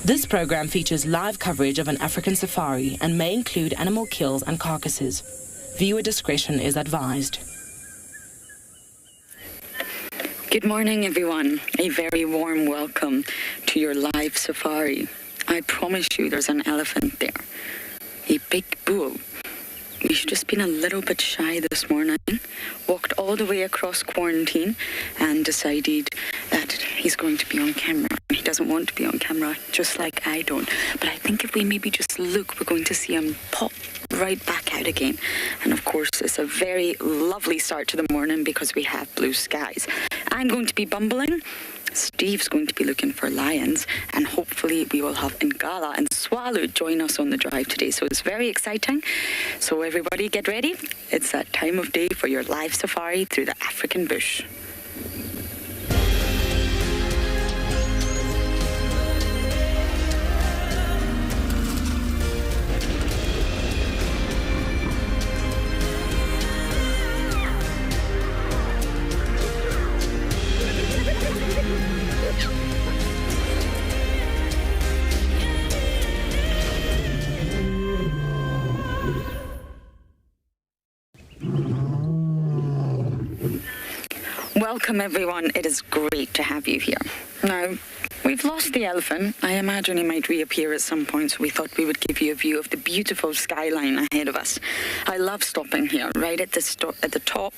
This program features live coverage of an African safari and may include animal kills and carcasses. Viewer discretion is advised. Good morning, everyone. A very warm welcome to your live safari. I promise you there's an elephant there. A big bull. We've just been a little bit shy this morning, walked all the way across quarantine and decided that he's going to be on camera. He doesn't want to be on camera, just like I don't. But I think if we maybe just look, we're going to see him pop right back out again. And of course, it's a very lovely start to the morning because we have blue skies. I'm going to be bumbling. Steve's going to be looking for lions, and hopefully we will have Ngala and Swallow join us on the drive today. So it's very exciting. So everybody get ready. It's that time of day for your live safari through the African bush. Welcome, everyone. It is great to have you here. Now, we've lost the elephant. I imagine he might reappear at some point, so we thought we would give you a view of the beautiful skyline ahead of us. I love stopping here, right at the top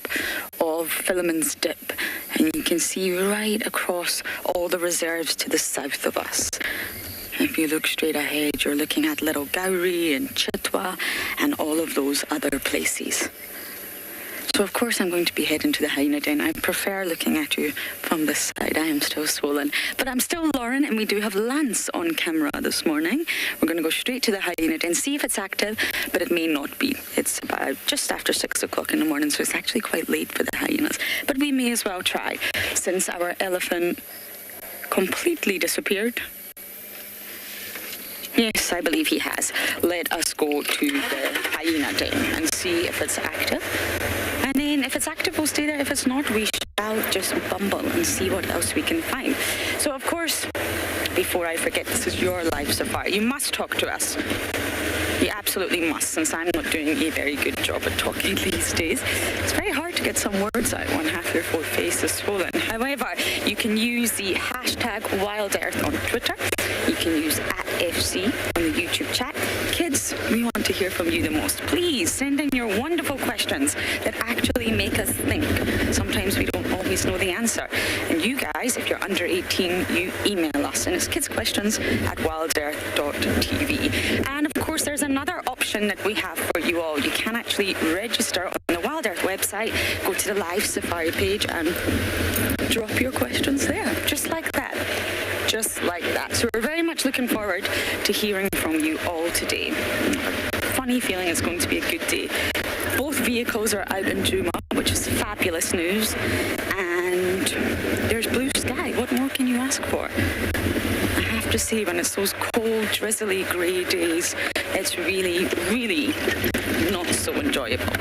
of Philemon's Dip, and you can see right across all the reserves to the south of us. If you look straight ahead, you're looking at Little Gowrie and Chitwa and all of those other places. So of course I'm going to be heading to the hyena den. I prefer looking at you from this side. I am still swollen. But I'm still Lauren, and we do have Lance on camera this morning. We're going to go straight to the hyena den, see if it's active, but it may not be. It's about just after 6 o'clock in the morning, so it's actually quite late for the hyenas. But we may as well try, since our elephant completely disappeared. Yes, I believe he has. Let us go to the hyena den and see if it's active. And then if it's active, we'll stay there. If it's not, we shall just bumble and see what else we can find. So, of course, before I forget, this is your live safari. You must talk to us. You absolutely must, since I'm not doing a very good job at talking these days. It's very hard to get some words out when half your full face is swollen. However, you can use the hashtag WildEarth on Twitter. You can use @FC on the YouTube chat. Kids, we want to hear from you the most. Please send in your wonderful questions that actually make us think. Sometimes we don't always know the answer. And you guys, if you're under 18, you email us. And it's kidsequestions@wildearth.tv. And of course, there's another option that we have for you all. You can actually register on the Wild Earth website, go to the live safari page and drop your questions there, just like that. Just like that. So we're very much looking forward to hearing from you all today. Funny feeling it's going to be a good day. Both vehicles are out in Djuma, which is fabulous news. And there's blue sky. What more can you ask for? I have to say, when it's those cold, drizzly, grey days, it's really, really not so enjoyable.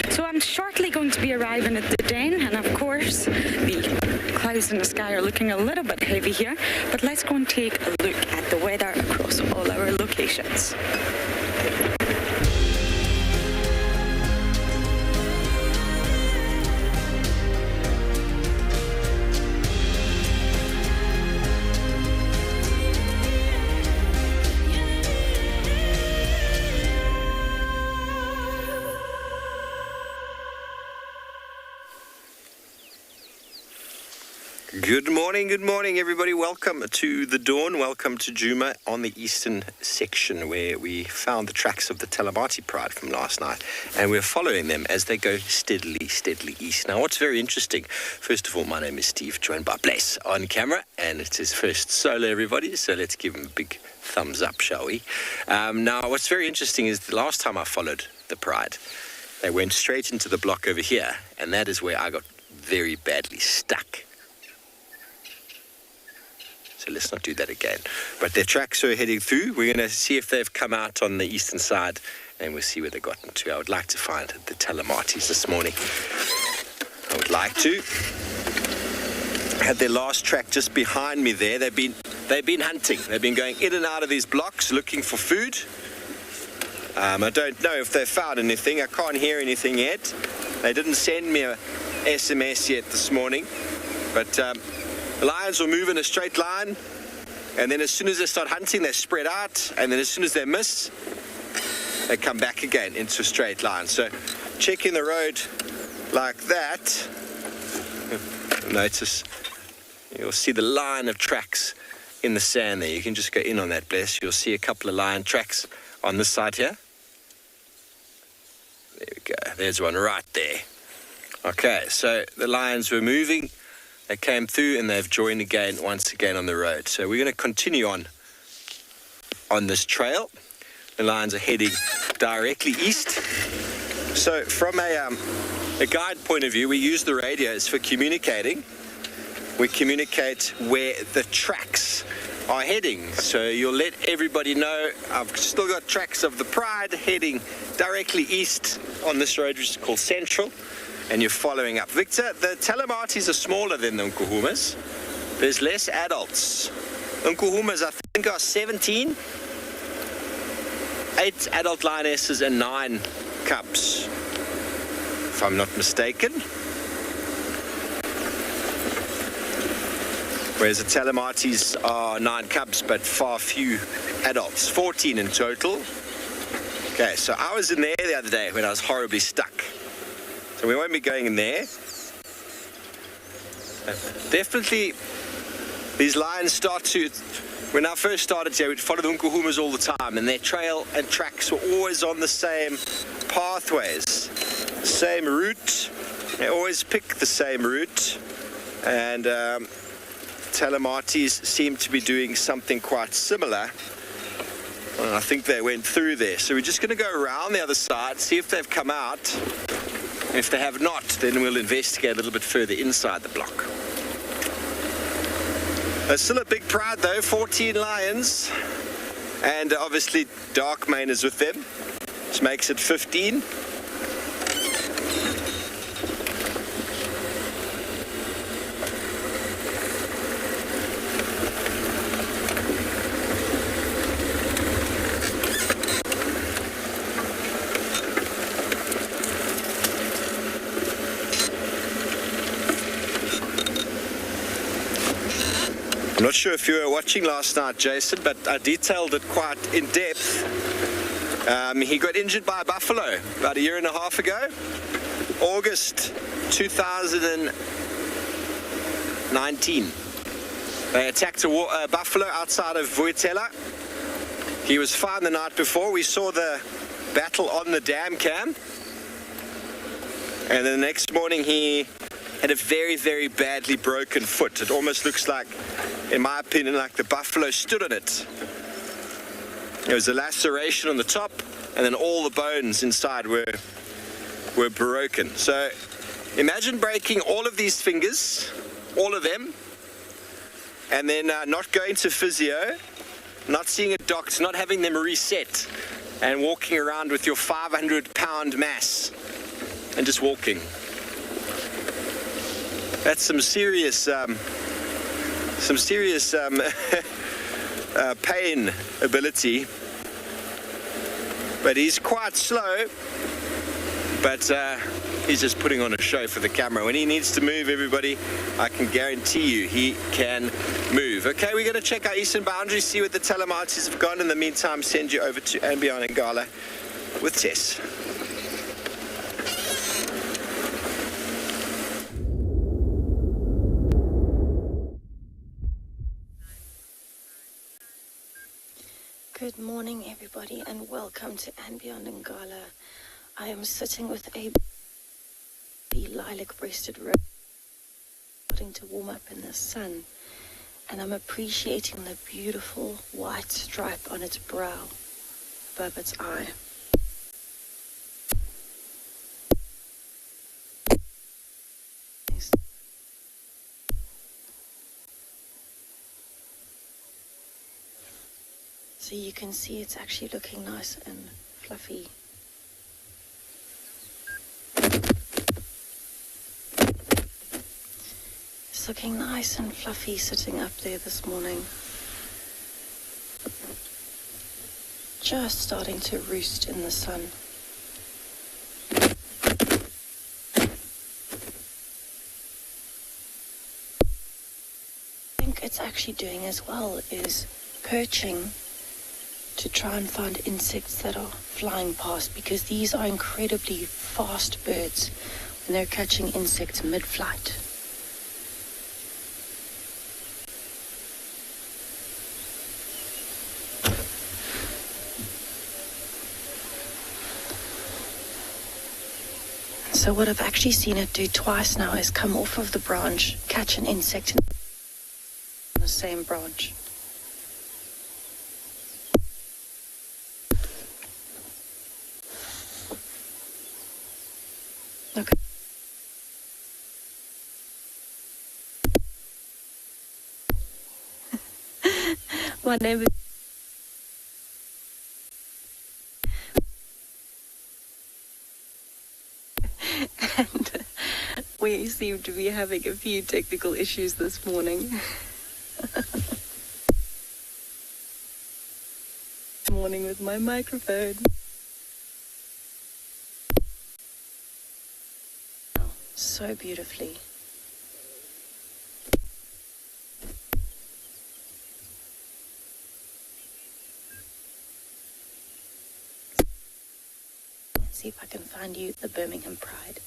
So I'm shortly going to be arriving at the den, and of course, the clouds in the sky are looking a little bit heavy here, but let's go and take a look at the weather across all our locations. Good morning, everybody. Welcome to the dawn. Welcome to Djuma on the eastern section, where we found the tracks of the Talamati Pride from last night, and we're following them as they go steadily east. Now, what's very interesting, first of all, my name is Steve, joined by Bless on camera, and it's his first solo, everybody, so let's give him a big thumbs up, shall we? Now, what's very interesting is the last time I followed the Pride, they went straight into the block over here, and that is where I got very badly stuck. So let's not do that again. But their tracks are heading through. We're going to see if they've come out on the eastern side, and we'll see where they got into. I would like to find the Talamatis this morning. I would like to. I had their last track just behind me there. They've been they've been hunting. They've been going in and out of these blocks looking for food. I don't know if they've found anything. I can't hear anything yet. They didn't send me a SMS yet this morning. But the lions will move in a straight line. And then as soon as they start hunting, they spread out. And then as soon as they miss, they come back again into a straight line. So checking the road like that, notice you'll see the line of tracks in the sand there. You can just go in on that, Bless. You'll see a couple of lion tracks on this side here. There we go. There's one right there. Okay, so the lions were moving. They came through and they've joined again, once again on the road. So we're going to continue on this trail. The lions are heading directly east. So from a guide point of view, we use the radios for communicating. We communicate where the tracks are heading. So you'll let everybody know I've still got tracks of the Pride heading directly east on this road, which is called Central. And you're following up. Victor, the Telematis are smaller than the Nkuhumas. There's less adults. Nkuhumas, I think, are 17. 8 adult lionesses and 9 cubs, if I'm not mistaken. Whereas the Telematis are 9 cubs, but far few adults. 14 in total. Okay, so I was in there the other day when I was horribly stuck. So we won't be going in there. Definitely, these lions start to... When I first started here, we'd follow the Nkuhumas all the time, and their trail and tracks were always on the same pathways, same route. They always pick the same route. And Telematis seem to be doing something quite similar. And I think they went through there. So we're just going to go around the other side, see if they've come out. If they have not, then we'll investigate a little bit further inside the block. There's still a big pride though, 14 lions. And obviously Darkmane is with them, which makes it 15. I'm not sure if you were watching last night, Jason, but I detailed it quite in depth. He got injured by a buffalo about 1.5 years ago, August 2019. They attacked a buffalo outside of Vuitela. He was fine the night before. We saw the battle on the dam cam. And then the next morning he had a very, very badly broken foot. It almost looks like, in my opinion, like the buffalo stood on it. There was a laceration on the top, and then all the bones inside were broken. So imagine breaking all of these fingers, all of them, and then not going to physio, not seeing a doctor, not having them reset, and walking around with your 500-pound mass and just walking. That's some serious pain ability, but he's quite slow, but he's just putting on a show for the camera. When he needs to move, everybody, I can guarantee you he can move. Okay, we're going to check our eastern boundary, see what the Telematis have gone. In the meantime, send you over to Ambion Ngala with Tess. Good morning, everybody, and welcome to Ambion Ngala. I am sitting with a lilac-breasted roe starting to warm up in the sun, and I'm appreciating the beautiful white stripe on its brow above its eye. So you can see it's actually looking nice and fluffy. It's looking nice and fluffy sitting up there this morning. just starting to roost in the sun. I think it's actually doing as well is perching to try and find insects that are flying past, because these are incredibly fast birds when they're catching insects mid-flight. So what I've actually seen it do twice now is come off of the branch, catch an insect on the same branch. Okay. My name is... and we seem to be having a few technical issues this morning. Morning with my microphone. So beautifully. Let's see if I can find you the Birmingham Pride.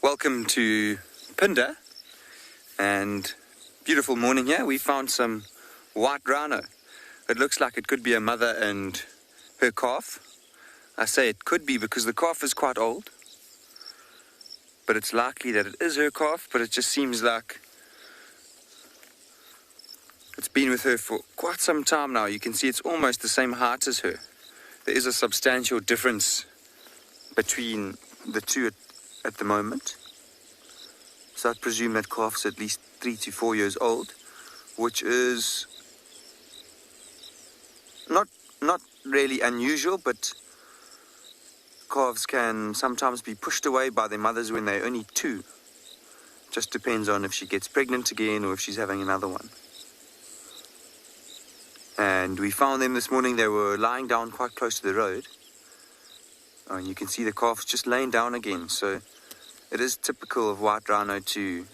Welcome to Phinda, and beautiful morning here. We found some white rhino. It looks like it could be a mother and her calf. I say it could be because the calf is quite old, but it's likely that it is her calf, but it just seems like it's been with her for quite some time now. You can see it's almost the same height as her. There is a substantial difference between the two at the moment. So I'd presume that calf's at least 3 to 4 years old, which is not really unusual, but calves can sometimes be pushed away by their mothers when they're only 2. Just depends on if she gets pregnant again or if she's having another one. And we found them this morning. They were lying down quite close to the road. And you can see the calf's just laying down again. So it is typical of white rhino to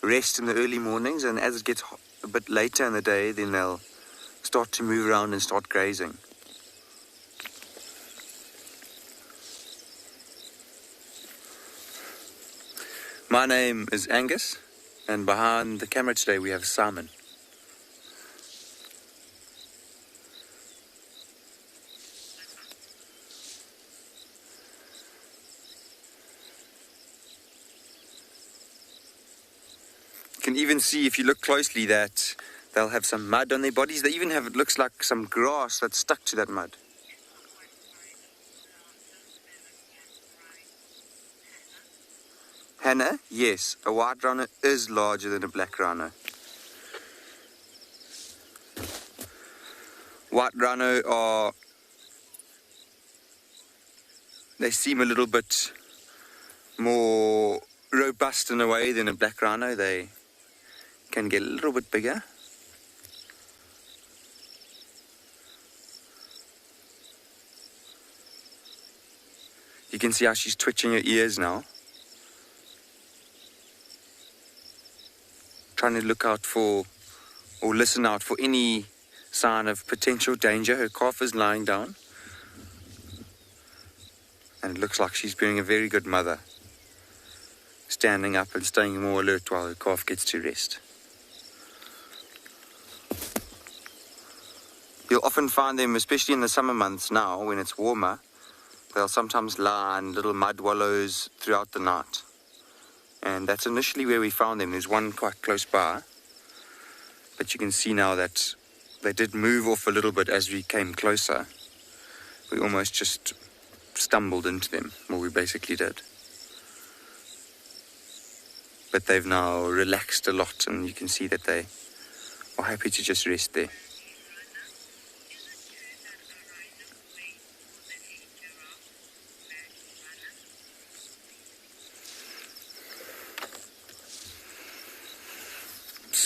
rest in the early mornings, and as it gets a bit later in the day, then they'll start to move around and start grazing. My name is Angus, and behind the camera today we have Simon. You can even see, if you look closely, that they'll have some mud on their bodies. They even have, it looks like, some grass that's stuck to that mud. Hannah, yes, a white rhino is larger than a black rhino. White rhino they seem a little bit more robust in a way than a black rhino. They can get a little bit bigger. You can see how she's twitching her ears now, trying to look out for or listen out for any sign of potential danger. Her calf is lying down, and it looks like she's being a very good mother, standing up and staying more alert while her calf gets to rest. You'll often find them, especially in the summer months now, when it's warmer, they'll sometimes lie in little mud wallows throughout the night. And that's initially where we found them. There's one quite close by, but you can see now that they did move off a little bit as we came closer. We almost just stumbled into them, or we basically did. But they've now relaxed a lot, and you can see that they are happy to just rest there.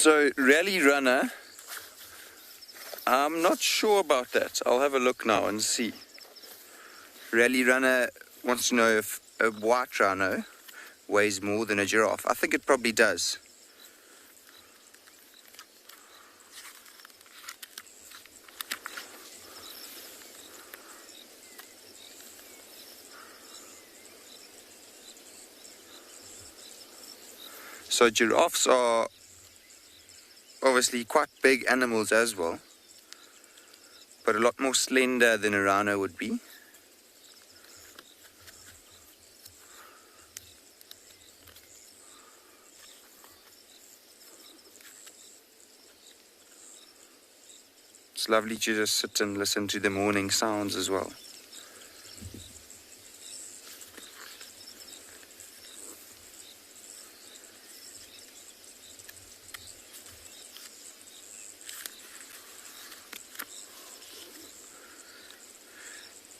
So, Rally Runner, I'm not sure about that. I'll have a look now and see. Rally Runner wants to know if a white rhino weighs more than a giraffe. I think it probably does. So giraffes are obviously quite big animals as well, but a lot more slender than a rhino would be. It's lovely to just sit and listen to the morning sounds as well.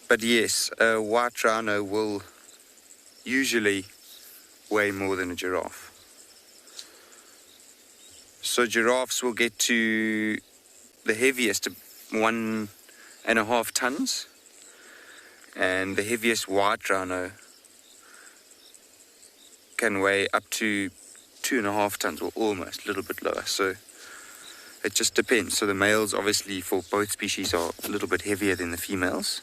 But yes, a white rhino will usually weigh more than a giraffe. So giraffes will get to the heaviest 1.5 tons, and the heaviest white rhino can weigh up to 2.5 tons, or almost a little bit lower. So it just depends. So the males obviously for both species are a little bit heavier than the females.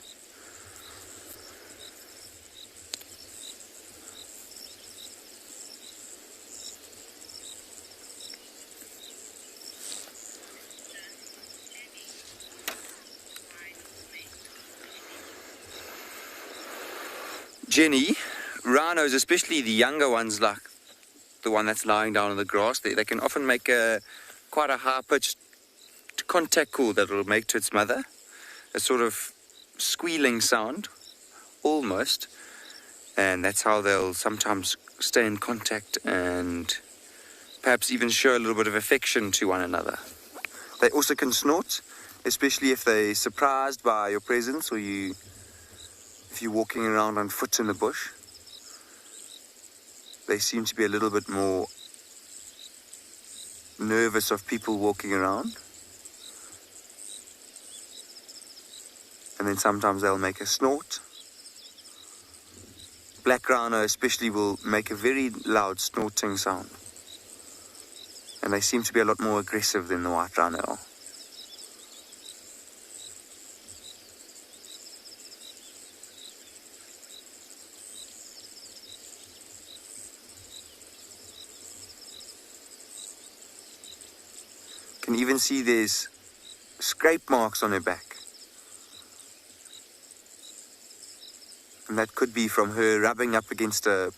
Jenny, rhinos, especially the younger ones, like the one that's lying down on the grass, they can often make quite a high-pitched contact call that will make to its mother, a sort of squealing sound, almost, and that's how they'll sometimes stay in contact and perhaps even show a little bit of affection to one another. They also can snort, especially if they're surprised by your presence, or if you're walking around on foot in the bush. They seem to be a little bit more nervous of people walking around. And then sometimes they'll make a snort. Black rhino especially will make a very loud snorting sound. And they seem to be a lot more aggressive than the white rhino are. You can even see there's scrape marks on her back. And that could be from her rubbing up against a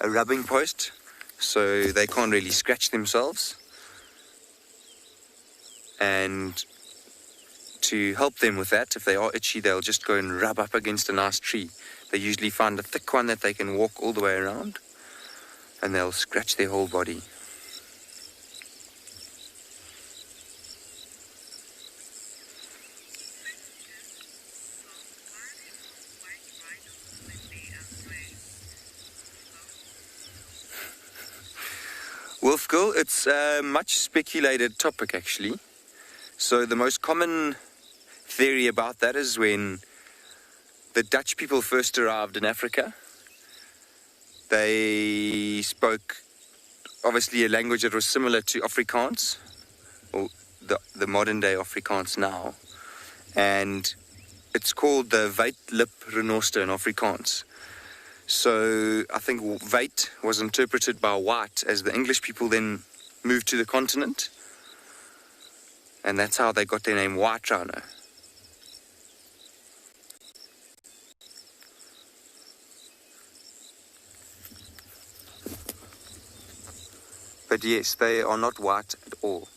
rubbing post, so they can't really scratch themselves. And to help them with that, if they are itchy, they'll just go and rub up against a nice tree. They usually find a thick one that they can walk all the way around, and they'll scratch their whole body. Wolfgill, it's a much speculated topic actually. So the most common theory about that is when the Dutch people first arrived in Africa, they spoke obviously a language that was similar to Afrikaans, or the modern day Afrikaans now, and it's called the Wit-lip renoster in Afrikaans. So I think Wit was interpreted by white as the English people then moved to the continent, and that's how they got their name white rhino. But yes, they are not white at all,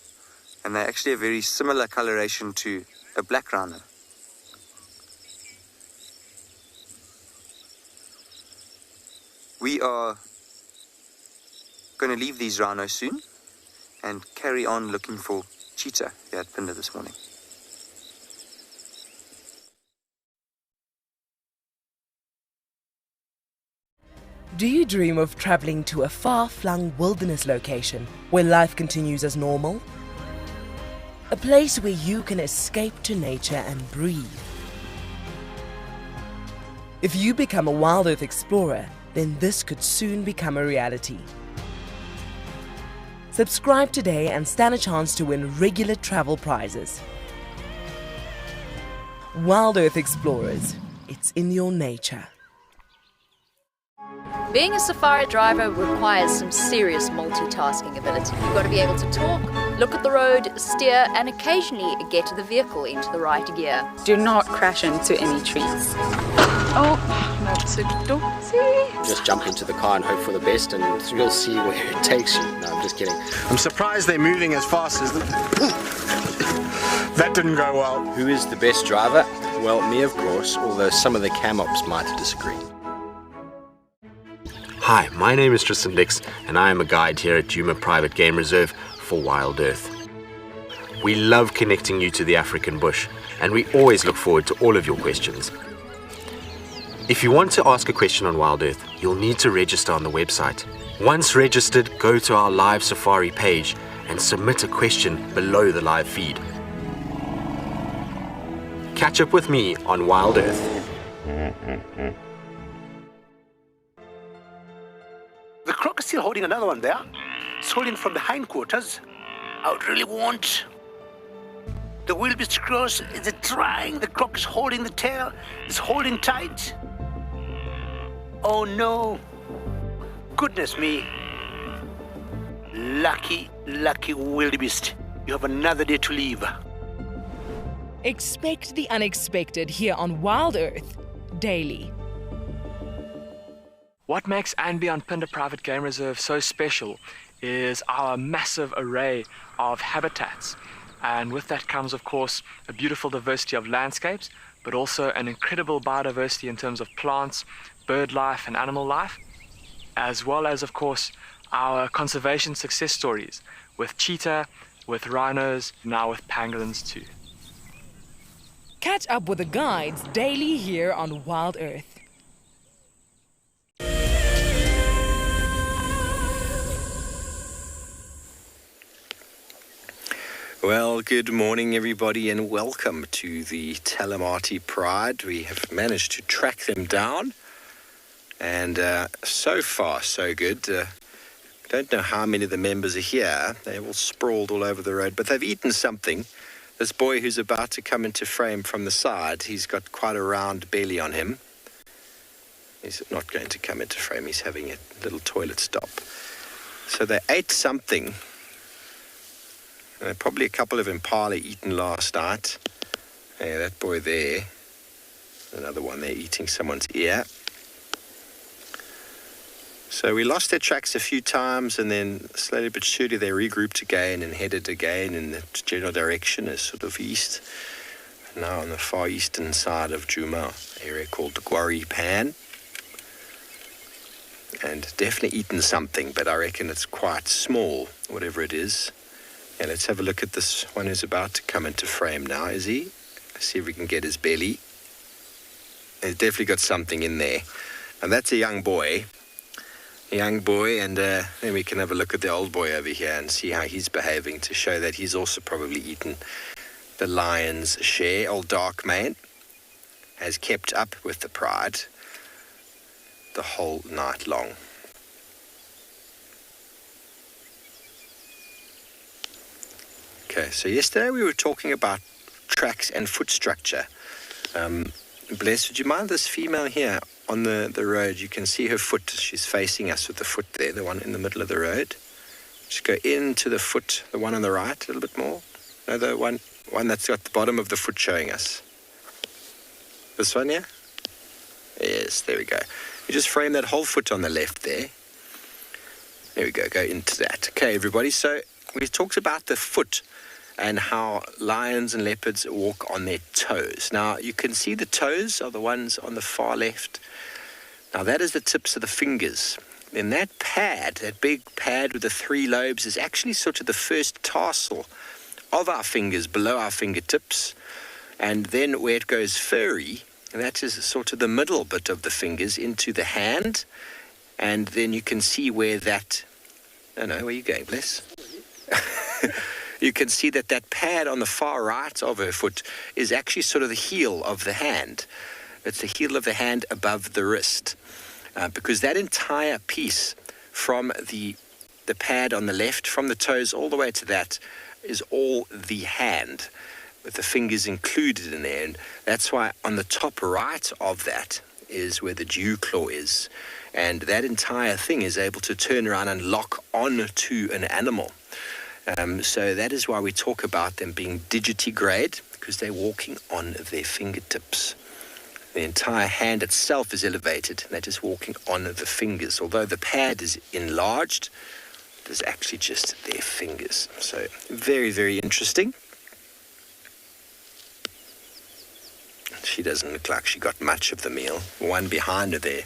and they're actually a very similar coloration to a black rhino. We are going to leave these rhinos soon and carry on looking for cheetah here at Phinda this morning. Do you dream of traveling to a far-flung wilderness location where life continues as normal? A place where you can escape to nature and breathe. If you become a Wild Earth explorer, then this could soon become a reality. Subscribe today and stand a chance to win regular travel prizes. Wild Earth Explorers, it's in your nature. Being a safari driver requires some serious multitasking ability. You've got to be able to talk, look at the road, steer, and occasionally get the vehicle into the right gear. Do not crash into any trees. Oh, not a dozy. Just jump into the car and hope for the best, and you'll see where it takes you. No, I'm just kidding. I'm surprised they're moving as fast as that didn't go well. Who is the best driver? Well, me, of course, although some of the cam ops might disagree. Hi, my name is Tristan Dix, and I am a guide here at Djuma Private Game Reserve for Wild Earth. We love connecting you to the African bush, and we always look forward to all of your questions. If you want to ask a question on Wild Earth, you'll need to register on the website. Once registered, go to our live safari page and submit a question below the live feed. Catch up with me on Wild Earth. The croc is still holding another one there. It's holding from the hindquarters. I would really want. The wildebeest cross is trying. The croc is holding the tail. It's holding tight. Oh no. Goodness me. Lucky, lucky wildebeest. You have another day to leave. Expect the unexpected here on Wild Earth daily. What makes Anbionpinda Private Game Reserve so special is our massive array of habitats. And with that comes, of course, a beautiful diversity of landscapes, but also an incredible biodiversity in terms of plants, bird life and animal life, as well as, of course, our conservation success stories with cheetah, with rhinos, now with pangolins too. Catch up with the guides daily here on Wild Earth. Well, good morning, everybody, and welcome to the Talamati Pride. We have managed to track them down, and so far, so good. Don't know how many of the members are here. They're all sprawled all over the road, but they've eaten something. This boy who's about to come into frame from the side, he's got quite a round belly on him. He's not going to come into frame. He's having a little toilet stop. So they ate something. Probably a couple of impala eaten last night. Yeah, that boy there. Another one there eating someone's ear. So we lost their tracks a few times, and then slowly but surely they regrouped again and headed again in the general direction as sort of east. Now on the far eastern side of Djuma, area called the Gwari Pan. And definitely eaten something, but I reckon it's quite small, whatever it is. Yeah, let's have a look at this one who's about to come into frame now, is he? Let's see if we can get his belly. He's definitely got something in there. And that's a young boy. And then we can have a look at the old boy over here and see how he's behaving to show that he's also probably eaten the lion's share. Old dark mane has kept up with the pride the whole night long. Okay, so yesterday we were talking about tracks and foot structure. Bless, would you mind this female here on the road? You can see her foot. She's facing us with the foot there, the one in the middle of the road. Just go into the foot, the one on the right, a little bit more. No, the one that's got the bottom of the foot showing us. This one here? Yes, there we go. You just frame that whole foot on the left there. There we go into that. Okay, everybody, so we talked about the foot and how lions and leopards walk on their toes. Now, you can see the toes are the ones on the far left. Now, that is the tips of the fingers. Then that pad, that big pad with the 3 lobes, is actually sort of the first tarsal of our fingers below our fingertips. And then where it goes furry, and that is sort of the middle bit of the fingers into the hand. And then you can see where that, I don't know, where are you going, Bless? You can see that that pad on the far right of her foot is actually sort of the heel of the hand. It's the heel of the hand above the wrist. Because that entire piece from the pad on the left, from the toes all the way to that, is all the hand, with the fingers included in there. And that's why on the top right of that is where the dew claw is. And that entire thing is able to turn around and lock on to an animal. So that is why we talk about them being digitigrade, because they're walking on their fingertips. The entire hand itself is elevated, and they're just walking on the fingers. Although the pad is enlarged, there's actually just their fingers. So very, very interesting. She doesn't look like she got much of the meal. One behind her there,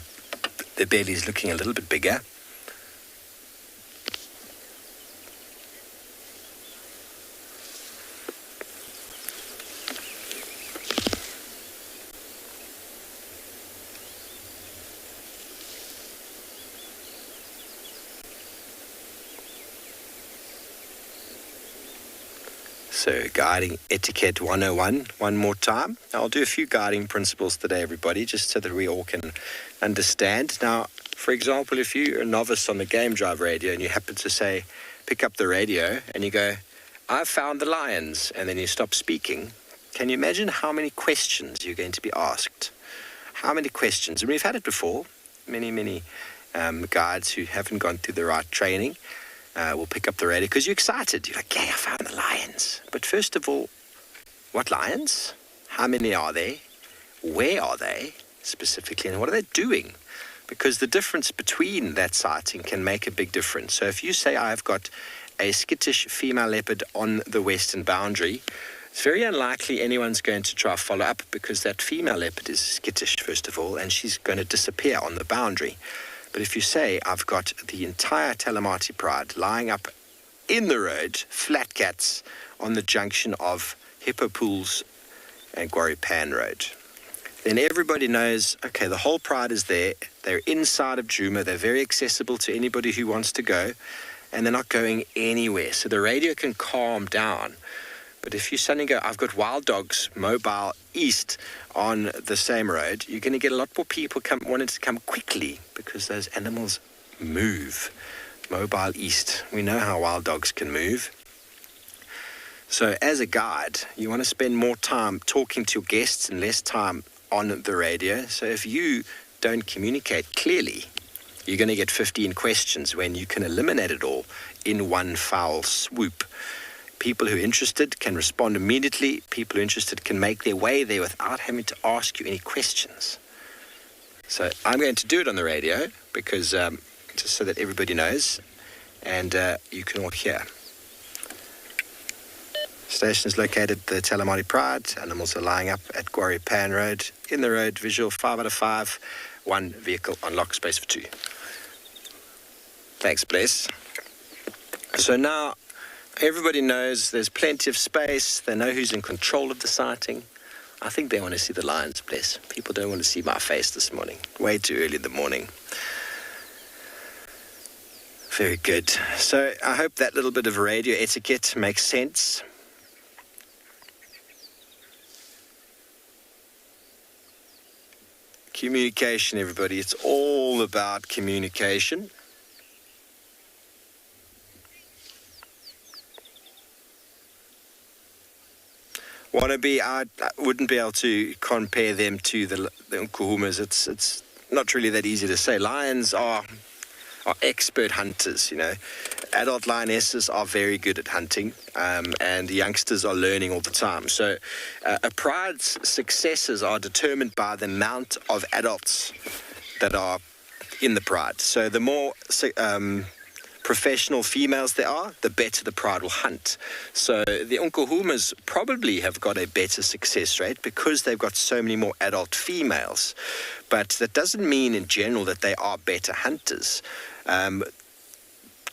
the belly's looking a little bit bigger. So guiding etiquette 101, one more time. I'll do a few guiding principles today, everybody, just so that we all can understand. Now, for example, if you're a novice on the Game Drive radio and you happen to say, pick up the radio and you go, I've found the lions, and then you stop speaking, can you imagine how many questions you're going to be asked? How many questions? And we've had it before. Many guides who haven't gone through the right training will pick up the radio because you're excited. You're like, yeah, I found the lions. But first of all, what lions? How many are there? Where are they specifically? And what are they doing? Because the difference between that sighting can make a big difference. So if you say, I've got a skittish female leopard on the western boundary, it's very unlikely anyone's going to try to follow up because that female leopard is skittish, first of all, and she's going to disappear on the boundary. But if you say, I've got the entire Talamati Pride lying up in the road, flat cats, on the junction of Hippo Pools and Guaripan Road, then everybody knows, okay, the whole pride is there. They're inside of Djuma. They're very accessible to anybody who wants to go, and they're not going anywhere. So the radio can calm down. But if you suddenly go, I've got wild dogs mobile east on the same road, you're going to get a lot more people wanting to come quickly because those animals move. Mobile east. We know how wild dogs can move. So as a guide, you want to spend more time talking to your guests and less time on the radio. So if you don't communicate clearly, you're going to get 15 questions when you can eliminate it all in one foul swoop. People who are interested can respond immediately. People who are interested can make their way there without having to ask you any questions. So I'm going to do it on the radio because just so that everybody knows and you can all hear. Station is located at the Talamati Pride. Animals are lying up at Guaripan Road. In the road, visual 5 out of 5. One vehicle on lock, space for 2. Thanks, Bless. So now everybody knows there's plenty of space. They know who's in control of the sighting. I think they want to see the lions, Bless. People don't want to see my face this morning. Way too early in the morning. Very good. So I hope that little bit of radio etiquette makes sense. Communication, everybody. It's all about communication. I wouldn't be able to compare them to the Nkuhumas. It's not really that easy to say. Lions are expert hunters, you know. Adult lionesses are very good at hunting, and the youngsters are learning all the time. So a pride's successes are determined by the amount of adults that are in the pride. So the more professional females there are, the better the pride will hunt. So the Nkuhumas probably have got a better success rate because they've got so many more adult females. But that doesn't mean in general that they are better hunters.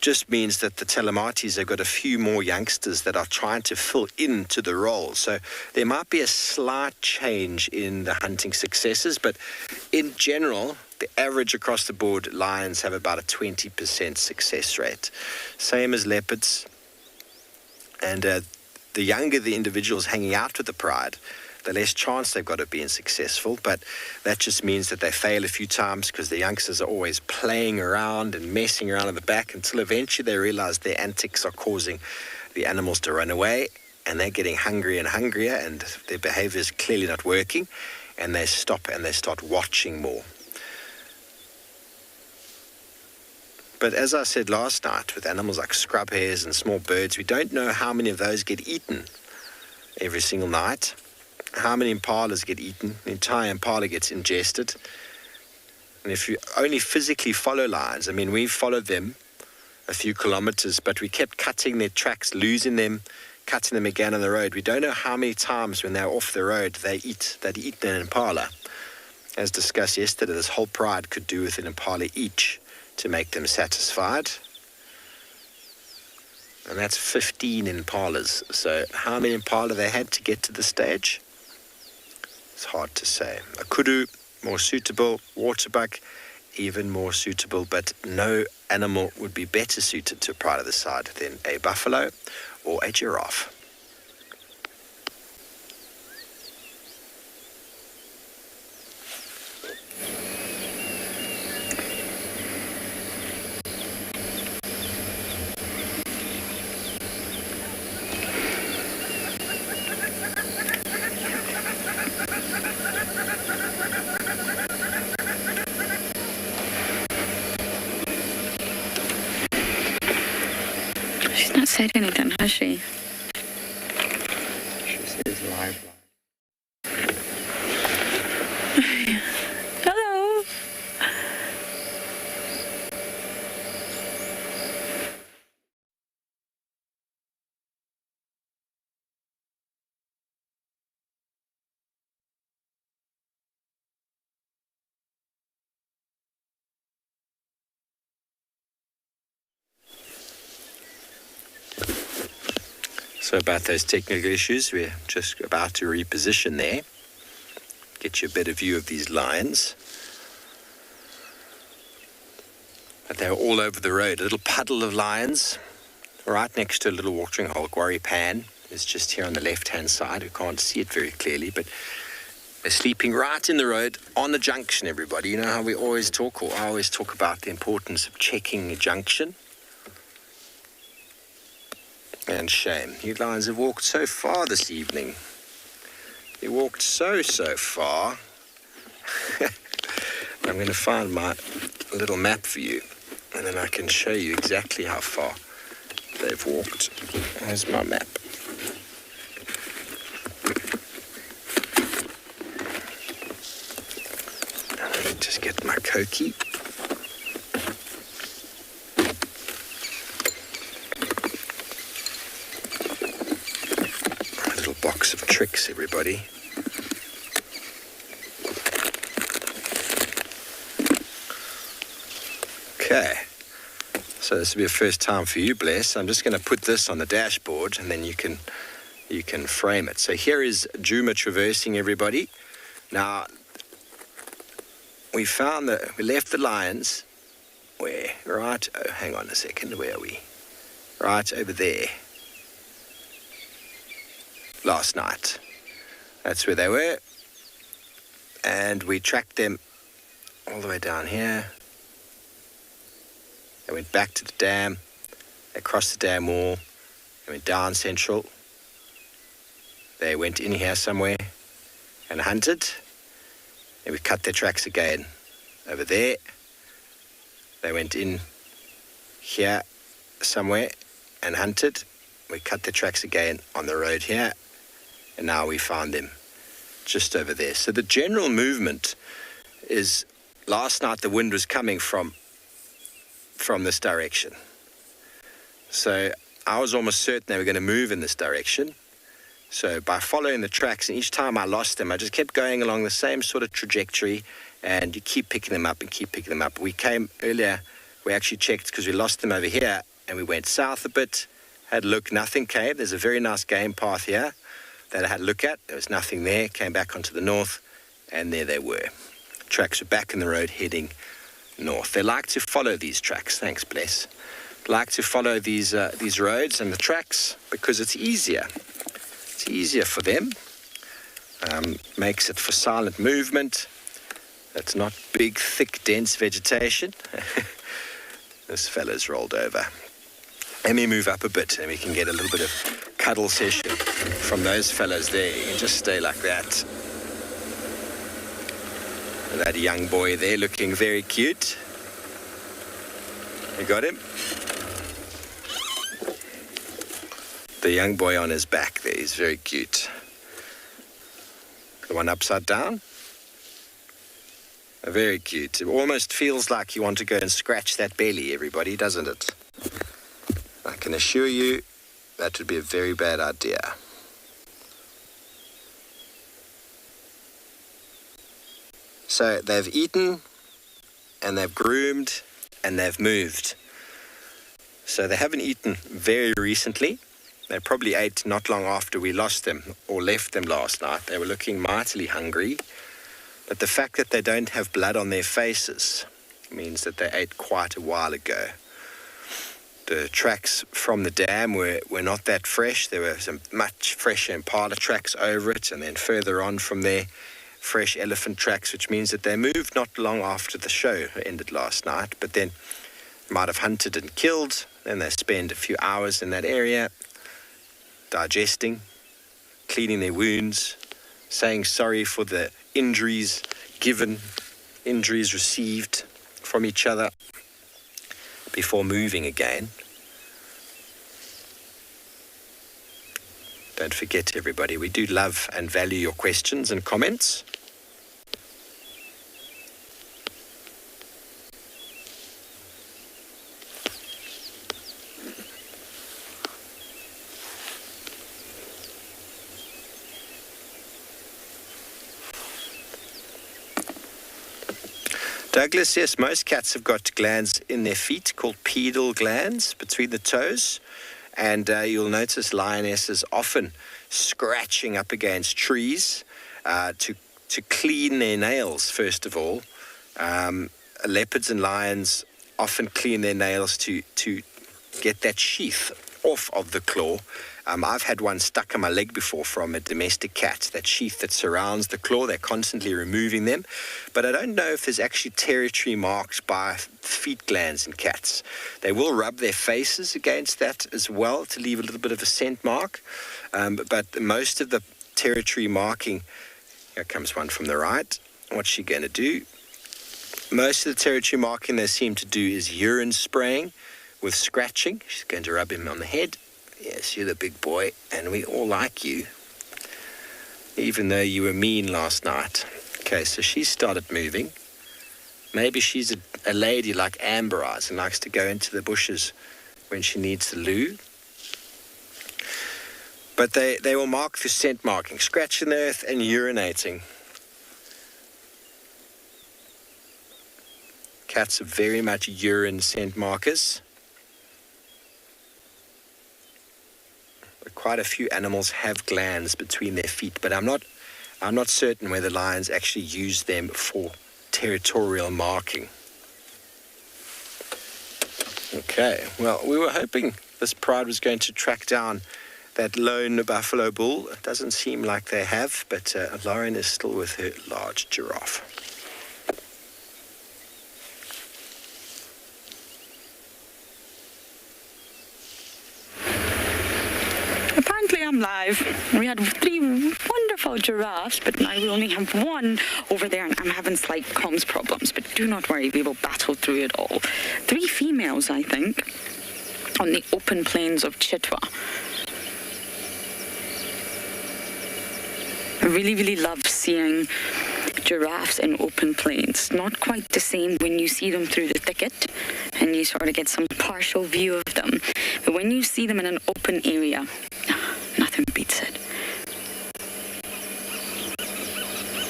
Just means that the Talamatis have got a few more youngsters that are trying to fill into the role. So there might be a slight change in the hunting successes, but in general, the average across the board, lions have about a 20% success rate. Same as leopards. And the younger the individuals hanging out with the pride, the less chance they've got of being successful. But that just means that they fail a few times because the youngsters are always playing around and messing around in the back until eventually they realize their antics are causing the animals to run away, and they're getting hungrier and hungrier, and their behavior is clearly not working, and they stop and they start watching more. But as I said last night, with animals like scrub hares and small birds, we don't know how many of those get eaten every single night. How many impalas get eaten? The entire impala gets ingested. And if you only physically follow lions, I mean, we've followed them a few kilometers, but we kept cutting their tracks, losing them, cutting them again on the road. We don't know how many times when they're off the road they'd eat an impala. As discussed yesterday, this whole pride could do with an impala each to make them satisfied. And that's 15 impalas. So how many impala they had to get to the stage? It's hard to say. A kudu, more suitable. Waterbuck, even more suitable. But no animal would be better suited to a pride of the side than a buffalo or a giraffe. She's not said anything, has she? She says live. Hello. So about those technical issues, we're just about to reposition there. Get you a better view of these lions. But they're all over the road. A little puddle of lions right next to a little watering hole. Quarry Pan is just here on the left-hand side. We can't see it very clearly, but they're sleeping right in the road on the junction, everybody. You know how we always talk, or I always talk about the importance of checking a junction. And shame. You lions have walked so far this evening. You walked so far. I'm going to find my little map for you, and then I can show you exactly how far they've walked. Here's my map. Let me just get my Koki. Box of tricks, everybody. Okay, so this will be a first time for you, Bless. I'm just going to put this on the dashboard, and then you can frame it. So here is Djuma traversing, everybody. Now we found that we left the lions where, right? Oh, hang on a second. Where are we? Right over there. Last night. That's where they were. And we tracked them all the way down here. They went back to the dam. They crossed the dam wall. They went down Central. They went in here somewhere and hunted. And we cut their tracks again over there. They went in here somewhere and hunted. We cut their tracks again on the road here. And now we found them just over there. So the general movement is, last night the wind was coming from this direction. So I was almost certain they were going to move in this direction. So by following the tracks, and each time I lost them, I just kept going along the same sort of trajectory, and you keep picking them up and keep picking them up. We came earlier, we actually checked because we lost them over here, and we went south a bit, had a look, nothing came. There's a very nice game path here that I had a look at. There was nothing there. Came back onto the north, and there they were. tracks were back in the road heading north. They like to follow these tracks. Thanks, Bless. Like to follow these roads and the tracks because it's easier. It's easier for them. Makes it for silent movement. It's not big, thick, dense vegetation. This fella's rolled over. Let me move up a bit and we can get a little bit of cuddle session from those fellas there. You can just stay like that. And that young boy there looking very cute. You got him? The young boy on his back there, he's very cute. The one upside down? Very cute. It almost feels like you want to go and scratch that belly, everybody, doesn't it? I can assure you that would be a very bad idea. So they've eaten, and they've groomed, and they've moved. So they haven't eaten very recently. They probably ate not long after we lost them or left them last night. They were looking mightily hungry. But the fact that they don't have blood on their faces means that they ate quite a while ago. The tracks from the dam were not that fresh. There were some much fresher Impala tracks over it, and then further on from there, fresh elephant tracks, which means that they moved not long after the show ended last night, but then might have hunted and killed. Then they spend a few hours in that area, digesting, cleaning their wounds, saying sorry for the injuries given, injuries received from each other before moving again. Don't forget, everybody, we do love and value your questions and comments. Douglas, yes, most cats have got glands in their feet called pedal glands between the toes. And you'll notice lionesses often scratching up against trees to clean their nails, first of all. Leopards and lions often clean their nails to get that sheath off of the claw. I've had one stuck in my leg before from a domestic cat, that sheath that surrounds the claw. They're constantly removing them. But I don't know if there's actually territory marked by feet glands in cats. They will rub their faces against that as well to leave a little bit of a scent mark. But most of the territory marking, here comes one from the right. What's she going to do? Most of the territory marking they seem to do is urine spraying with scratching. She's going to rub him on the head. Yes, you're the big boy, and we all like you, even though you were mean last night. Okay, so she started moving. Maybe she's a lady like Amber Eyes and likes to go into the bushes when she needs the loo. But they will mark through scent marking, scratching the earth and urinating. Cats are very much urine scent markers. Quite a few animals have glands between their feet, but I'm not certain whether lions actually use them for territorial marking. Okay, well, we were hoping this pride was going to track down that lone buffalo bull. It doesn't seem like they have, but Lauren is still with her large giraffe. I'm live. We had 3 wonderful giraffes, but now we only have one over there, and I'm having slight comms problems. But do not worry, we will battle through it all. 3 females, I think, on the open plains of Chitwa. I really, really love seeing giraffes in open plains. Not quite the same when you see them through the thicket and you sort of get some partial view of them. But when you see them in an open area, nothing beats it.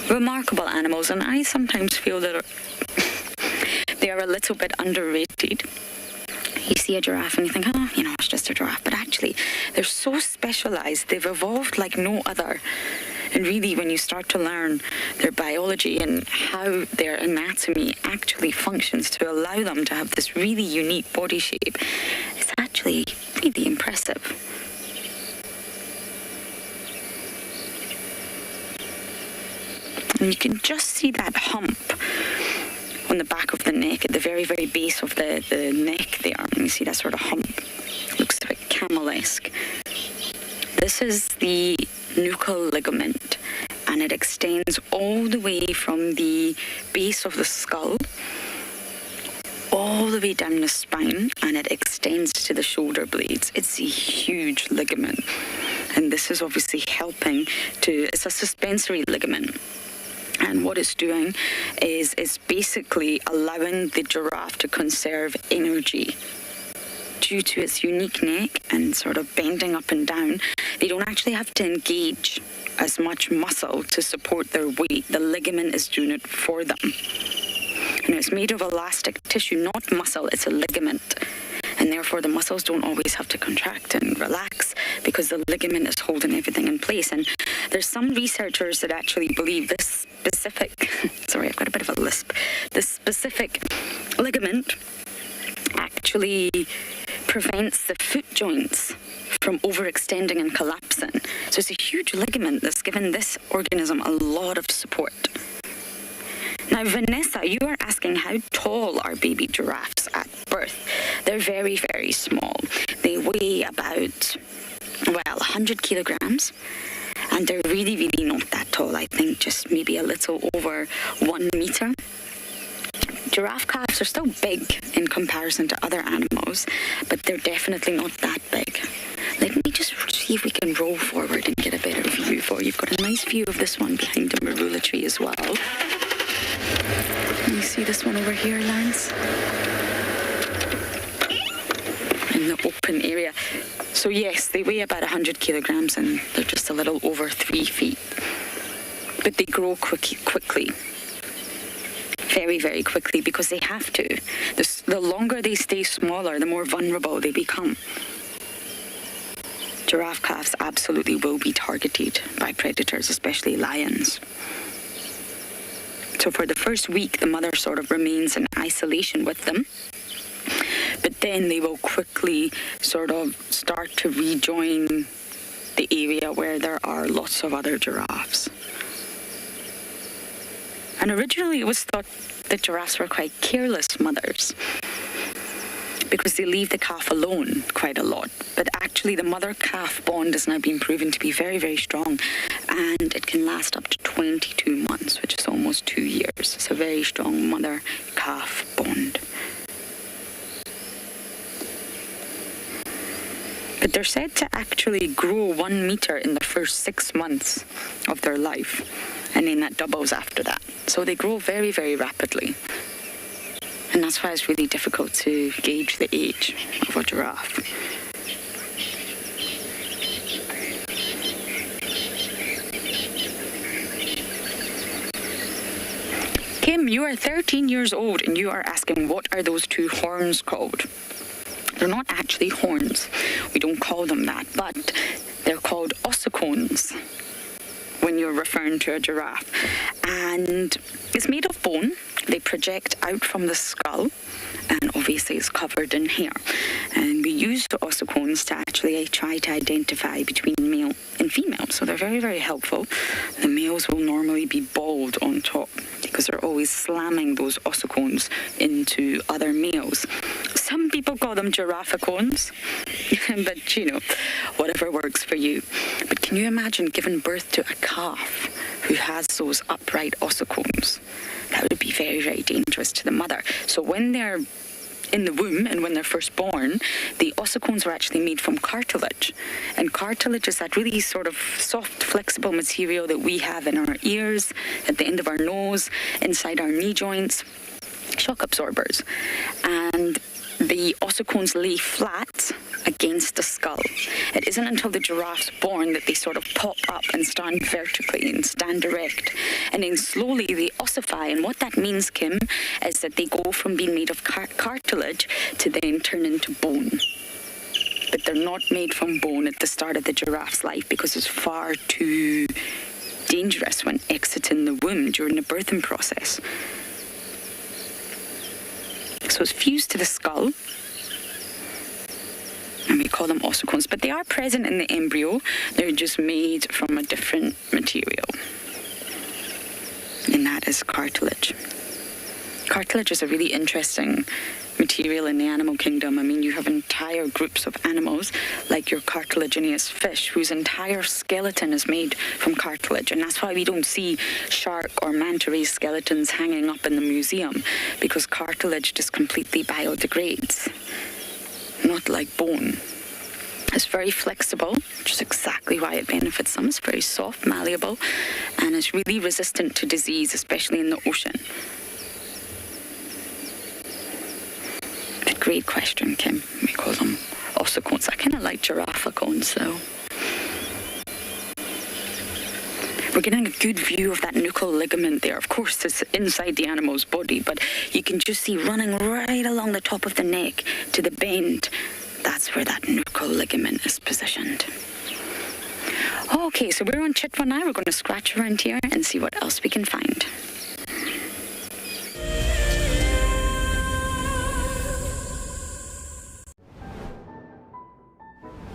Remarkable animals, and I sometimes feel that they are a little bit underrated. You see a giraffe and you think, oh, it's just a giraffe. But actually, they're so specialized. They've evolved like no other. And really, when you start to learn their biology and how their anatomy actually functions to allow them to have this really unique body shape, it's actually really impressive. And you can just see that hump on the back of the neck, at the very, very base of the neck there. And you see that sort of hump. Looks a bit camel-esque. This is the nuchal ligament, and it extends all the way from the base of the skull all the way down the spine, and it extends to the shoulder blades. It's a huge ligament, and this is obviously helping to, it's a suspensory ligament. And what it's doing is it's basically allowing the giraffe to conserve energy. Due to its unique neck and sort of bending up and down, they don't actually have to engage as much muscle to support their weight. The ligament is doing it for them. And it's made of elastic tissue, not muscle, it's a ligament. And therefore the muscles don't always have to contract and relax because the ligament is holding everything in place. And there's some researchers that actually believe this specific, sorry, I've got a bit of a lisp, this specific ligament actually prevents the foot joints from overextending and collapsing. So it's a huge ligament that's given this organism a lot of support. Now, Vanessa, you are asking how tall are baby giraffes at birth? They're very, very small. They weigh about, 100 kilograms. And they're really, really not that tall. I think just maybe a little over 1 meter. Giraffe calves are still big in comparison to other animals, but they're definitely not that big. Let me just see if we can roll forward and get a better view for you. You've got a nice view of this one behind the marula tree as well. Can you see this one over here, Lance? In the open area. So yes, they weigh about 100 kilograms and they're just a little over 3 feet. But they grow quickly. Very, very quickly because they have to. The longer they stay smaller, the more vulnerable they become. Giraffe calves absolutely will be targeted by predators, especially lions. So for the first week, the mother sort of remains in isolation with them. But then they will quickly sort of start to rejoin the area where there are lots of other giraffes. And originally it was thought that giraffes were quite careless mothers because they leave the calf alone quite a lot. But actually the mother-calf bond has now been proven to be very, very strong, and it can last up to 22 months, which is almost 2 years. It's a very strong mother-calf bond. But they're said to actually grow 1 meter in the first 6 months of their life, and then that doubles after that. So they grow very, very rapidly. And that's why it's really difficult to gauge the age of a giraffe. Kim, you are 13 years old and you are asking, what are those 2 horns called? They're not actually horns. We don't call them that, but they're called ossicones when you're referring to a giraffe. And it's made of bone. They project out from the skull, and obviously it's covered in hair. And we use the ossicones to actually try to identify between male and female. So they're very, very helpful. The males will normally be bald on top because they're always slamming those ossicones into other males. Some people call them girafficones, but you know, whatever works for you. But can you imagine giving birth to a calf who has those upright ossicones? That would be very, very dangerous to the mother. So when they're in the womb and when they're first born, the ossicones were actually made from cartilage. And cartilage is that really sort of soft, flexible material that we have in our ears, at the end of our nose, inside our knee joints, shock absorbers. And the ossicones lay flat against the skull. It isn't until the giraffe's born that they sort of pop up and stand vertically and stand erect. And then slowly they ossify. And what that means, Kim, is that they go from being made of cartilage to then turn into bone. But they're not made from bone at the start of the giraffe's life because it's far too dangerous when exiting the womb during the birthing process. So it's fused to the skull, and we call them ossicones, but they are present in the embryo. They're just made from a different material, and that is cartilage. Cartilage is a really interesting material in the animal kingdom. I mean, you have entire groups of animals, like your cartilaginous fish, whose entire skeleton is made from cartilage, and that's why we don't see shark or manta ray skeletons hanging up in the museum, because cartilage just completely biodegrades, not like bone. It's very flexible, which is exactly why it benefits them. It's very soft, malleable, and it's really resistant to disease, especially in the ocean. Great question, Kim. We call them ossicones. I kind of like girafficones, so. We're getting a good view of that nuchal ligament there. Of course, it's inside the animal's body, but you can just see running right along the top of the neck to the bend. That's where that nuchal ligament is positioned. Okay, so we're on Chitwa now. We're going to scratch around here and see what else we can find.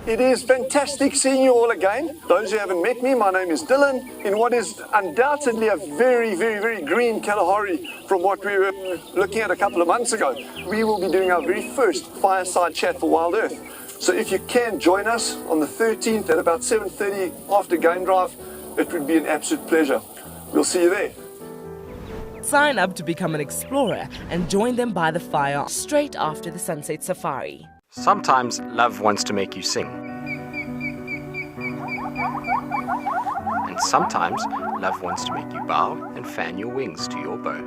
It is fantastic seeing you all again. Those who haven't met me, my name is Dylan, in what is undoubtedly a very, very, very green Kalahari from what we were looking at a couple of months ago. We will be doing our very first fireside chat for Wild Earth. So if you can join us on the 13th at about 7:30 after game drive, it would be an absolute pleasure. We'll see you there. Sign up to become an explorer and join them by the fire straight after the sunset safari. Sometimes love wants to make you sing. And sometimes love wants to make you bow and fan your wings to your bow.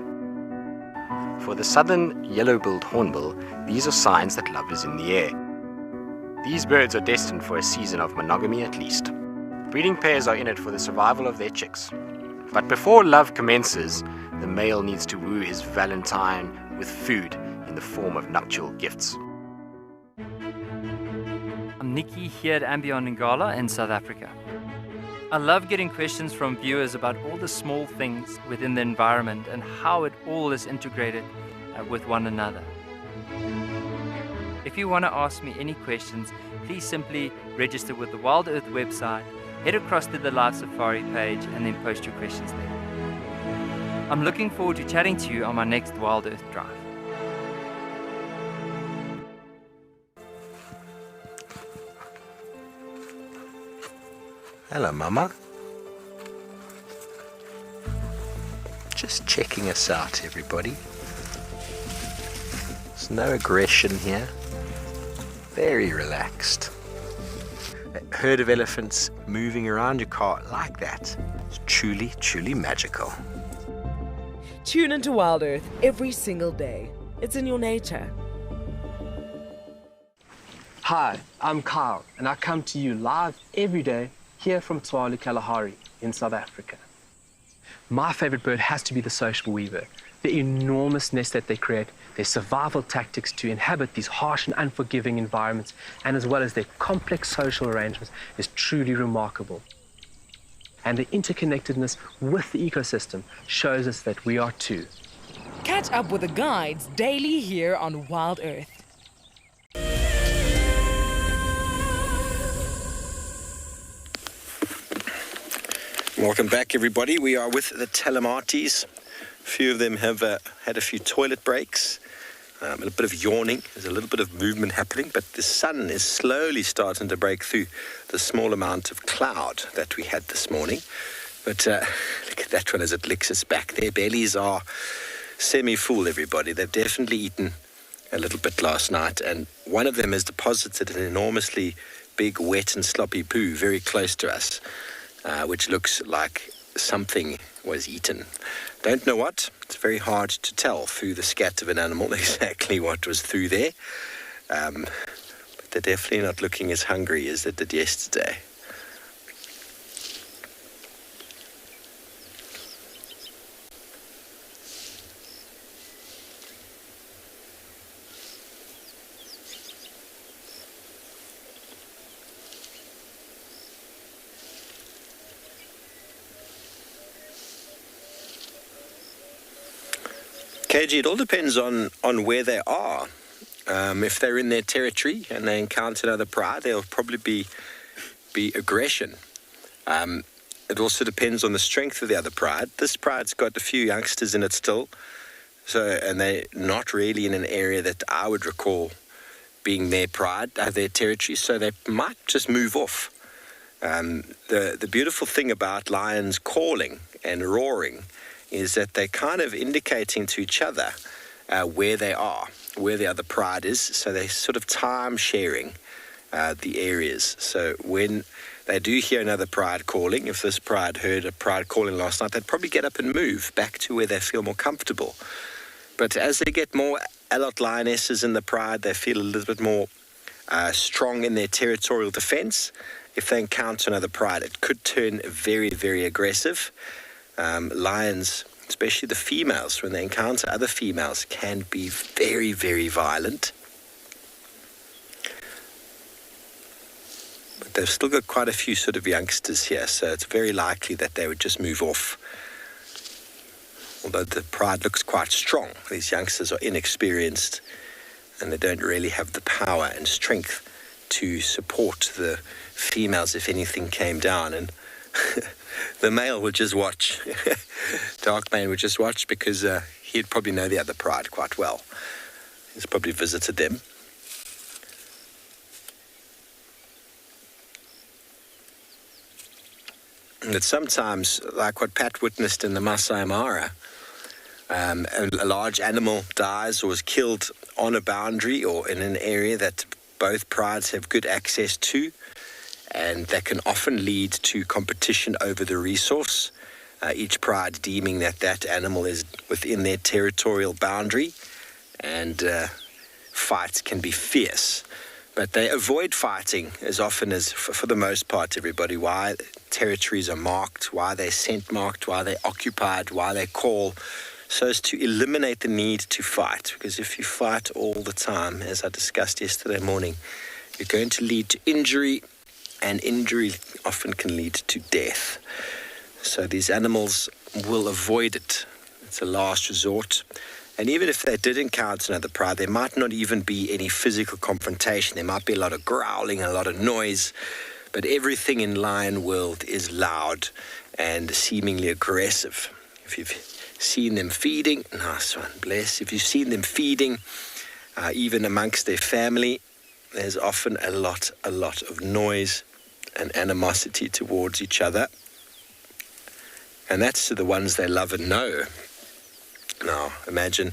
For the southern yellow-billed hornbill, these are signs that love is in the air. These birds are destined for a season of monogamy at least. Breeding pairs are in it for the survival of their chicks. But before love commences, the male needs to woo his valentine with food in the form of nuptial gifts. I'm Nikki here at Ambion Ngala in South Africa. I love getting questions from viewers about all the small things within the environment and how it all is integrated with one another. If you want to ask me any questions, please simply register with the Wild Earth website, head across to the Live Safari page and then post your questions there. I'm looking forward to chatting to you on my next Wild Earth drive. Hello, Mama. Just checking us out, everybody. There's no aggression here. Very relaxed. A herd of elephants moving around your car like that. It's truly, truly magical. Tune into Wild Earth every single day. It's in your nature. Hi, I'm Kyle, and I come to you live every day here from Tswalu, Kalahari in South Africa. My favorite bird has to be the social weaver. The enormous nest that they create, their survival tactics to inhabit these harsh and unforgiving environments, and as well as their complex social arrangements is truly remarkable. And the interconnectedness with the ecosystem shows us that we are too. Catch up with the guides daily here on Wild Earth. Welcome back, everybody. We are with the Telematis. A few of them have had a few toilet breaks, a little bit of yawning. There's a little bit of movement happening, but the sun is slowly starting to break through the small amount of cloud that we had this morning. But look at that one as it licks its back. Their bellies are semi-full, everybody. They've definitely eaten a little bit last night, and one of them has deposited an enormously big, wet and sloppy poo very close to us. Which looks like something was eaten. Don't know what. It's very hard to tell through the scat of an animal exactly what was through there. But they're definitely not looking as hungry as they did yesterday. KG, it all depends on where they are. If they're in their territory and they encounter another pride, there'll probably be aggression. It also depends on the strength of the other pride. This pride's got a few youngsters in it still, and they're not really in an area that I would recall being their pride, their territory, so they might just move off. The beautiful thing about lions calling and roaring is that they're kind of indicating to each other where they are, where the other pride is, so they're sort of time sharing the areas. So when they do hear another pride calling, if this pride heard a pride calling last night, they'd probably get up and move back to where they feel more comfortable. But as they get more adult lionesses in the pride, they feel a little bit more strong in their territorial defense. If they encounter another pride, it could turn very, very aggressive. Lions, especially the females, when they encounter other females, can be very, very violent. But they've still got quite a few sort of youngsters here, so it's very likely that they would just move off. Although the pride looks quite strong, these youngsters are inexperienced and they don't really have the power and strength to support the females if anything came down. And the male would just watch. Darkmane would just watch because he'd probably know the other pride quite well. He's probably visited them. And sometimes, like what Pat witnessed in the Masai Mara, a large animal dies or is killed on a boundary or in an area that both prides have good access to, and that can often lead to competition over the resource, each pride deeming that that animal is within their territorial boundary, and fights can be fierce. But they avoid fighting as often as, for the most part, everybody. Why territories are marked, why they're scent marked, why they're occupied, why they call, so as to eliminate the need to fight. Because if you fight all the time, as I discussed yesterday morning, you're going to lead to injury, and injury often can lead to death. So these animals will avoid it. It's a last resort. And even if they did encounter another pride, there might not even be any physical confrontation. There might be a lot of growling and a lot of noise. But everything in lion world is loud and seemingly aggressive. If you've seen them feeding, nice one, bless. If you've seen them feeding, even amongst their family, there's often a lot of noise and animosity towards each other. And that's to the ones they love and know. Now, imagine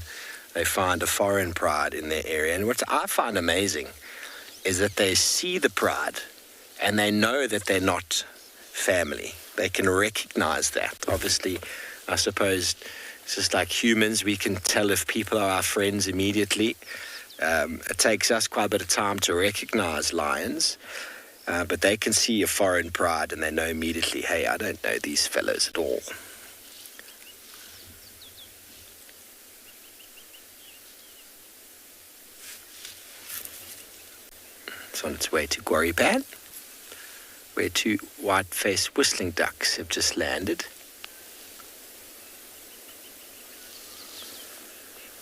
they find a foreign pride in their area. And what I find amazing is that they see the pride and they know that they're not family. They can recognize that. Obviously, I suppose it's just like humans. We can tell if people are our friends immediately. It takes us quite a bit of time to recognize lions. But they can see a foreign pride and they know immediately, hey, I don't know these fellows at all. It's on its way to Gwaripan, where two white-faced whistling ducks have just landed.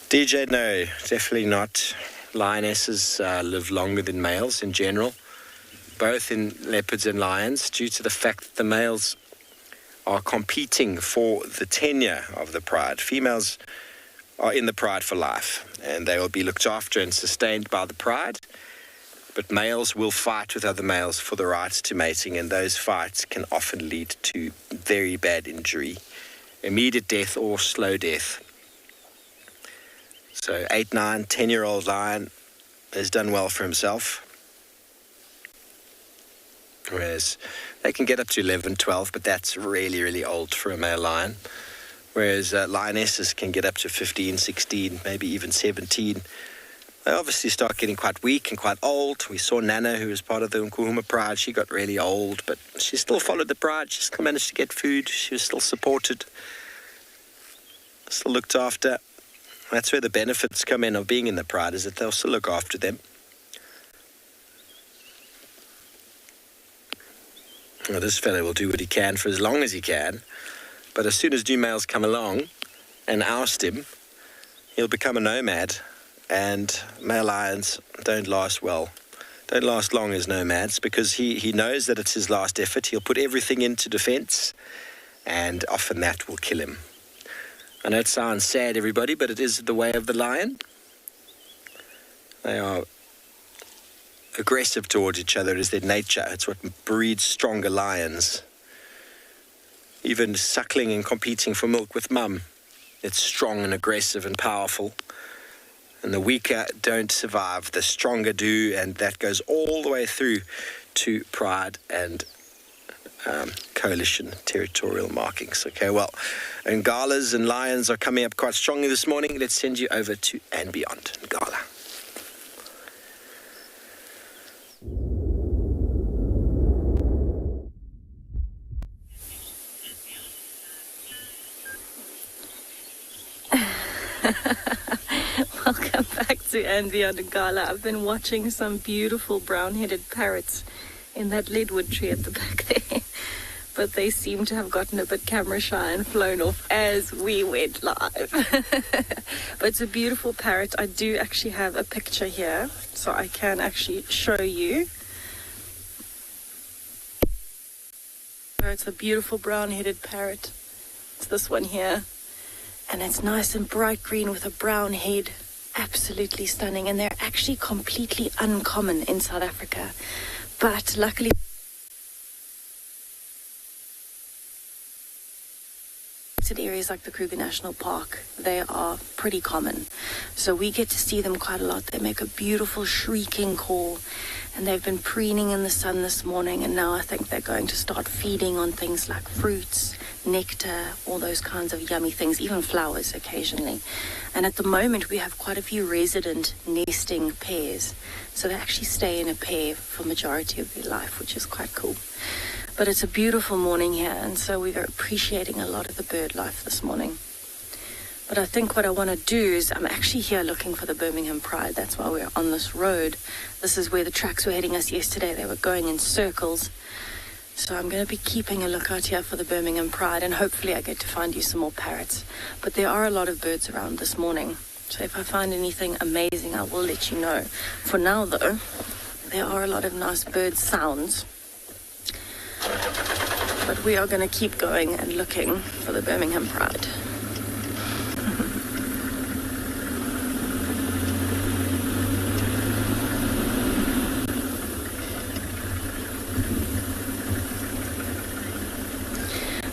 DJ, no, definitely not. Lionesses live longer than males in general, both in leopards and lions, due to the fact that the males are competing for the tenure of the pride. Females are in the pride for life, and they will be looked after and sustained by the pride. But males will fight with other males for the right to mating, and those fights can often lead to very bad injury, immediate death or slow death. So 8, 9, 10-year-old lion has done well for himself. Whereas they can get up to 11, 12, but that's really, really old for a male lion. Whereas lionesses can get up to 15, 16, maybe even 17. They obviously start getting quite weak and quite old. We saw Nana, who was part of the Nkuhuma pride. She got really old, but she still followed the pride. She still managed to get food. She was still supported, still looked after. That's where the benefits come in of being in the pride, is that they'll still look after them. Well, this fellow will do what he can for as long as he can, but as soon as new males come along and oust him, he'll become a nomad, and male lions don't last long as nomads, because he knows that it's his last effort. He'll put everything into defense, and often that will kill him. I know it sounds sad, everybody, but it is the way of the lion. They are aggressive towards each other. It is their nature. It's what breeds stronger lions. Even suckling and competing for milk with mum, it's strong and aggressive and powerful. And the weaker don't survive, the stronger do, and that goes all the way through to pride and coalition territorial markings. Okay, well, Ngalas and lions are coming up quite strongly this morning. Let's send you over to and beyond. Ngala. Welcome back to And Beyond Ngala. I've been watching some beautiful brown-headed parrots in that leadwood tree at the back there. But they seem to have gotten a bit camera shy and flown off as we went live. But it's a beautiful parrot. I do actually have a picture here, so I can actually show you. It's a beautiful brown-headed parrot. It's this one here. And it's nice and bright green with a brown head. Absolutely stunning. And they're actually completely uncommon in South Africa. But luckily, in areas like the Kruger National Park, they are pretty common. So we get to see them quite a lot. They make a beautiful shrieking call. And they've been preening in the sun this morning. And now I think they're going to start feeding on things like fruits, nectar, all those kinds of yummy things, even flowers occasionally. And at the moment we have quite a few resident nesting pairs, so they actually stay in a pair for majority of their life, which is quite cool. But it's a beautiful morning here, and so we're appreciating a lot of the bird life this morning. But I think what I want to do is, I'm actually here looking for the Birmingham Pride. That's why we're on this road. This is where the tracks were heading us yesterday. They were going in circles. So I'm going to be keeping a lookout here for the Birmingham Pride, and hopefully I get to find you some more parrots. But there are a lot of birds around this morning, so if I find anything amazing, I will let you know. For now, though, there are a lot of nice bird sounds. But we are going to keep going and looking for the Birmingham Pride.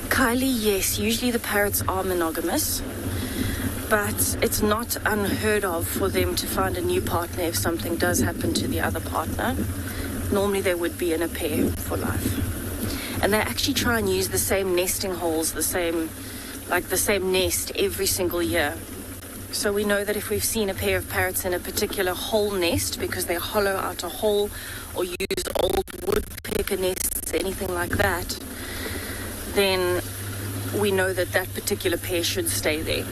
Kylie, yes, usually the parrots are monogamous, but it's not unheard of for them to find a new partner if something does happen to the other partner. Normally they would be in a pair for life. And they actually try and use the same nesting holes, the same nest every single year. So we know that if we've seen a pair of parrots in a particular hole nest, because they hollow out a hole or use old woodpecker nests, anything like that, then we know that that particular pair should stay there.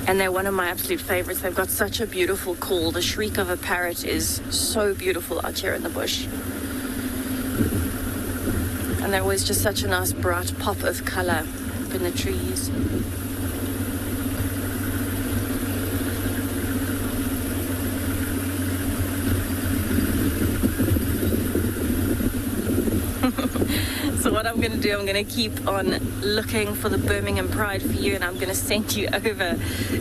And they're one of my absolute favorites. They've got such a beautiful call. The shriek of a parrot is so beautiful out here in the bush. And there was just such a nice bright pop of color up in the trees. So what I'm going to do, I'm going to keep on looking for the Birmingham Pride for you, and I'm going to send you over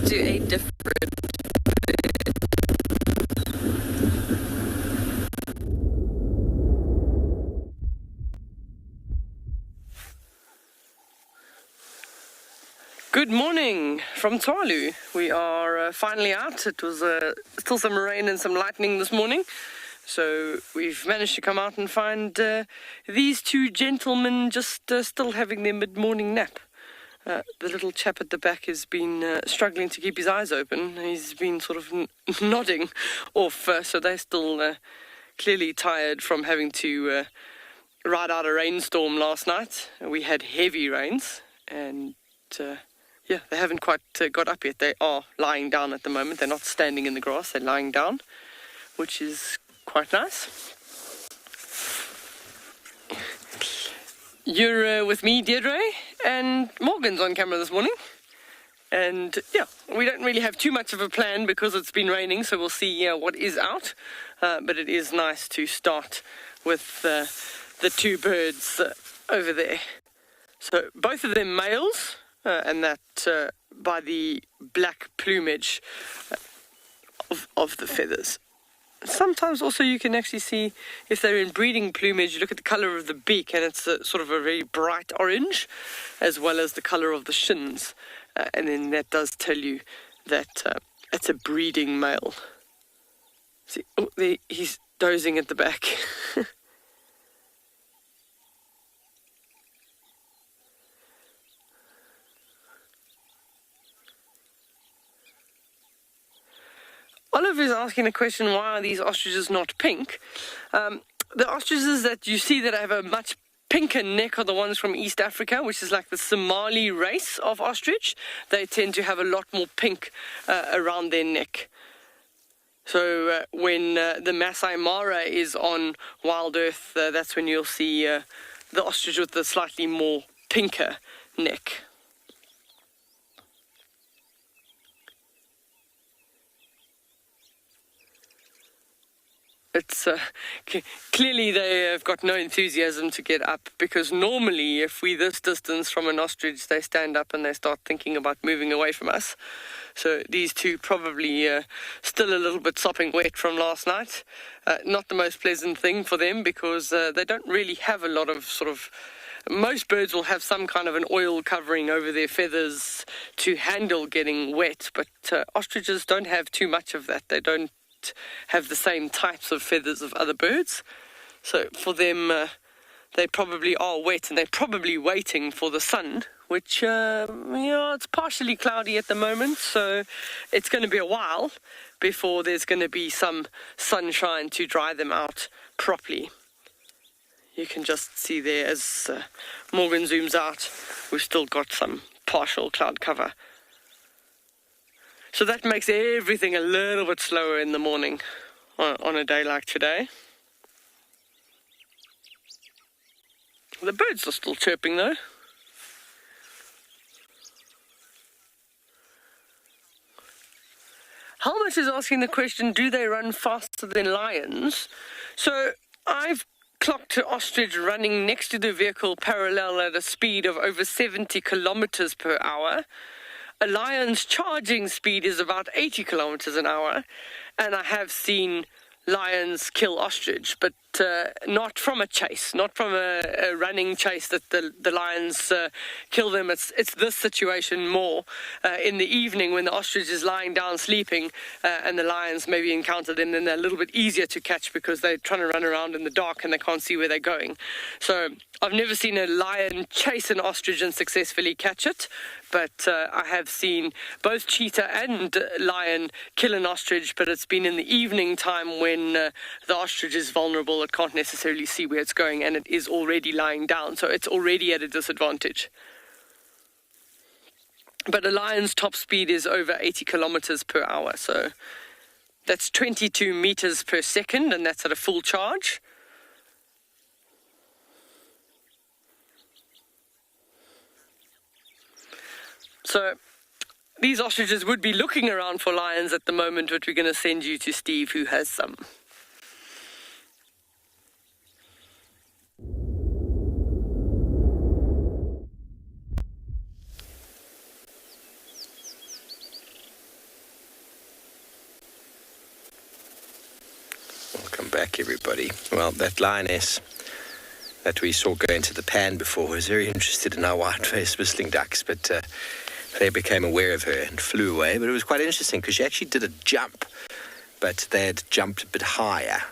to a different bird. Good morning from Tswalu. We are finally out. It was still some rain and some lightning this morning. So we've managed to come out and find these two gentlemen just still having their mid-morning nap. The little chap at the back has been struggling to keep his eyes open. He's been sort of nodding off, so they're still clearly tired from having to ride out a rainstorm last night. We had heavy rains, and yeah, they haven't quite got up yet. They are lying down at the moment. They're not standing in the grass, they're lying down, which is quite nice. You're with me, Deirdre, and Morgan's on camera this morning. And yeah, we don't really have too much of a plan because it's been raining, so we'll see what is out. But it is nice to start with the two birds over there. So both of them males, and that by the black plumage of the feathers. Sometimes also you can actually see if they're in breeding plumage, you look at the colour of the beak and it's sort of a very bright orange, as well as the colour of the shins. And then that does tell you that it's a breeding male. See, oh, there, he's dozing at the back. Oliver is asking the question, why are these ostriches not pink? The ostriches that you see that have a much pinker neck are the ones from East Africa, which is like the Somali race of ostrich. They tend to have a lot more pink around their neck. So when the Masai Mara is on Wild Earth, that's when you'll see the ostrich with the slightly more pinker neck. It's clearly they have got no enthusiasm to get up, because normally if we this distance from an ostrich, they stand up and they start thinking about moving away from us. So these two probably still a little bit sopping wet from last night. Not the most pleasant thing for them, because they don't really have a lot of most birds will have some kind of an oil covering over their feathers to handle getting wet, but ostriches don't have too much of that. They don't have the same types of feathers of other birds, so for them they probably are wet, and they're probably waiting for the sun, which it's partially cloudy at the moment, so it's going to be a while before there's going to be some sunshine to dry them out properly. You can just see there as Morgan zooms out, we've still got some partial cloud cover. So that makes everything a little bit slower in the morning on a day like today. The birds are still chirping though. Helmut is asking the question, do they run faster than lions? So I've clocked an ostrich running next to the vehicle parallel at a speed of over 70 kilometers per hour. A lion's charging speed is about 80 kilometers an hour, and I have seen lions kill ostrich, but not from a chase, not from a running chase that the lions kill them. It's this situation more in the evening when the ostrich is lying down sleeping and the lions maybe encounter them, then they're a little bit easier to catch because they're trying to run around in the dark and they can't see where they're going. So I've never seen a lion chase an ostrich and successfully catch it, but I have seen both cheetah and lion kill an ostrich, but it's been in the evening time when the ostrich is vulnerable. It can't necessarily see where it's going, and it is already lying down, so it's already at a disadvantage. But a lion's top speed is over 80 kilometers per hour, so that's 22 meters per second, and that's at a full charge. So these ostriches would be looking around for lions at the moment, but we're going to send you to Steve, who has some. Welcome back, everybody. Well, that lioness that we saw go into the pan before was very interested in our white-faced whistling ducks, but they became aware of her and flew away. But it was quite interesting because she actually did a jump, but they had jumped a bit higher.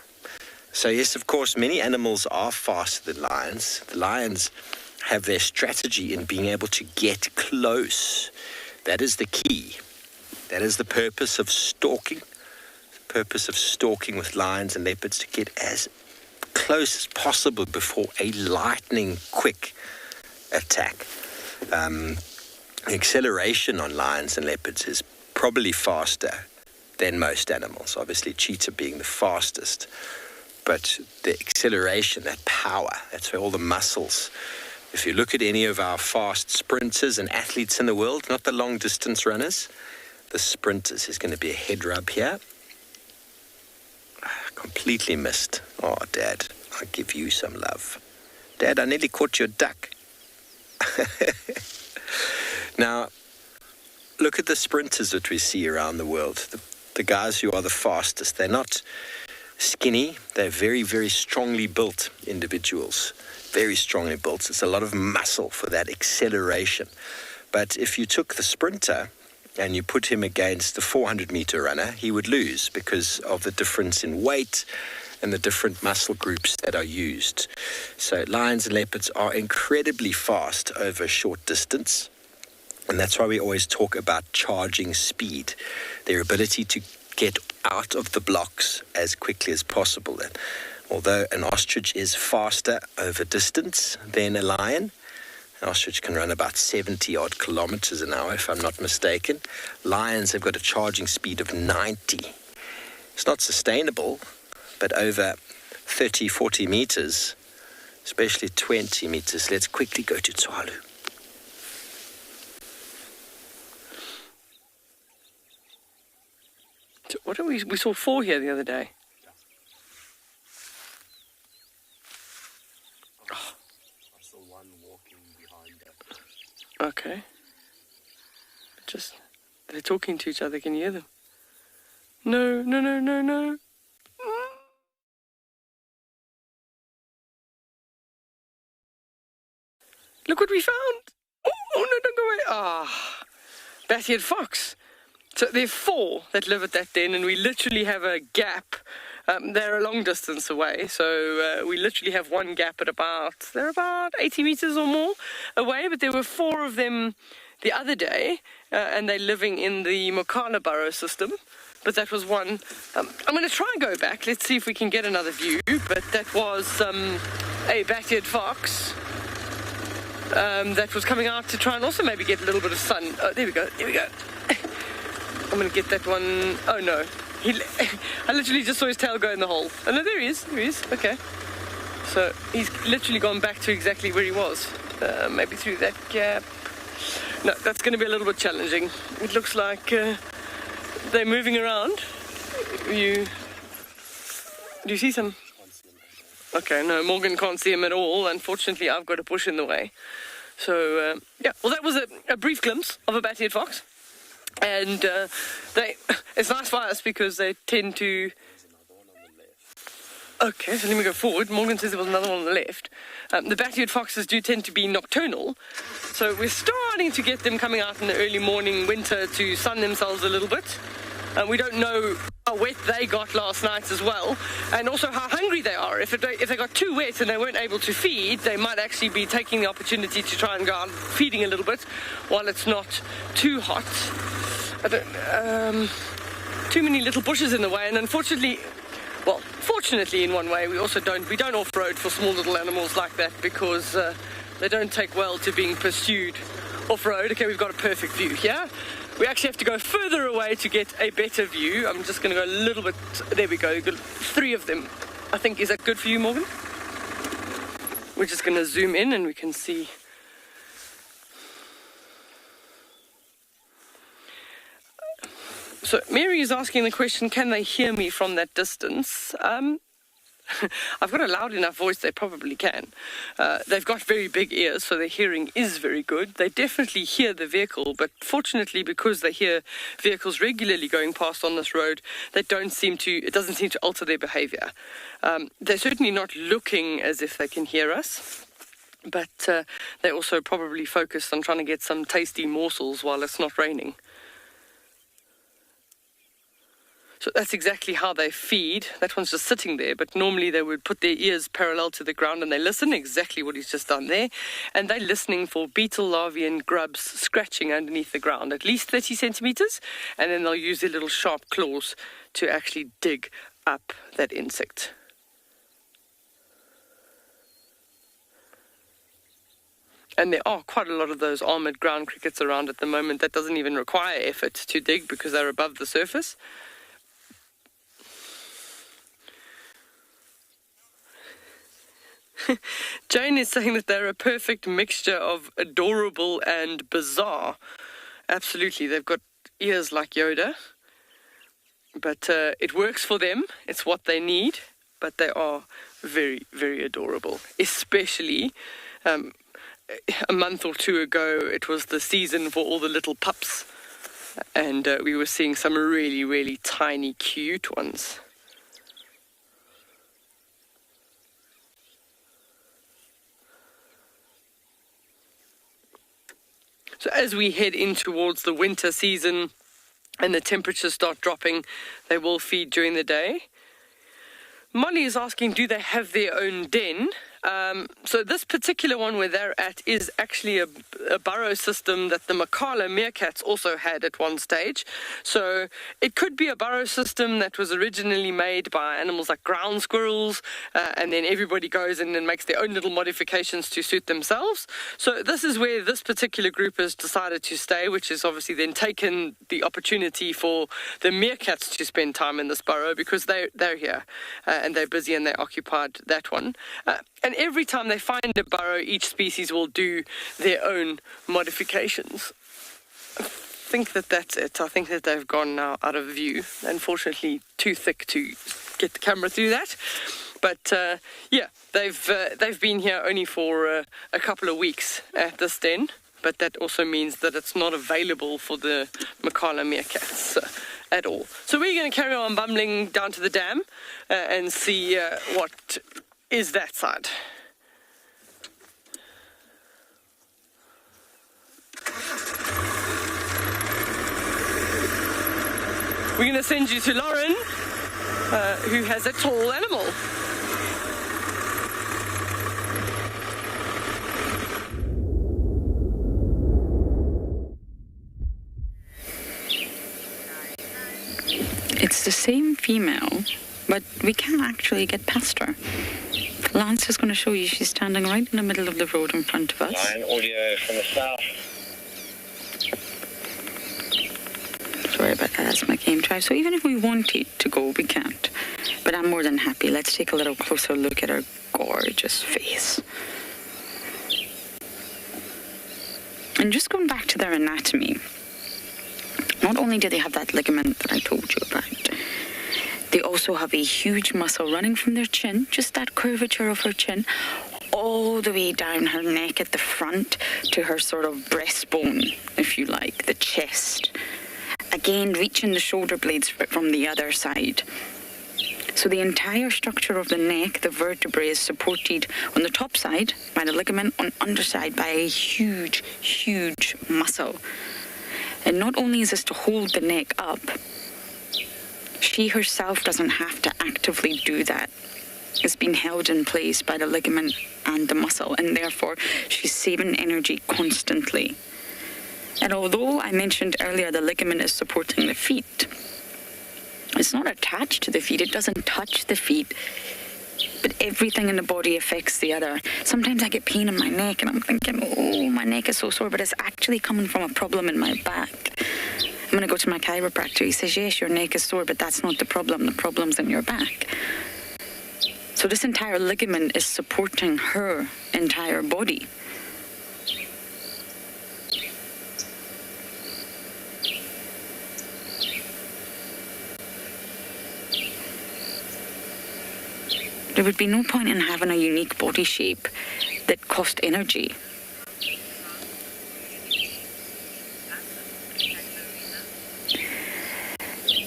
So yes, of course, many animals are faster than lions. The lions have their strategy in being able to get close. That is the key. That is the purpose of stalking. The purpose of stalking with lions and leopards, to get as close as possible before a lightning quick attack. The acceleration on lions and leopards is probably faster than most animals, obviously cheetah being the fastest, but the acceleration, that power, that's where all the muscles, If you look at any of our fast sprinters and athletes in the world, not the long distance runners, the sprinters, is going to be a head rub here. Completely missed. Oh, Dad, I'll give you some love. Dad, I nearly caught your duck. Now, look at the sprinters that we see around the world. The guys who are the fastest. They're not skinny. They're very, very strongly built individuals. Very strongly built. It's a lot of muscle for that acceleration. But if you took the sprinter and you put him against the 400-meter runner, he would lose because of the difference in weight and the different muscle groups that are used. So lions and leopards are incredibly fast over a short distance. And that's why we always talk about charging speed, their ability to get out of the blocks as quickly as possible. And although an ostrich is faster over distance than a lion, an ostrich can run about 70-odd kilometers an hour, if I'm not mistaken. Lions have got a charging speed of 90. It's not sustainable, but over 30, 40 meters, especially 20 meters, let's quickly go to Tswalu. So what are we saw 4 here the other day. Oh. I saw one walking behind that. Okay. Just, they're talking to each other. Can you hear them? No, no, no, no, no. Look what we found. Oh, no, don't go away. Ah, bat-eared fox. So there are 4 that live at that den, and we literally have a gap. They're a long distance away, so we literally have one gap at they're about 80 meters or more away, but there were 4 of them the other day, and they're living in the Mokala burrow system. But that was one. I'm going to try and go back. Let's see if we can get another view. But that was a bat-eared fox that was coming out to try and also maybe get a little bit of sun. Oh, there we go. There we go. I'm going to get that one. Oh, no. I literally just saw his tail go in the hole. Oh, no, there he is. There he is. Okay. So he's literally gone back to exactly where he was. Maybe through that gap. No, that's going to be a little bit challenging. It looks like they're moving around. Do you see some? Okay, no, Morgan can't see him at all. Unfortunately, I've got a bush in the way. So, yeah, well, that was a brief glimpse of a bat-eared fox. And it's nice for us because they tend to... Okay, so let me go forward. Morgan says there was another one on the left. The bat-eared foxes do tend to be nocturnal. So we're starting to get them coming out in the early morning winter to sun themselves a little bit. We don't know how wet they got last night as well, and also how hungry they are. If they got too wet and they weren't able to feed, they might actually be taking the opportunity to try and go out feeding a little bit while it's not too hot. Too many little bushes in the way, and unfortunately, well, fortunately in one way, we don't off-road for small little animals like that because they don't take well to being pursued off-road. Okay, we've got a perfect view here. We actually have to go further away to get a better view. I'm just going to go a little bit... There we go. You've got 3 of them. I think, is that good for you, Morgan? We're just going to zoom in and we can see... So Mary is asking the question, can they hear me from that distance? I've got a loud enough voice, they probably can. They've got very big ears, so their hearing is very good. They definitely hear the vehicle, but fortunately, because they hear vehicles regularly going past on this road, it doesn't seem to alter their behavior. They're certainly not looking as if they can hear us, but they're also probably focused on trying to get some tasty morsels while it's not raining. So that's exactly how they feed. That one's just sitting there, but normally they would put their ears parallel to the ground and they listen, exactly what he's just done there. And they're listening for beetle larvae and grubs scratching underneath the ground, at least 30 centimeters, and then they'll use their little sharp claws to actually dig up that insect. And there are quite a lot of those armoured ground crickets around at the moment. That doesn't even require effort to dig because they're above the surface. Jane is saying that they're a perfect mixture of adorable and bizarre. Absolutely, they've got ears like Yoda. But it works for them. It's what they need. But they are very, very adorable. Especially a month or two ago, it was the season for all the little pups. And we were seeing some really, really tiny, cute ones. So as we head in towards the winter season and the temperatures start dropping, they will feed during the day. Molly is asking, do they have their own den? So this particular one where they're at is actually a burrow system that the Makala meerkats also had at one stage. So it could be a burrow system that was originally made by animals like ground squirrels, and then everybody goes in and makes their own little modifications to suit themselves. So this is where this particular group has decided to stay, which is obviously then taken the opportunity for the meerkats to spend time in this burrow because they're here and they're busy and they occupied that one. And every time they find a burrow, each species will do their own modifications. I think that's it. I think that they've gone now out of view. Unfortunately, too thick to get the camera through that. But yeah, they've been here only for a couple of weeks at this den. But that also means that it's not available for the Makala meerkats at all. So we're going to carry on bumbling down to the dam and see what is that side. We're going to send you to Lauren, who has a tall animal. It's the same female, but we can't actually get past her. Lance is going to show you. She's standing right in the middle of the road in front of us. Line audio from the south. Sorry about that, that's my game drive. So even if we wanted to go, we can't. But I'm more than happy. Let's take a little closer look at her gorgeous face. And just going back to their anatomy, not only do they have that ligament that I told you about, they also have a huge muscle running from their chin, just that curvature of her chin, all the way down her neck at the front to her sort of breastbone, if you like, the chest. Again, reaching the shoulder blades from the other side. So the entire structure of the neck, the vertebrae, is supported on the top side by the ligament, on underside by a huge, huge muscle. And not only is this to hold the neck up, she herself doesn't have to actively do that. It's been held in place by the ligament and the muscle, and therefore she's saving energy constantly. And although I mentioned earlier the ligament is supporting the feet, it's not attached to the feet, it doesn't touch the feet, but everything in the body affects the other. Sometimes I get pain in my neck and I'm thinking, oh, my neck is so sore, but it's actually coming from a problem in my back. I'm going to go to my chiropractor. He says, yes, your neck is sore, but that's not the problem. The problem's in your back. So this entire ligament is supporting her entire body. There would be no point in having a unique body shape that cost energy.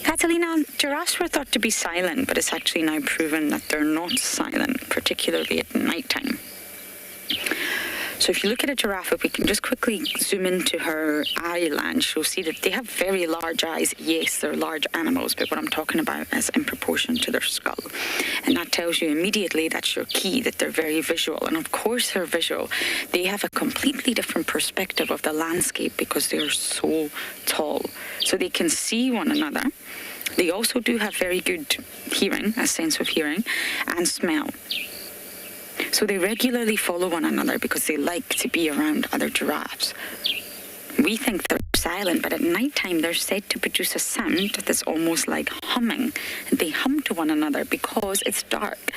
Catalina, giraffes were thought to be silent, but it's actually now proven that they're not silent, particularly at nighttime. So if you look at a giraffe, if we can just quickly zoom into her eye lands, you'll see that they have very large eyes. Yes, they're large animals, but what I'm talking about is in proportion to their skull. And that tells you immediately that's your key, that they're very visual. And of course they're visual. They have a completely different perspective of the landscape because they're so tall. So they can see one another. They also do have very good hearing, a sense of hearing, and smell. So they regularly follow one another because they like to be around other giraffes. We think they're silent, but at nighttime they're said to produce a sound that's almost like humming. And they hum to one another because it's dark.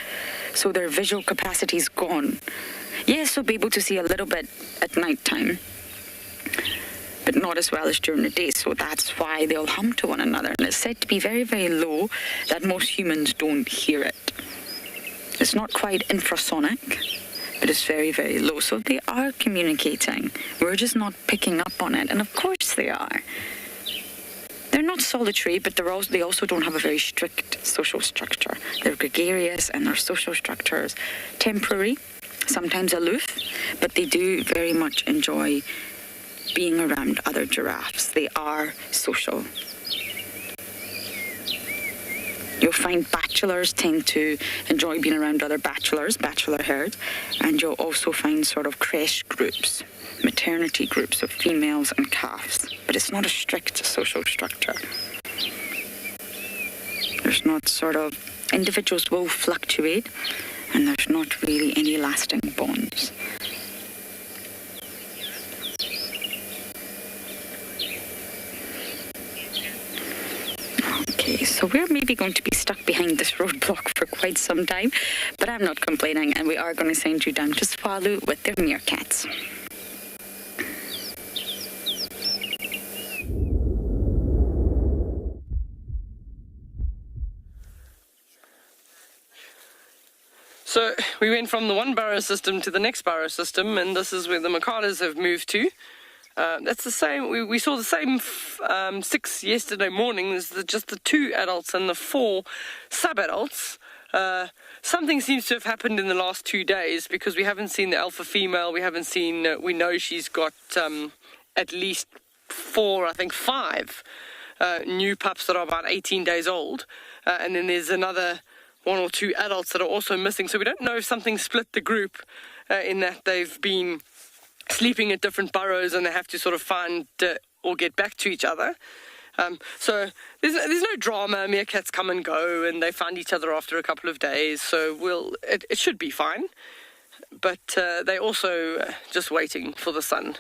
So their visual capacity is gone. Yes, so be able to see a little bit at night time, but not as well as during the day. So that's why they'll hum to one another. And it's said to be very, very low, that most humans don't hear it. It's not quite infrasonic, but it's very, very low. So they are communicating. We're just not picking up on it. And of course they are. They're not solitary, but they also don't have a very strict social structure. They're gregarious, and their social structures temporary, sometimes aloof, but they do very much enjoy being around other giraffes. They are social. You'll find bachelors tend to enjoy being around other bachelor herds, and you'll also find sort of creche groups, maternity groups of females and calves, but it's not a strict social structure. There's not sort of, individuals will fluctuate, and there's not really any lasting bonds. Okay, so we're maybe going to be stuck behind this roadblock for quite some time, but I'm not complaining, and we are going to send you down to Swalu with their meerkats. So we went from the one burrow system to the next burrow system, and this is where the Makadas have moved to. That's the same. We saw the same 6 yesterday morning. There's just the 2 adults and the 4 sub-adults. Something seems to have happened in the last 2 days, because we haven't seen the alpha female. We haven't seen. We know she's got at least 4, I think 5 new pups that are about 18 days old, and then there's another 1 or 2 adults that are also missing. So we don't know if something split the group in that they've been sleeping at different burrows and they have to sort of find or get back to each other. So there's no drama. Meerkats come and go, and they find each other after a couple of days. So it should be fine. But they're also just waiting for the sun.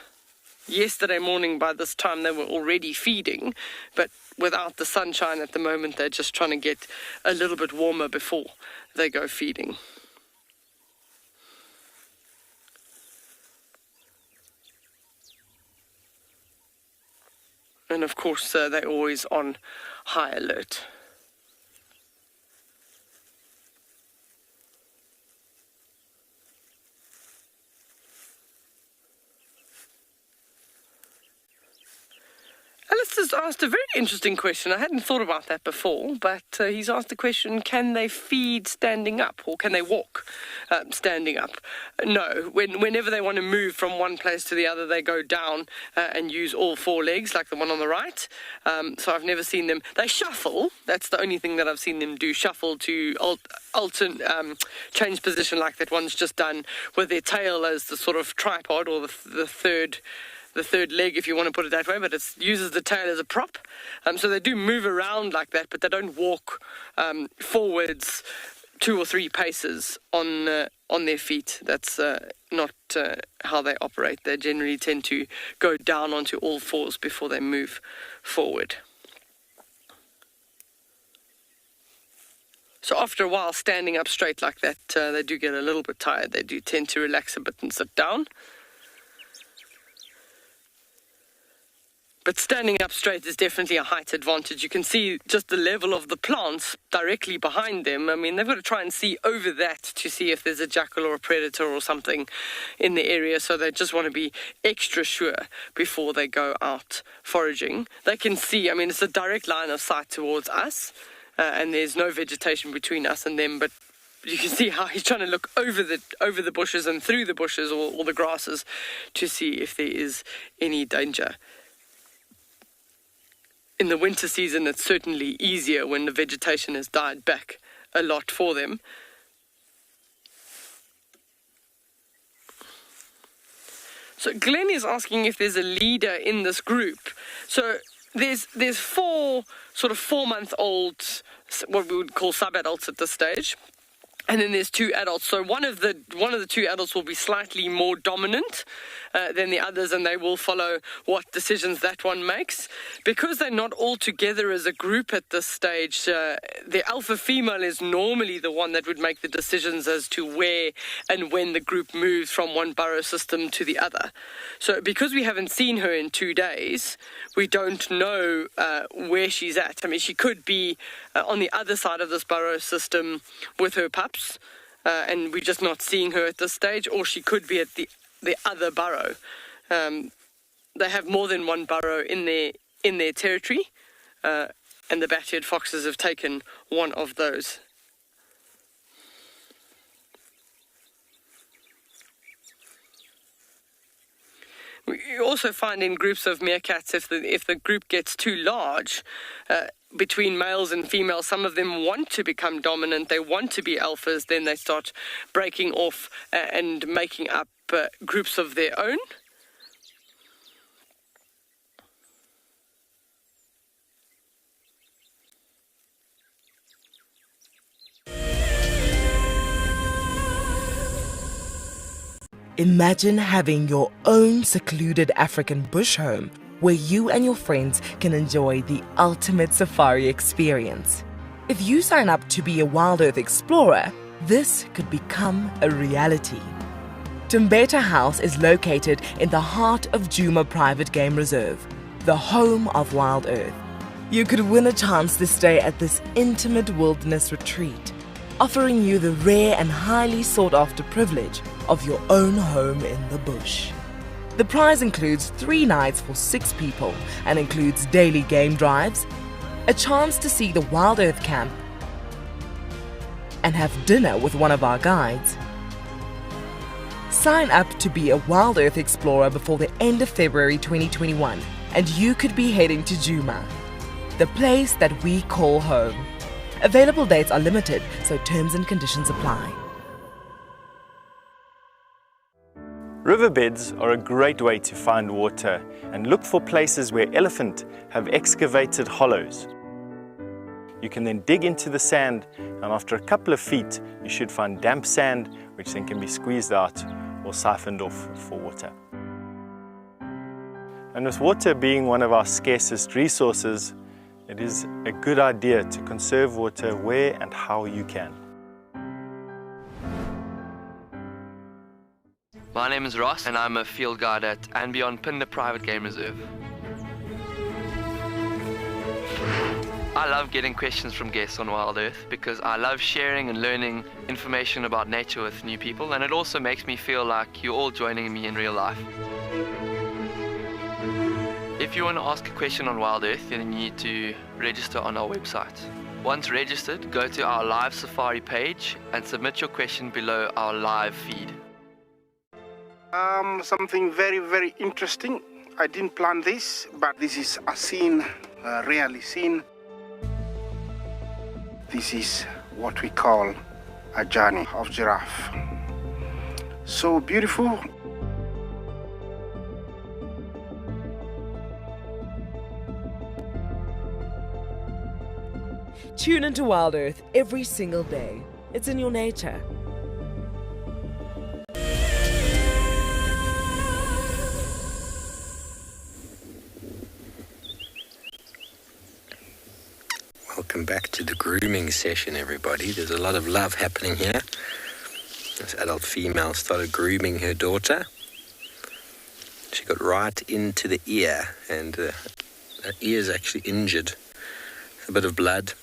Yesterday morning, by this time, they were already feeding, but without the sunshine at the moment, they're just trying to get a little bit warmer before they go feeding. And of course, they're always on high alert. Alistair's asked a very interesting question. I hadn't thought about that before, but he's asked the question, can they feed standing up, or can they walk standing up? No. Whenever they want to move from one place to the other, they go down and use all 4 legs, like the one on the right. So I've never seen them. They shuffle. That's the only thing that I've seen them do, shuffle to change position like that one's just done, with their tail as the sort of tripod, or the third leg, if you want to put it that way, but it uses the tail as a prop. So they do move around like that, but they don't walk forwards 2 or 3 paces on their feet. That's not how they operate. They generally tend to go down onto all 4s before they move forward. So after a while, standing up straight like that, they do get a little bit tired. They do tend to relax a bit and sit down. But standing up straight is definitely a height advantage. You can see just the level of the plants directly behind them. I mean, they've got to try and see over that to see if there's a jackal or a predator or something in the area. So they just want to be extra sure before they go out foraging. They can see, I mean, it's a direct line of sight towards us, and there's no vegetation between us and them, but you can see how he's trying to look over the bushes and through the bushes or the grasses to see if there is any danger. In the winter season, it's certainly easier when the vegetation has died back a lot for them. So Glenn is asking if there's a leader in this group. So there's 4 sort of 4-month-old, what we would call sub-adults at this stage. And then there's two adults. So one of the two adults will be slightly more dominant than the others, and they will follow what decisions that one makes. Because they're not all together as a group at this stage, the alpha female is normally the one that would make the decisions as to where and when the group moves from one burrow system to the other. So because we haven't seen her in 2 days, we don't know where she's at. I mean, she could be on the other side of this burrow system with her pups, and we're just not seeing her at this stage, or she could be at the other burrow. They have more than one burrow in their territory, and the bat-eared foxes have taken one of those. We also find in groups of meerkats, if the group gets too large, between males and females, some of them want to become dominant, they want to be alphas, then they start breaking off and making up groups of their own. Imagine having your own secluded African bush home where you and your friends can enjoy the ultimate safari experience. If you sign up to be a Wild Earth Explorer, this could become a reality. Tumbeta House is located in the heart of Djuma Private Game Reserve, the home of Wild Earth. You could win a chance to stay at this intimate wilderness retreat, offering you the rare and highly sought-after privilege of your own home in the bush. The prize includes 3 nights for 6 people and includes daily game drives, a chance to see the Wild Earth Camp, and have dinner with one of our guides. Sign up to be a Wild Earth Explorer before the end of February 2021, and you could be heading to Djuma, the place that we call home. Available dates are limited, so terms and conditions apply. Riverbeds are a great way to find water and look for places where elephant have excavated hollows. You can then dig into the sand, and after a couple of feet you should find damp sand, which then can be squeezed out or siphoned off for water. And with water being one of our scarcest resources, it is a good idea to conserve water where and how you can. My name is Ross, and I'm a field guide at and beyond Phinda Private Game Reserve. I love getting questions from guests on Wild Earth because I love sharing and learning information about nature with new people, and it also makes me feel like you're all joining me in real life. If you want to ask a question on Wild Earth, then you need to register on our website. Once registered, go to our live safari page and submit your question below our live feed. Something very, very interesting. I didn't plan this, but this is a scene rarely seen. This is what we call a journey of giraffe. So beautiful. Tune into Wild Earth every single day. It's in your nature. Welcome back to the grooming session, everybody. There's a lot of love happening here. This adult female started grooming her daughter. She got right into the ear, and her ear's actually injured. A bit of blood.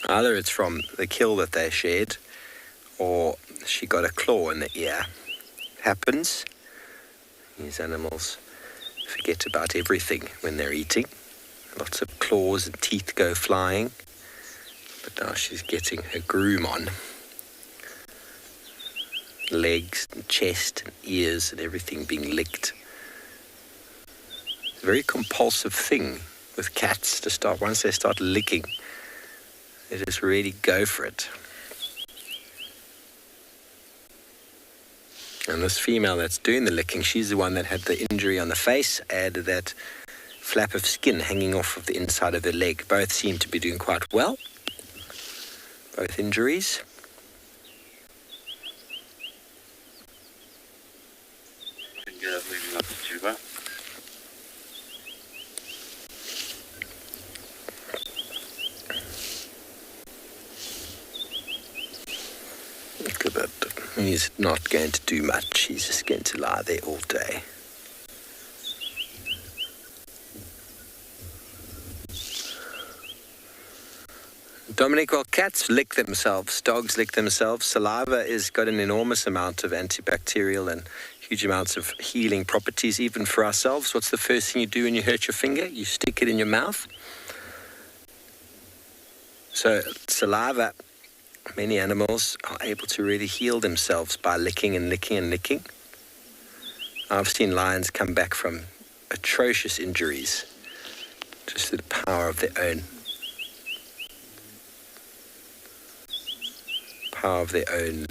Either it's from the kill that they shared, or she got a claw in the ear. It happens. These animals forget about everything when they're eating. Lots of claws and teeth go flying. But now she's getting her groom on. Legs and chest and ears and everything being licked. It's a very compulsive thing with cats to start. Once they start licking, they just really go for it. And this female that's doing the licking, she's the one that had the injury on the face, and that flap of skin hanging off of the inside of her leg. Both seem to be doing quite well. Both injuries. moving up to Juba. Look at that. He's not going to do much. He's just going to lie there all day. Dominic, well, cats lick themselves, dogs lick themselves. Saliva has got an enormous amount of antibacterial and huge amounts of healing properties, even for ourselves. What's the first thing you do when you hurt your finger? You stick it in your mouth. So saliva, many animals are able to really heal themselves by licking and licking and licking. I've seen lions come back from atrocious injuries just through the power of their own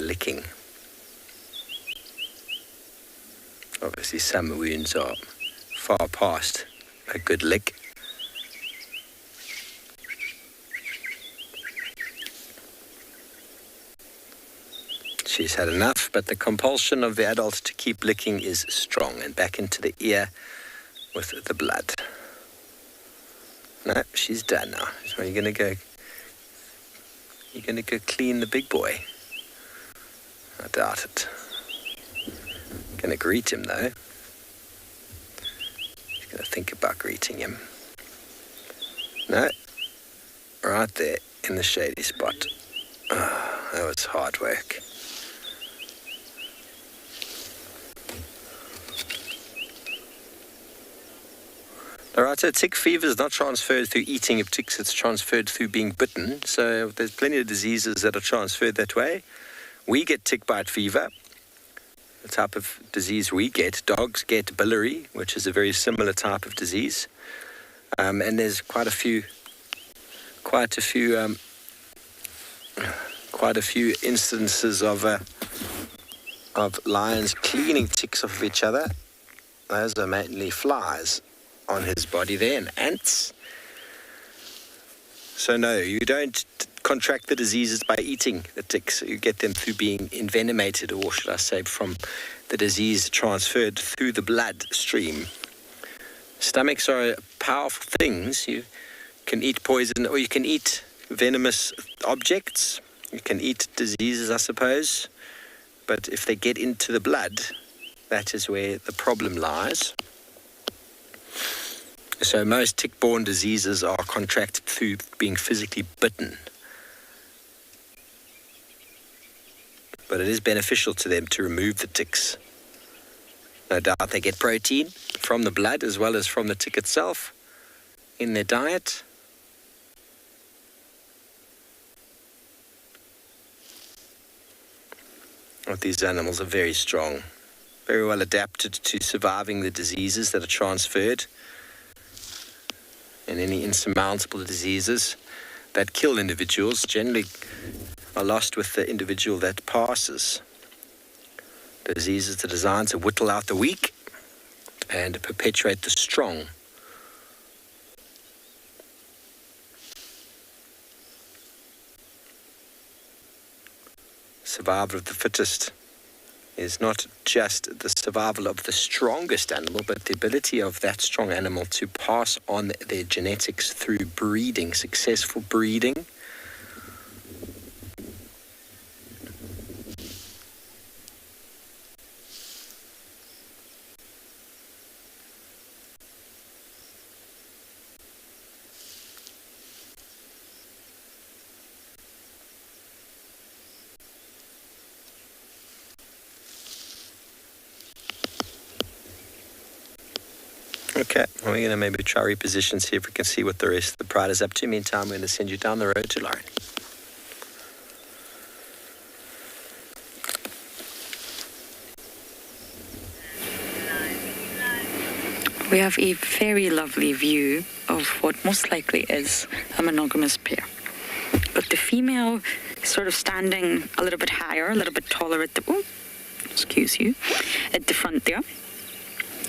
licking. Obviously some wounds are far past a good lick. She's had enough, but the compulsion of the adult to keep licking is strong, and back into the ear with the blood. No, she's done now. So you're going to go clean the big boy. I doubt it. Going to greet him though. He's going to think about greeting him. No, right there in the shady spot. Oh, that was hard work. Alright, so tick fever is not transferred through eating of ticks, it's transferred through being bitten. So there's plenty of diseases that are transferred that way. We get tick bite fever, the type of disease we get. Dogs get biliary, which is a very similar type of disease. And there's quite a few instances of lions cleaning ticks off of each other. Those are mainly flies on his body there, and ants. So no, you don't contract the diseases by eating the ticks. You get them through being envenomated, or should I say from the disease transferred through the blood stream. Stomachs are powerful things. You can eat poison, or you can eat venomous objects. You can eat diseases, I suppose. But if they get into the blood, that is where the problem lies. So most tick-borne diseases are contracted through being physically bitten. But it is beneficial to them to remove the ticks. No doubt they get protein from the blood as well as from the tick itself in their diet. But these animals are very strong, very well adapted to surviving the diseases that are transferred. And any insurmountable diseases that kill individuals generally are lost with the individual that passes. Diseases are designed to whittle out the weak and perpetuate the strong. Survival of the fittest is not just the survival of the strongest animal, but the ability of that strong animal to pass on their genetics through breeding, successful breeding. Okay, we're going to maybe try reposition, see if we can see what the rest of the pride is up to. Meantime, we're going to send you down the road to Lauren. We have a very lovely view of what most likely is a monogamous pair. But the female is sort of standing a little bit higher, a little bit taller at the front there.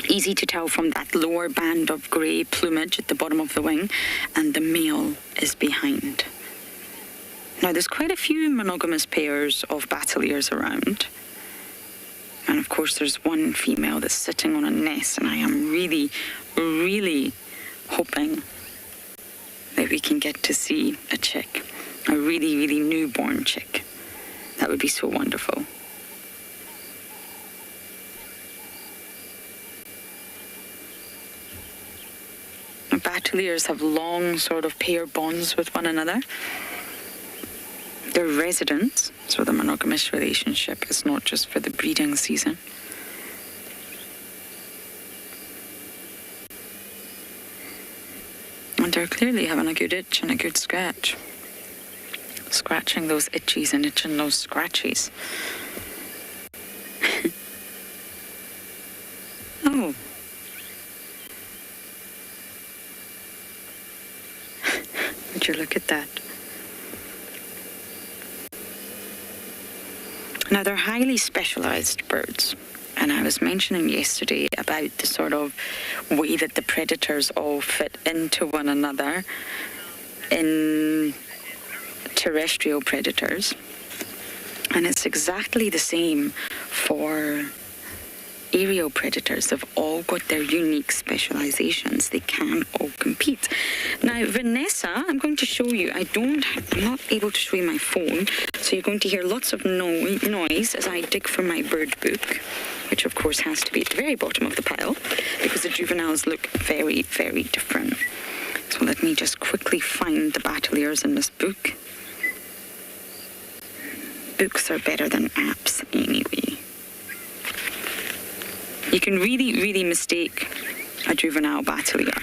Easy to tell from that lower band of grey plumage at the bottom of the wing, and the male is behind. Now, there's quite a few monogamous pairs of battle ears around, And of course, there's one female that's sitting on a nest, and I am really, really hoping that we can get to see a chick, a really, really newborn chick. That would be so wonderful. Bateleurs have long sort of pair bonds with one another. They're residents, so the monogamous relationship is not just for the breeding season. And they're clearly having a good itch and a good scratch. Scratching those itchies and itching those scratchies. Oh. Would you look at that? Now, they're highly specialized birds. And I was mentioning yesterday about the sort of way that the predators all fit into one another in terrestrial predators. And it's exactly the same for aerial predators. They've all got their unique specializations. They can all compete. Now, Vanessa, I'm going to show you. I'm not able to show you my phone, so you're going to hear lots of noise as I dig for my bird book, which of course has to be at the very bottom of the pile, because the juveniles look very, very different. So let me just quickly find the bateleurs in this book. Books are better than apps anyway. You can really, really mistake a juvenile bateleur.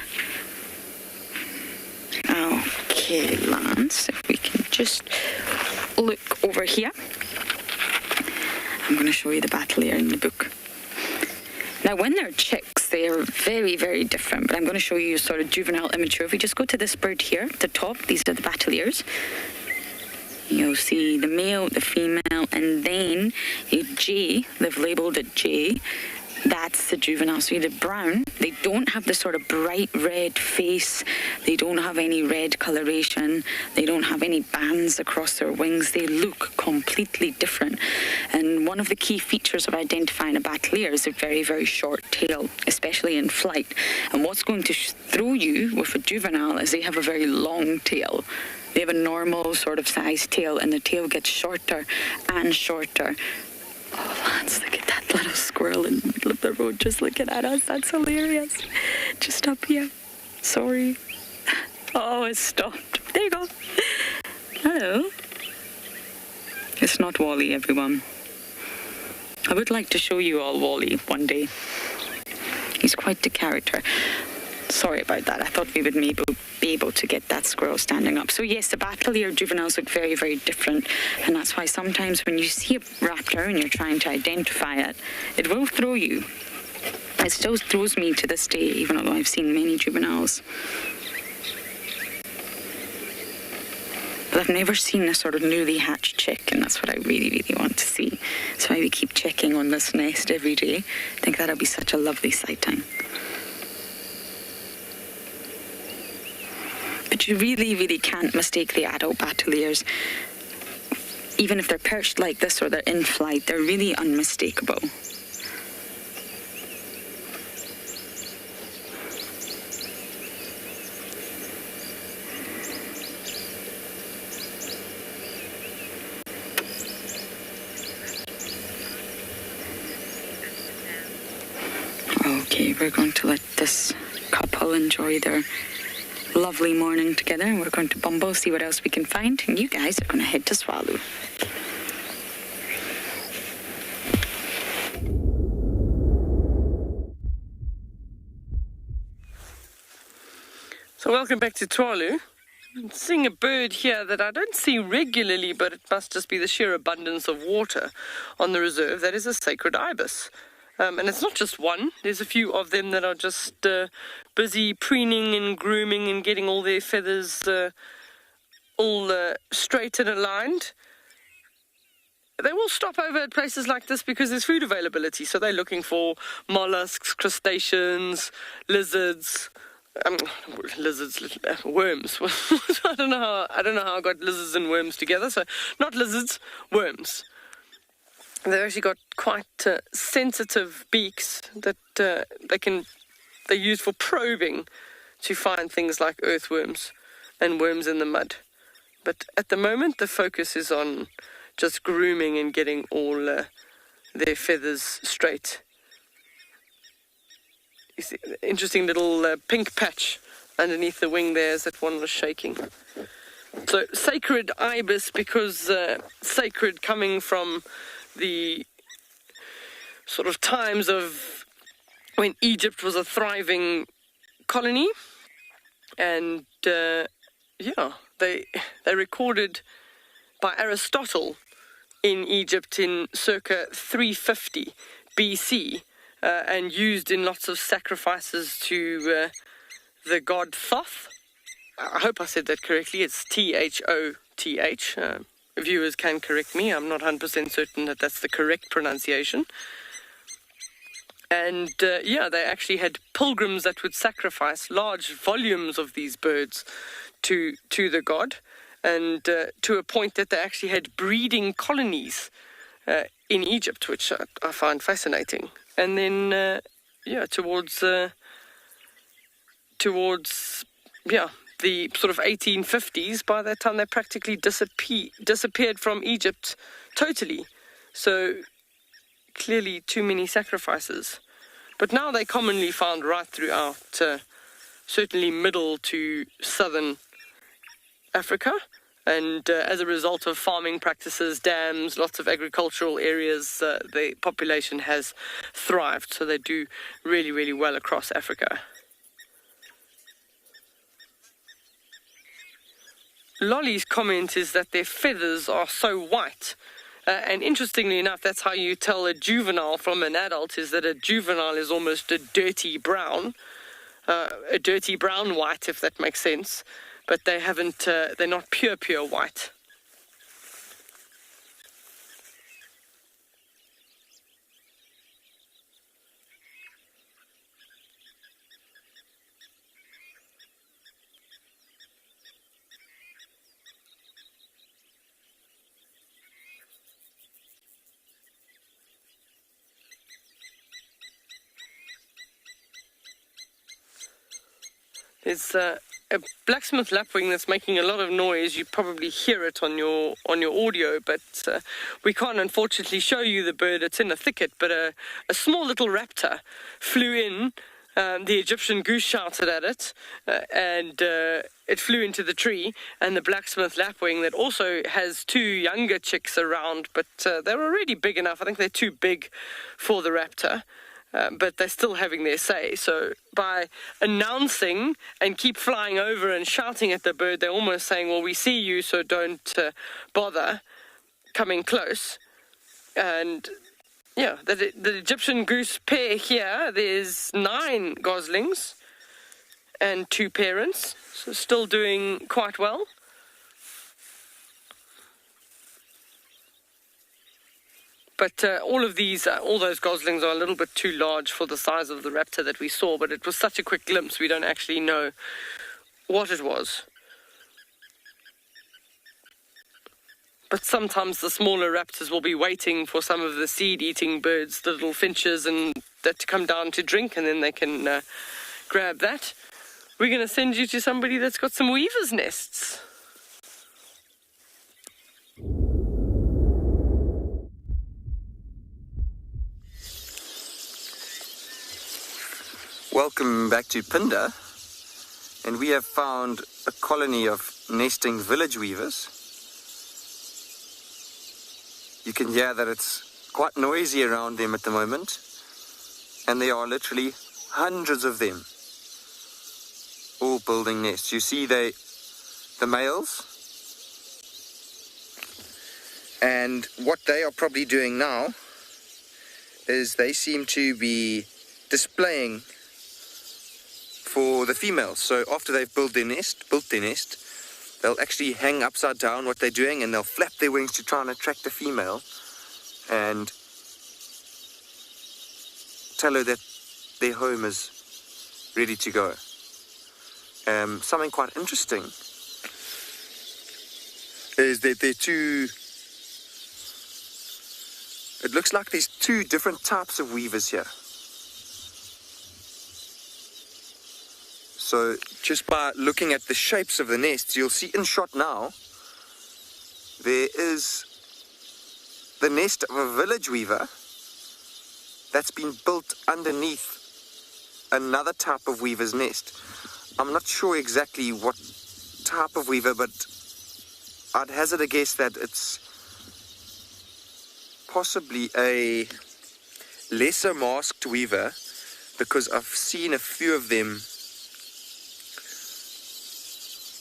Okay, Lance, if we can just look over here. I'm going to show you the bateleur in the book. Now, when they're chicks, they are very, very different, but I'm going to show you sort of juvenile immature. If we just go to this bird here, at the top, these are the bateleurs. You'll see the male, the female, and then a J, they've labelled it J. That's the juvenile. So the brown, they don't have the sort of bright red face. They don't have any red coloration. They don't have any bands across their wings. They look completely different. And one of the key features of identifying a bateleur is a very, very short tail, especially in flight. And what's going to throw you with a juvenile is they have a very long tail. They have a normal sort of size tail, and the tail gets shorter and shorter. Oh, Lance, look at that little squirrel in the middle of the road just looking at us. That's hilarious. Just up here. Sorry. Oh, it stopped. There you go. Hello. It's not Wally, everyone. I would like to show you all Wally one day. He's quite the character. Sorry about that. I thought we would maybe be able to get that squirrel standing up. So yes, the bateleur juveniles look very, very different, and that's why sometimes when you see a raptor and you're trying to identify it, it will throw you. It still throws me to this day, even though I've seen many juveniles. But I've never seen a sort of newly hatched chick, and that's what I really, really want to see. That's why we keep checking on this nest every day. I think that'll be such a lovely sighting. But you really, really can't mistake the adult bateleurs. Even if they're perched like this or they're in flight, they're really unmistakable. Okay, we're going to let this couple enjoy their lovely morning together, and we're going to Bumble, see what else we can find, and you guys are going to head to Swallow. So welcome back to Tswalu. I'm seeing a bird here that I don't see regularly, but it must just be the sheer abundance of water on the reserve. That is a sacred ibis. And it's not just one. There's a few of them that are just busy preening and grooming and getting all their feathers all straight and aligned. They will stop over at places like this because there's food availability. So they're looking for mollusks, crustaceans, lizards, worms. I don't know how I got lizards and worms together. So not lizards, worms. they've actually got quite sensitive beaks that they use for probing to find things like earthworms and worms in the mud. But at the moment, the focus is on just grooming and getting all their feathers straight. You see, interesting little pink patch underneath the wing there as that one was shaking. So sacred ibis, because sacred coming from the sort of times of when Egypt was a thriving colony, and they recorded by Aristotle in Egypt in circa 350 BC, and used in lots of sacrifices to the god Thoth. I hope I said that correctly. It's Thoth. Viewers can correct me. I'm not 100% certain that that's the correct pronunciation. And they actually had pilgrims that would sacrifice large volumes of these birds to the god, and to a point that they actually had breeding colonies in Egypt, which I find fascinating. And then, towards the sort of 1850s, by that time they practically disappeared from Egypt totally. So clearly too many sacrifices. But now they're commonly found right throughout, certainly middle to southern Africa. And as a result of farming practices, dams, lots of agricultural areas, the population has thrived. So they do really, really well across Africa. Lolly's comment is that their feathers are so white. And interestingly enough, that's how you tell a juvenile from an adult, is that a juvenile is almost a dirty brown white, if that makes sense. But they haven't, they're not pure white. It's a blacksmith lapwing that's making a lot of noise. You probably hear it on your audio, but we can't unfortunately show you the bird. It's in a thicket, but a small little raptor flew in. The Egyptian goose shouted at it, and it flew into the tree. And the blacksmith lapwing that also has two younger chicks around, but they're already big enough. I think they're too big for the raptor. But they're still having their say. So by announcing and keep flying over and shouting at the bird, they're almost saying, well, we see you, so don't bother coming close. And the Egyptian goose pair here, there's 9 goslings and 2 parents, so still doing quite well. But all those goslings are a little bit too large for the size of the raptor that we saw, but it was such a quick glimpse, we don't actually know what it was. But sometimes the smaller raptors will be waiting for some of the seed-eating birds, the little finches, and that to come down to drink, and then they can grab that. We're going to send you to somebody that's got some weaver's nests. Welcome back to Phinda, and we have found a colony of nesting village weavers. You can hear that it's quite noisy around them at the moment, and there are literally hundreds of them, all building nests. You see the males, and what they are probably doing now is they seem to be displaying for the females. So after they've built their nest, they'll actually hang upside down what they're doing, and they'll flap their wings to try and attract the female and tell her that their home is ready to go. Something quite interesting is that It looks like there's two different types of weavers here. So just by looking at the shapes of the nests, you'll see in shot now, there is the nest of a village weaver that's been built underneath another type of weaver's nest. I'm not sure exactly what type of weaver, but I'd hazard a guess that it's possibly a lesser masked weaver, because I've seen a few of them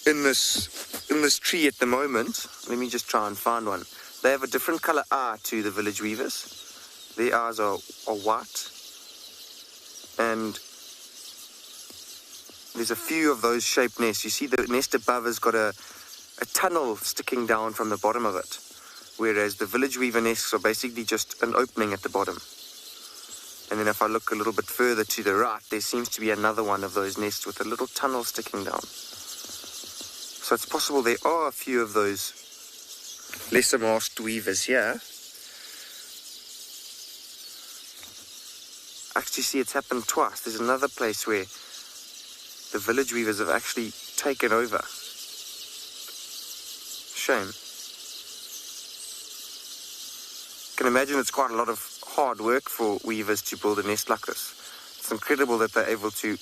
in this tree at the moment. Let me just try and find one. They have a different color eye to the village weavers. Their eyes are white, and there's a few of those shaped nests. You see the nest above has got a tunnel sticking down from the bottom of it, whereas the village weaver nests are basically just an opening at the bottom. And then if I look a little bit further to the right, there seems to be another one of those nests with a little tunnel sticking down. So it's possible there are a few of those lesser masked weavers here. I actually see it's happened twice. There's another place where the village weavers have actually taken over. Shame. You can imagine it's quite a lot of hard work for weavers to build a nest like this. It's incredible that they're able to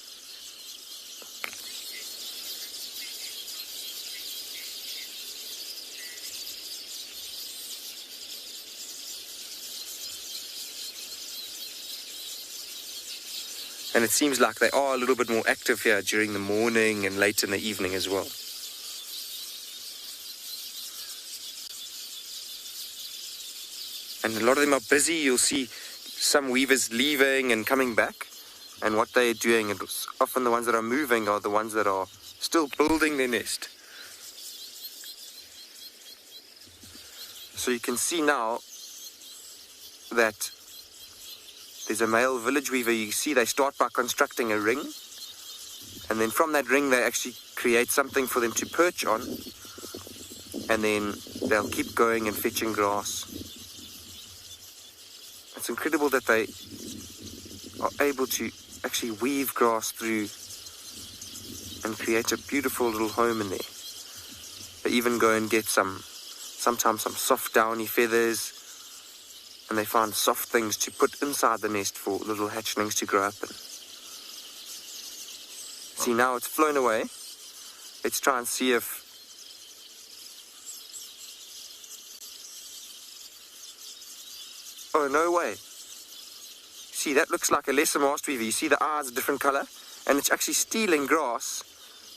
and it seems like they are a little bit more active here during the morning and late in the evening as well. And a lot of them are busy. You'll see some weavers leaving and coming back. And what they're doing, and often the ones that are moving are the ones that are still building their nest. So you can see now that there's a male village weaver. You see they start by constructing a ring. And then from that ring they actually create something for them to perch on. And then they'll keep going and fetching grass. It's incredible that they are able to actually weave grass through and create a beautiful little home in there. They even go and get sometimes some soft downy feathers, and they find soft things to put inside the nest for little hatchlings to grow up in. See, now it's flown away. Let's try and see if oh, no way. See, that looks like a lesser masked weaver. You see the eyes a different color, and it's actually stealing grass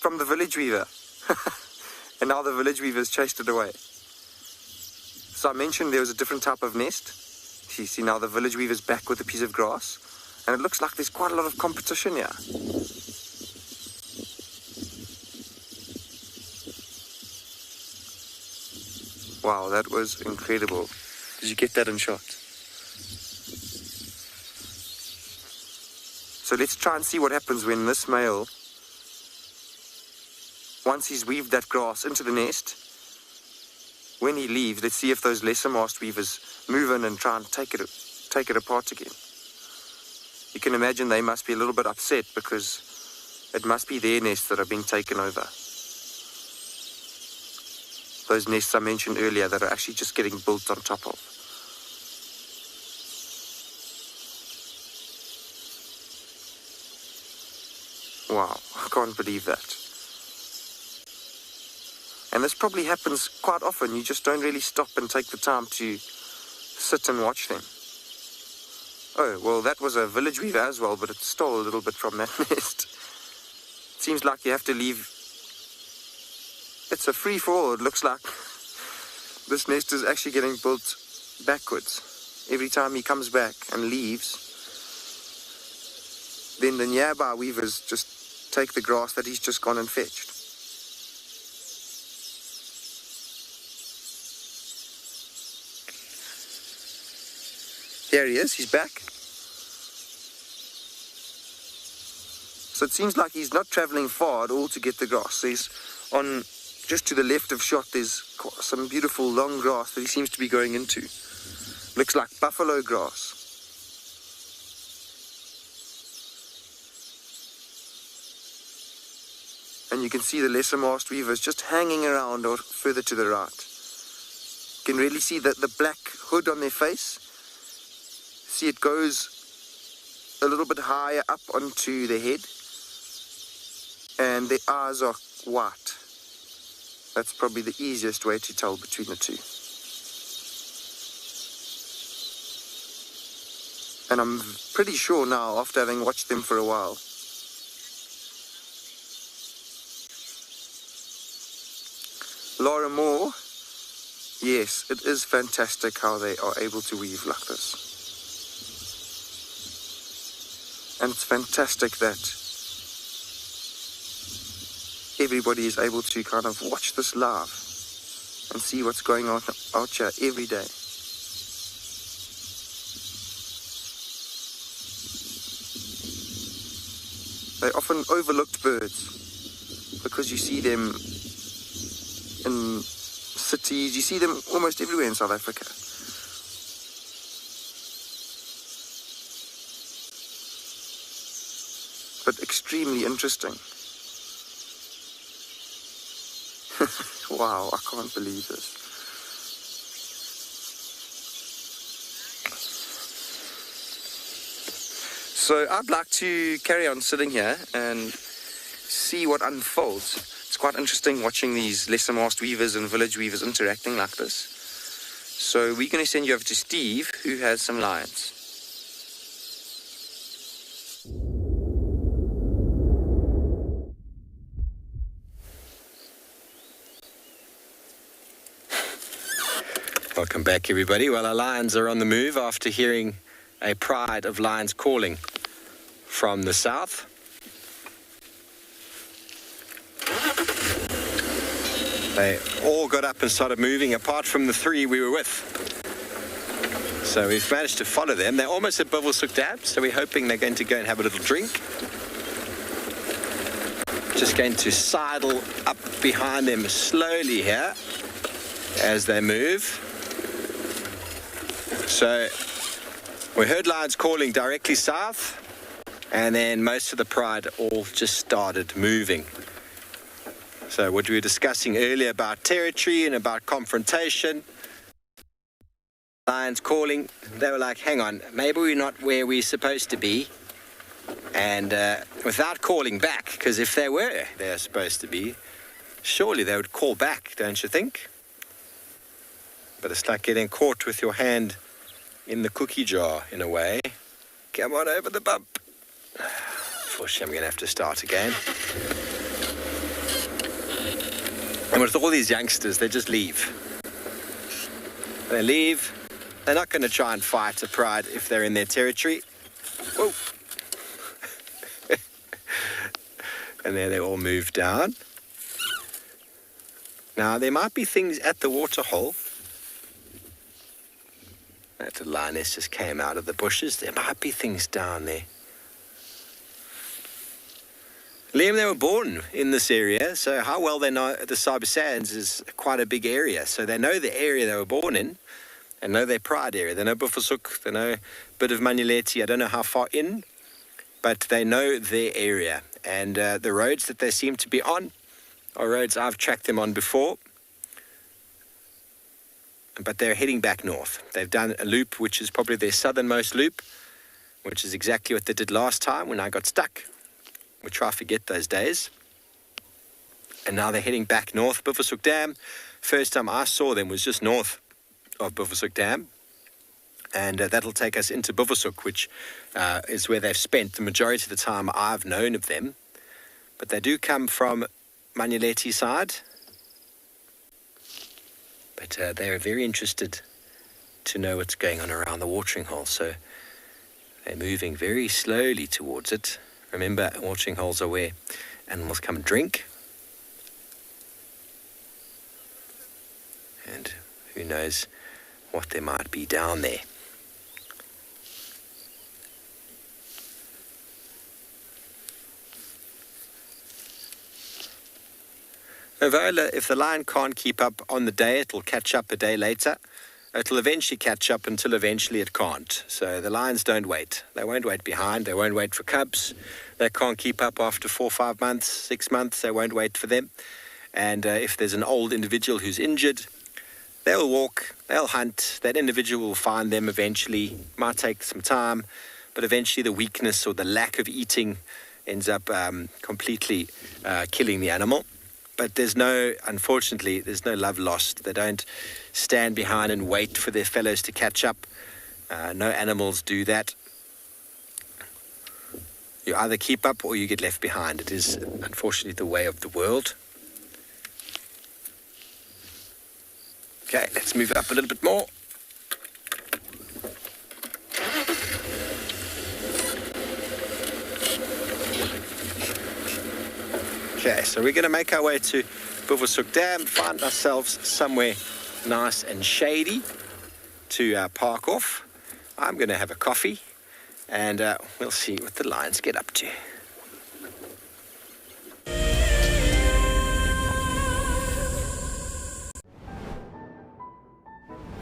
from the village weaver. And now the village weaver's chased it away. So I mentioned there was a different type of nest. You see now the village weaver's back with a piece of grass, and it looks like there's quite a lot of competition here. Wow, that was incredible. Did you get that in shot? So let's try and see what happens when this male, once he's weaved that grass into the nest, when he leaves, let's see if those lesser masked weavers move in and try and take it apart again. You can imagine they must be a little bit upset, because it must be their nests that are being taken over. Those nests I mentioned earlier that are actually just getting built on top of. Wow, I can't believe that. And this probably happens quite often. You just don't really stop and take the time to sit and watch them. Oh, well, that was a village weaver as well, but it stole a little bit from that nest. It seems like you have to leave. It's a free-for-all. It looks like this nest is actually getting built backwards. Every time he comes back and leaves, then the nearby weavers just take the grass that he's just gone and fetched. There he is, he's back. So it seems like he's not traveling far at all to get the grass. There's on just to the left of shot, there's some beautiful long grass that he seems to be going into. Looks like buffalo grass. And you can see the lesser masked weavers just hanging around or further to the right. You can really see the black hood on their face. See, it goes a little bit higher up onto their head. And their eyes are white. That's probably the easiest way to tell between the two. And I'm pretty sure now, after having watched them for a while, Laura Moore, yes, it is fantastic how they are able to weave like this. And it's fantastic that everybody is able to kind of watch this live and see what's going on out here every day. They're often overlooked birds because you see them in cities, you see them almost everywhere in South Africa. But extremely interesting. Wow, I can't believe this. So I'd like to carry on sitting here and see what unfolds. It's quite interesting watching these lesser masked weavers and village weavers interacting like this. So we're going to send you over to Steve, who has some lions. Welcome back, everybody. Well, our lions are on the move after hearing a pride of lions calling from the south. They all got up and started moving, apart from the three we were with. So we've managed to follow them. They're almost at Buffelshoek Dam, so we're hoping they're going to go and have a little drink. Just going to sidle up behind them slowly here as they move. So we heard lions calling directly south, and then most of the pride all just started moving. So what we were discussing earlier about territory and about confrontation, lions calling, they were like, hang on, maybe we're not where we're supposed to be. And without calling back, because if they were they're supposed to be, surely they would call back, don't you think? But it's like getting caught with your hand in the cookie jar, in a way. Come on over the bump. Unfortunately, I'm going to have to start again. And with all these youngsters, they just leave. They leave. They're not going to try and fight a pride if they're in their territory. Whoa. And there they all move down. Now, there might be things at the waterhole. That the lioness just came out of the bushes. There might be things down there. Liam, they were born in this area, so how well they know the Sabi Sands is quite a big area. So they know the area they were born in, and know their pride area. They know Buffelshoek, they know a bit of Manuleti. I don't know how far in, but they know their area. And the roads that they seem to be on are roads I've tracked them on before. But they're heading back north. They've done a loop, which is probably their southernmost loop, which is exactly what they did last time when I got stuck, which I forget those days. And now they're heading back north, Buffelshoek Dam. First time I saw them was just north of Buffelshoek Dam. And that'll take us into Buffelshoek, which is where they've spent the majority of the time I've known of them. But they do come from Manuleti side. But they're very interested to know what's going on around the watering hole. So they're moving very slowly towards it. Remember, watering holes are where animals come and drink. And who knows what there might be down there. Vola, if the lion can't keep up on the day, it'll catch up a day later. it'll eventually catch up until eventually it can't. So the lions don't wait. They won't wait behind. They won't wait for cubs. They can't keep up after 4, 5 months, 6 months. They won't wait for them. And if there's an old individual who's injured, they'll walk, they'll hunt. That individual will find them eventually. Might take some time, but eventually the weakness or the lack of eating ends up completely killing the animal. But unfortunately, there's no love lost. They don't stand behind and wait for their fellows to catch up. No animals do that. You either keep up or you get left behind. It is unfortunately the way of the world. Okay, let's move it up a little bit more. Okay, so we're going to make our way to Buffelshoek Dam, find ourselves somewhere nice and shady to park off. I'm going to have a coffee, and we'll see what the lions get up to.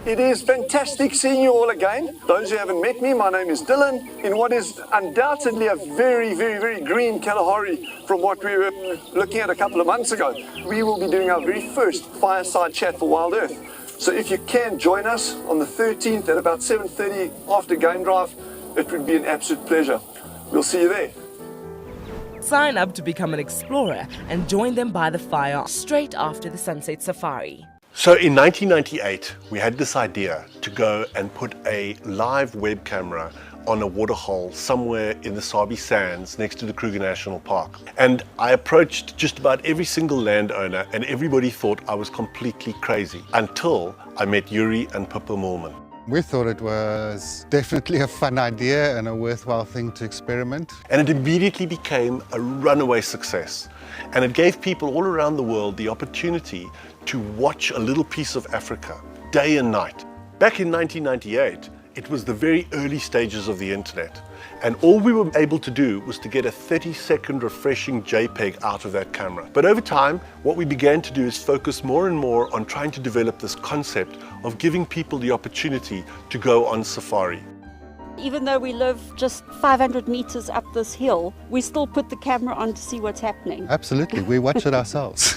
It is fantastic seeing you all again. Those who haven't met me, my name is Dylan, in what is undoubtedly a very, very, very green Kalahari from what we were looking at a couple of months ago. We will be doing our very first fireside chat for Wild Earth. So if you can join us on the 13th at about 7:30 after game drive, it would be an absolute pleasure. We'll see you there. Sign up to become an explorer and join them by the fire straight after the Sunset Safari. So in 1998, we had this idea to go and put a live web camera on a waterhole somewhere in the Sabi Sands next to the Kruger National Park. And I approached just about every single landowner and everybody thought I was completely crazy until I met Yuri and Pippa Moorman. We thought it was definitely a fun idea and a worthwhile thing to experiment. And it immediately became a runaway success. And it gave people all around the world the opportunity to watch a little piece of Africa day and night. Back in 1998, it was the very early stages of the internet. And all we were able to do was to get a 30-second refreshing JPEG out of that camera. But over time, what we began to do is focus more and more on trying to develop this concept of giving people the opportunity to go on safari. Even though we live just 500 meters up this hill, we still put the camera on to see what's happening. Absolutely, we watch it ourselves.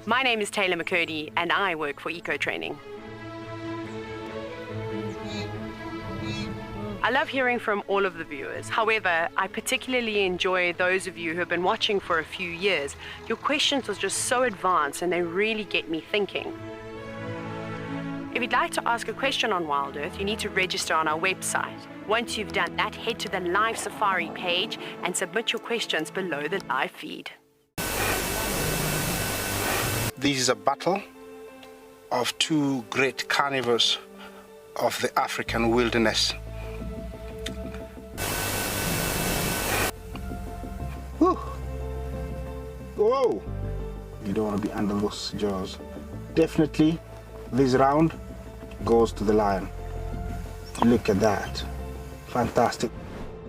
My name is Taylor McCurdy and I work for Eco Training. I love hearing from all of the viewers. However, I particularly enjoy those of you who have been watching for a few years. Your questions are just so advanced and they really get me thinking. If you'd like to ask a question on Wild Earth, you need to register on our website. Once you've done that, head to the live safari page and submit your questions below the live feed. This is a battle of two great carnivores of the African wilderness. Whew. Whoa! You don't want to be under those jaws. Definitely, this round goes to the lion. Look at that. Fantastic.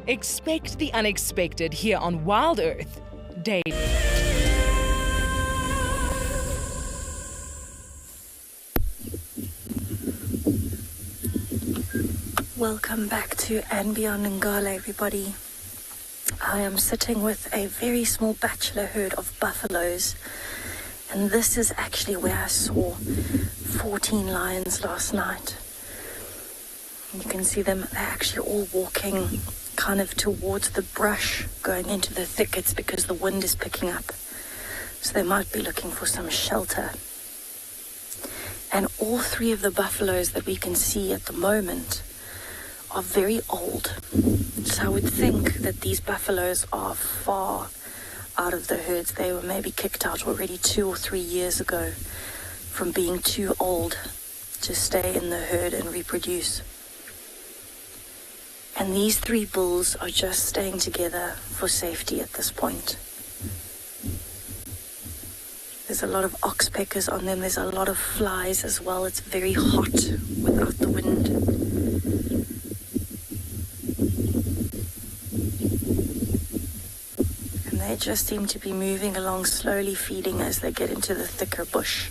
Expect the unexpected here on Wild Earth Daily. Welcome back to And Beyond Ngala, everybody. I am sitting with a very small bachelor herd of buffaloes, and this is actually where I saw 14 lions last night. You can see them, they're actually all walking kind of towards the brush, going into the thickets because the wind is picking up. So they might be looking for some shelter. And all three of the buffaloes that we can see at the moment are very old. So I would think that these buffaloes are far out of the herds. They were maybe kicked out already 2 or 3 years ago from being too old to stay in the herd and reproduce. And these 3 bulls are just staying together for safety at this point. There's a lot of oxpeckers on them. There's a lot of flies as well. It's very hot without the wind. They just seem to be moving along, slowly feeding as they get into the thicker bush.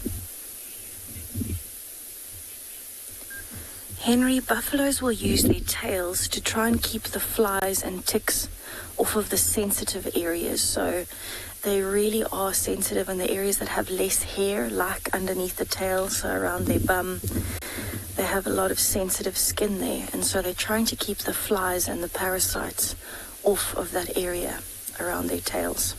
Henry, buffaloes will use their tails to try and keep the flies and ticks off of the sensitive areas. So they really are sensitive in the areas that have less hair, like underneath the tail, so around their bum. They have a lot of sensitive skin there, and so they're trying to keep the flies and the parasites off of that area around their tails.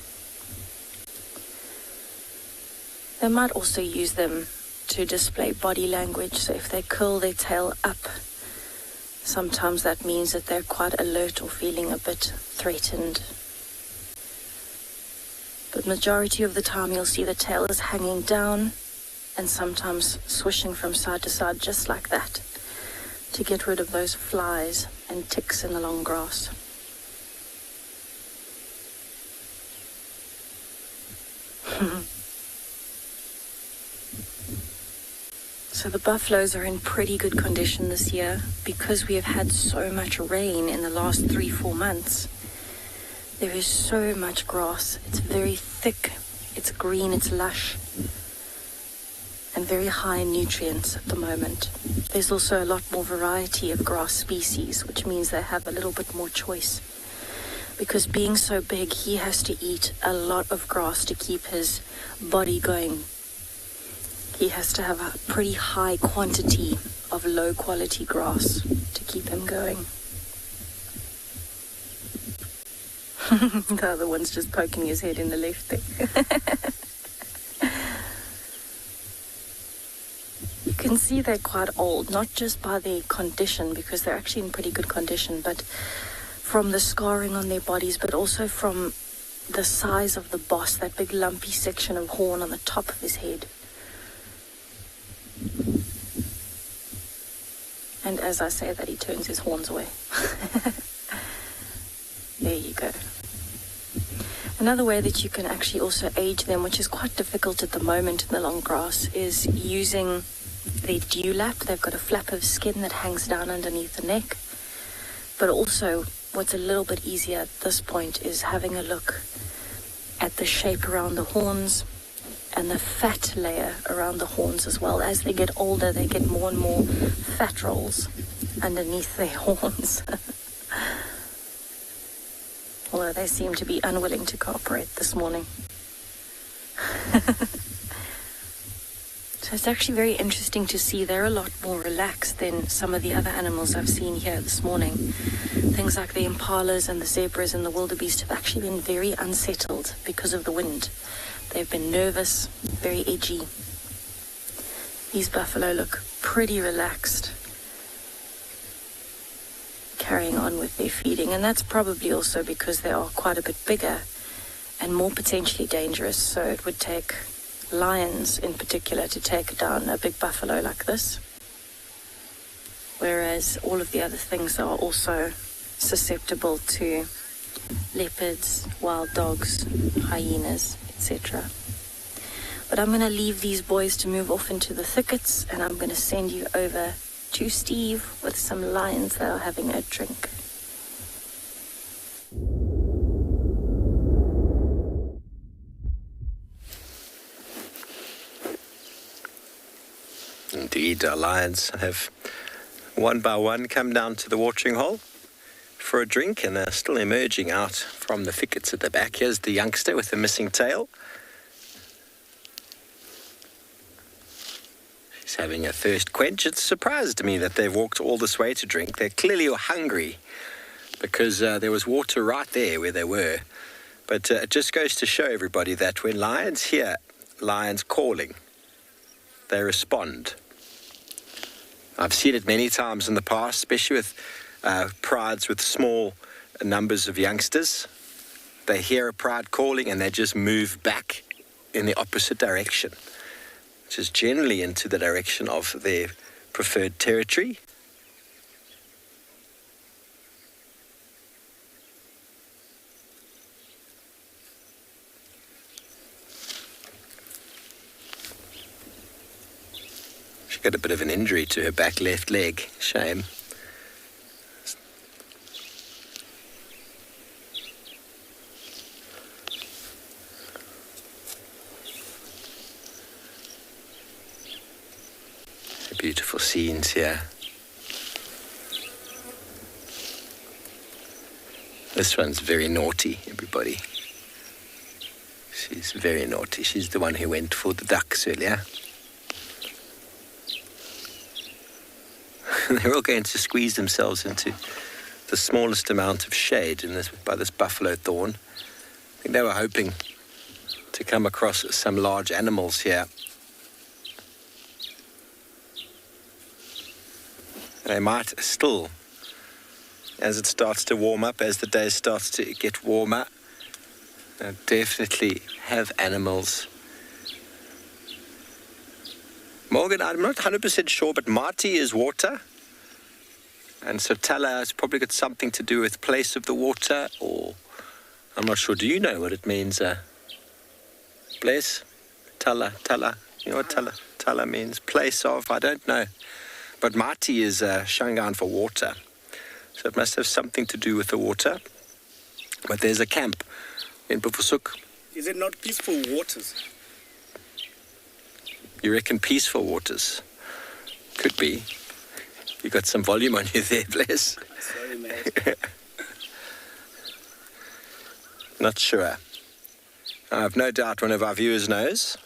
They might also use them to display body language, so if they curl their tail up, sometimes that means that they're quite alert or feeling a bit threatened. But majority of the time you'll see the tail is hanging down and sometimes swishing from side to side just like that to get rid of those flies and ticks in the long grass. So the buffaloes are in pretty good condition this year because we have had so much rain in the last 3-4 months. There is so much grass. It's very thick, it's green, it's lush, and very high in nutrients at the moment. There's also a lot more variety of grass species, which means they have a little bit more choice. Because being so big, he has to eat a lot of grass to keep his body going. He has to have a pretty high quantity of low quality grass to keep him going. The other one's just poking his head in the left there. You can see they're quite old, not just by their condition, because they're actually in pretty good condition, but from the scarring on their bodies, but also from the size of the boss, that big lumpy section of horn on the top of his head. And as I say that, he turns his horns away. There you go. Another way that you can actually also age them, which is quite difficult at the moment in the long grass, is using their dewlap. They've got a flap of skin that hangs down underneath the neck. But also, what's a little bit easier at this point is having a look at the shape around the horns and the fat layer around the horns as well. As they get older, they get more and more fat rolls underneath their horns. Although they seem to be unwilling to cooperate this morning. So it's actually very interesting to see they're a lot more relaxed than some of the other animals I've seen here this morning. Things like the impalas and the zebras and the wildebeest have actually been very unsettled because of the wind. They've been nervous, very edgy. These buffalo look pretty relaxed, carrying on with their feeding, and that's probably also because they are quite a bit bigger and more potentially dangerous. So it would take lions in particular to take down a big buffalo like this, whereas all of the other things are also susceptible to leopards, wild dogs, hyenas, etc. But I'm going to leave these boys to move off into the thickets, and I'm going to send you over to Steve with some lions that are having a drink. Indeed, our lions have one by one come down to the watering hole for a drink and are still emerging out from the thickets at the back. Here's the youngster with the missing tail. She's having a thirst quench. It surprised me that they've walked all this way to drink. They're clearly hungry because there was water right there where they were. But it just goes to show everybody that when lions hear lions calling, they respond. I've seen it many times in the past, especially with prides with small numbers of youngsters. They hear a pride calling and they just move back in the opposite direction, which is generally into the direction of their preferred territory. She got a bit of an injury to her back left leg. Shame. Beautiful scenes here. This one's very naughty, everybody. She's very naughty. She's the one who went for the ducks earlier. They're all going to squeeze themselves into the smallest amount of shade by this buffalo thorn. I think they were hoping to come across some large animals here. They might still, as it starts to warm up, as the day starts to get warmer, definitely have animals. Morgan, I'm not 100% sure, but Marty is water. And so Tala has probably got something to do with place of the water, or I'm not sure. Do you know what it means? Place? Tala. You know what Tala means? Place of, I don't know. But Marty is Shangaan for water. So it must have something to do with the water. But there's a camp in Buphusuk. Is it not peaceful waters? You reckon peaceful waters? Could be. You got some volume on you there, bless. Sorry, mate. Not sure. I have no doubt one of our viewers knows.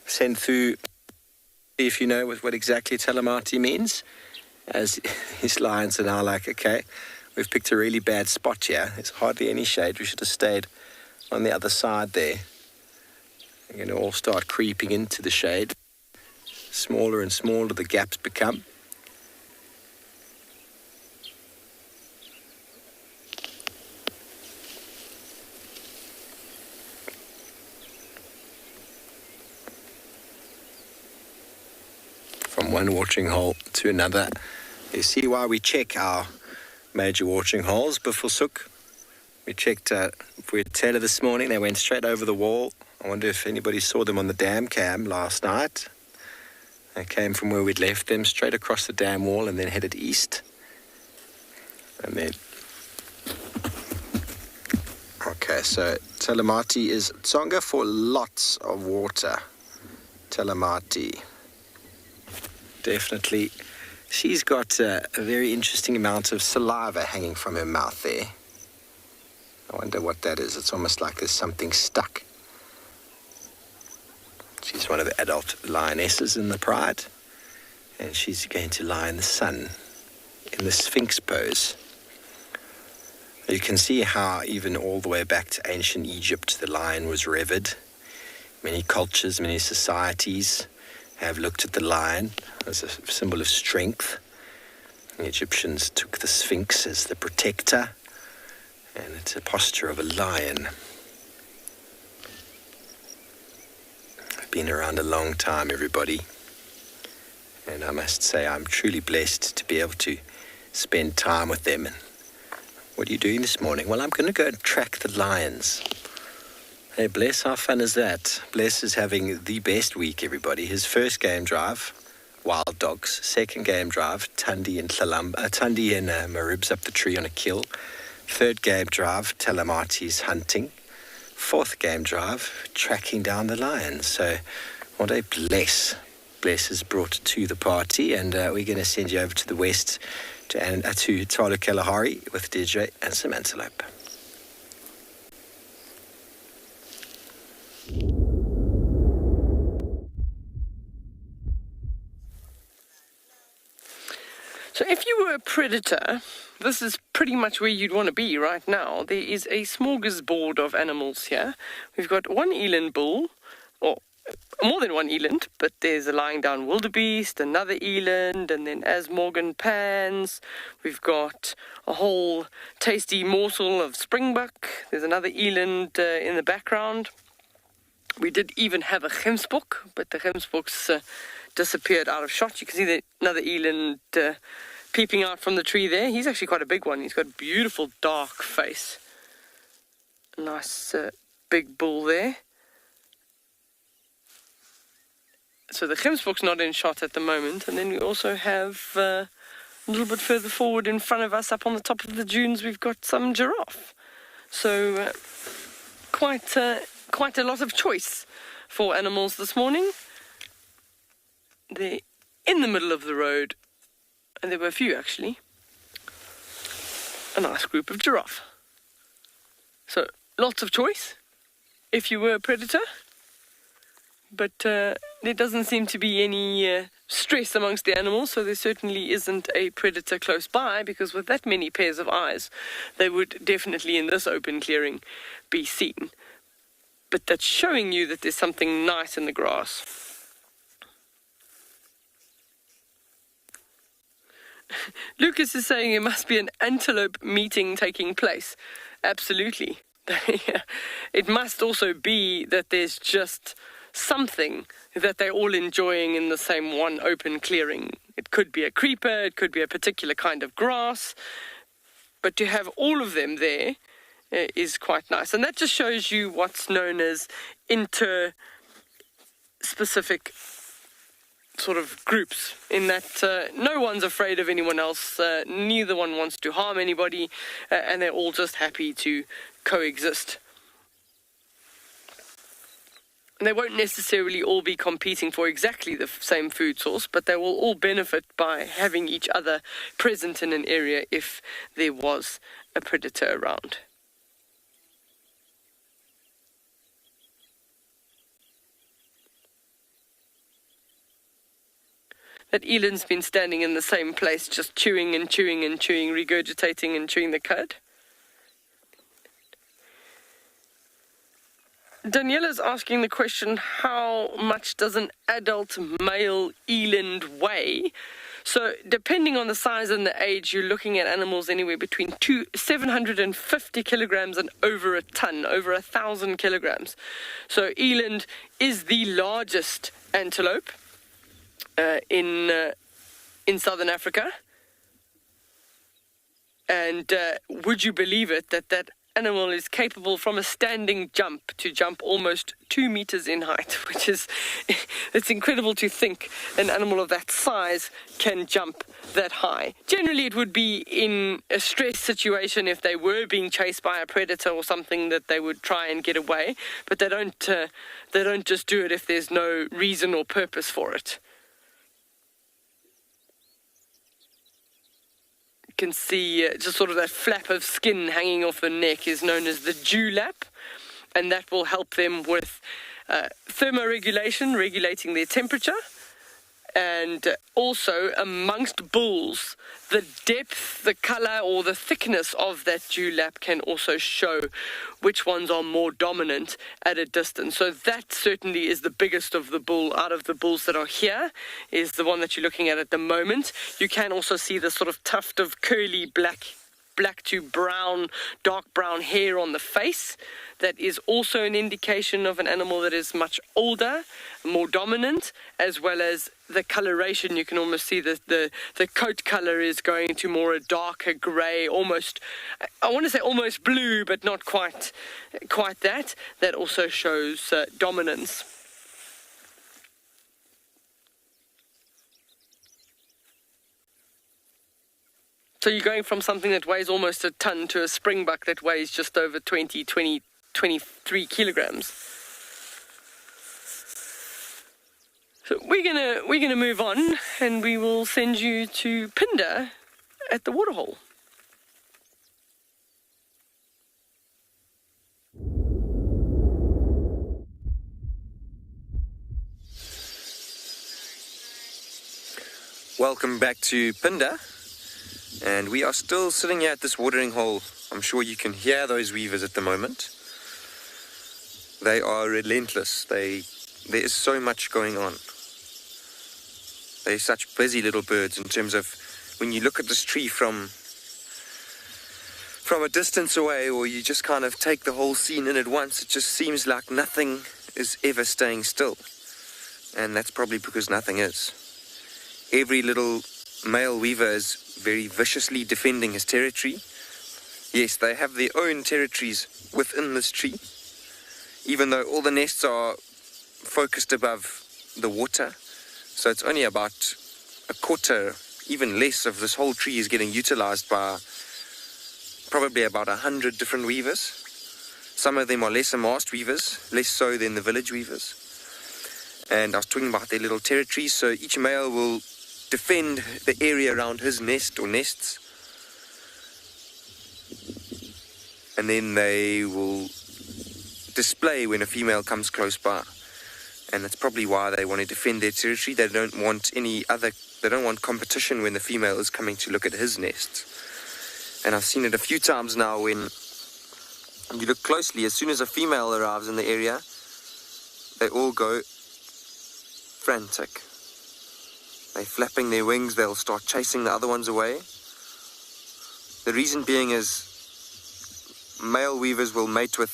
Send through if you know what exactly Talamati means. As these lions are now like, okay, we've picked a really bad spot here. There's hardly any shade. We should have stayed on the other side there. They're going to all start creeping into the shade. Smaller and smaller the gaps become. From one watering hole to another. You see why we check our major watering holes, Buphusuk. We checked for Taylor this morning. They went straight over the wall. I wonder if anybody saw them on the dam cam last night. They came from where we'd left them, straight across the dam wall and then headed east. And then... Okay, so Talamati is Tsonga for lots of water. Talamati. Definitely. She's got a very interesting amount of saliva hanging from her mouth there. I wonder what that is. It's almost like there's something stuck. She's one of the adult lionesses in the pride. And she's going to lie in the sun in the Sphinx pose. You can see how even all the way back to ancient Egypt, the lion was revered. Many cultures, many societies have looked at the lion as a symbol of strength. The Egyptians took the Sphinx as the protector, and it's a posture of a lion. I've been around a long time, everybody, and I must say I'm truly blessed to be able to spend time with them. And what are you doing this morning? Well, I'm going to go and track the lions. Hey, Bless, how fun is that? Bless is having the best week, everybody. His first game drive, wild dogs. Second game drive, Tundi and Marib's up the tree on a kill. Third game drive, Talamati's hunting. Fourth game drive, tracking down the lions. So what a Bless is brought to the party. And we're going to send you over to the west to Talo Kalahari with DJ and some antelope. So if you were a predator, this is pretty much where you'd want to be right now. There is a smorgasbord of animals here. We've got one eland bull, or more than one eland, but there's a lying down wildebeest, another eland, and then as Morgan pans, we've got a whole tasty morsel of springbuck. There's another eland in the background. We did even have a gemsbok, but the gemsbok's disappeared out of shot. You can see another eland peeping out from the tree there. He's actually quite a big one. He's got a beautiful dark face. A nice big bull there. So the gemsbok's not in shot at the moment. And then we also have a little bit further forward in front of us, up on the top of the dunes, we've got some giraffe. So quite a lot of choice for animals this morning. There in the middle of the road, and there were a few actually, a nice group of giraffe. So lots of choice if you were a predator, but there doesn't seem to be any stress amongst the animals, so there certainly isn't a predator close by, because with that many pairs of eyes, they would definitely in this open clearing be seen. But that's showing you that there's something nice in the grass. Lucas is saying it must be an antelope meeting taking place. Absolutely. It must also be that there's just something that they're all enjoying in the same one open clearing. It could be a creeper, it could be a particular kind of grass, but to have all of them there is quite nice. And that just shows you what's known as inter-specific sort of groups, in that no one's afraid of anyone else, neither one wants to harm anybody, and they're all just happy to coexist. And they won't necessarily all be competing for exactly the same food source, but they will all benefit by having each other present in an area if there was a predator around. That eland's been standing in the same place, just chewing and chewing and chewing, regurgitating and chewing the cud. Daniela's asking the question, how much does an adult male eland weigh? So depending on the size and the age, you're looking at animals anywhere between 750 kilograms and over a ton, over 1,000 kilograms. So eland is the largest antelope in Southern Africa. And would you believe it that animal is capable from a standing jump to jump almost 2 meters in height, which is, it's incredible to think an animal of that size can jump that high. Generally it would be in a stress situation if they were being chased by a predator or something, that they would try and get away, but they don't just do it if there's no reason or purpose for it. Can see just sort of that flap of skin hanging off the neck is known as the dewlap, and that will help them with thermoregulation, regulating their temperature, and also amongst bulls, the depth, the color or the thickness of that dewlap can also show which ones are more dominant at a distance. So that certainly is the biggest of the bull. Out of the bulls that are here is the one that you're looking at the moment. You can also see the sort of tuft of curly black to brown, dark brown hair on the face. That is also an indication of an animal that is much older, more dominant, as well as the coloration. You can almost see that the coat color is going to more a darker gray, almost, I want to say almost blue, but not quite that. That also shows dominance. So you're going from something that weighs almost a ton to a springbuck that weighs just over 23 kilograms. So we're gonna move on, and we will send you to Phinda at the waterhole. Welcome back to Phinda. And we are still sitting here at this watering hole. I'm sure you can hear those weavers at the moment. They are relentless. There is so much going on. They're such busy little birds in terms of when you look at this tree from a distance away, or you just kind of take the whole scene in at once, it just seems like nothing is ever staying still. And that's probably because nothing is. Every little male weaver is very viciously defending his territory. Yes, they have their own territories within this tree, even though all the nests are focused above the water. So it's only about a quarter, even less, of this whole tree is getting utilized by probably about 100 different weavers. Some of them are lesser mast weavers, less so than the village weavers. And I was talking about their little territories, so each male will defend the area around his nest or nests. And then they will display when a female comes close by. And that's probably why they want to defend their territory. They don't want competition when the female is coming to look at his nest. And I've seen it a few times now when you look closely, as soon as a female arrives in the area, they all go frantic. They're flapping their wings, they'll start chasing the other ones away. The reason being is male weavers will mate with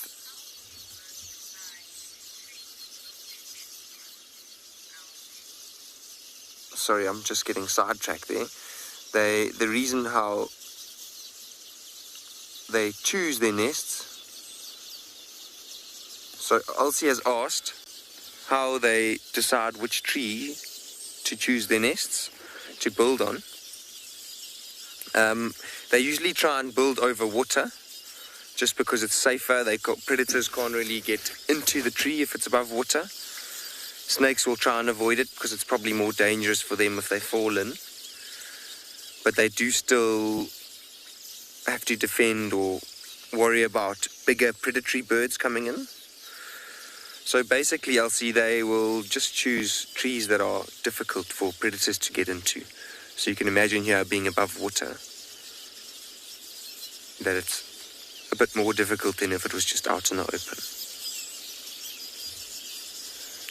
sorry, I'm just getting sidetracked there. The reason how they choose their nests. So Elsie has asked how they decide which tree to choose their nests to build on. They usually try and build over water just because it's safer. Predators can't really get into the tree if it's above water. Snakes will try and avoid it because it's probably more dangerous for them if they fall in. But they do still have to defend or worry about bigger predatory birds coming in. So basically, Elsie, they will just choose trees that are difficult for predators to get into. So you can imagine here being above water, that it's a bit more difficult than if it was just out in the open.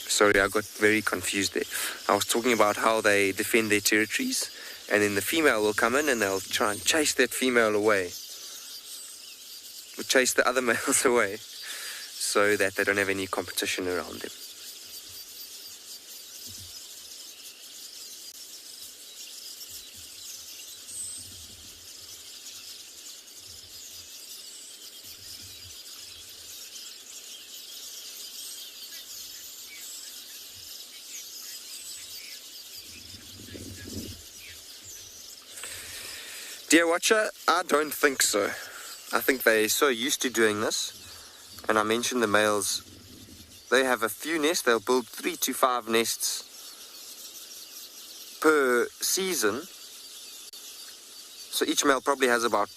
Sorry, I got very confused there. I was talking about how they defend their territories, and then the female will come in and they'll try and chase that female away. Or chase the other males away, so that they don't have any competition around them. Dear watcher, I don't think so. I think they're so used to doing this. And I mentioned the males, they have a few nests. They'll build 3 to 5 nests per season. So each male probably has about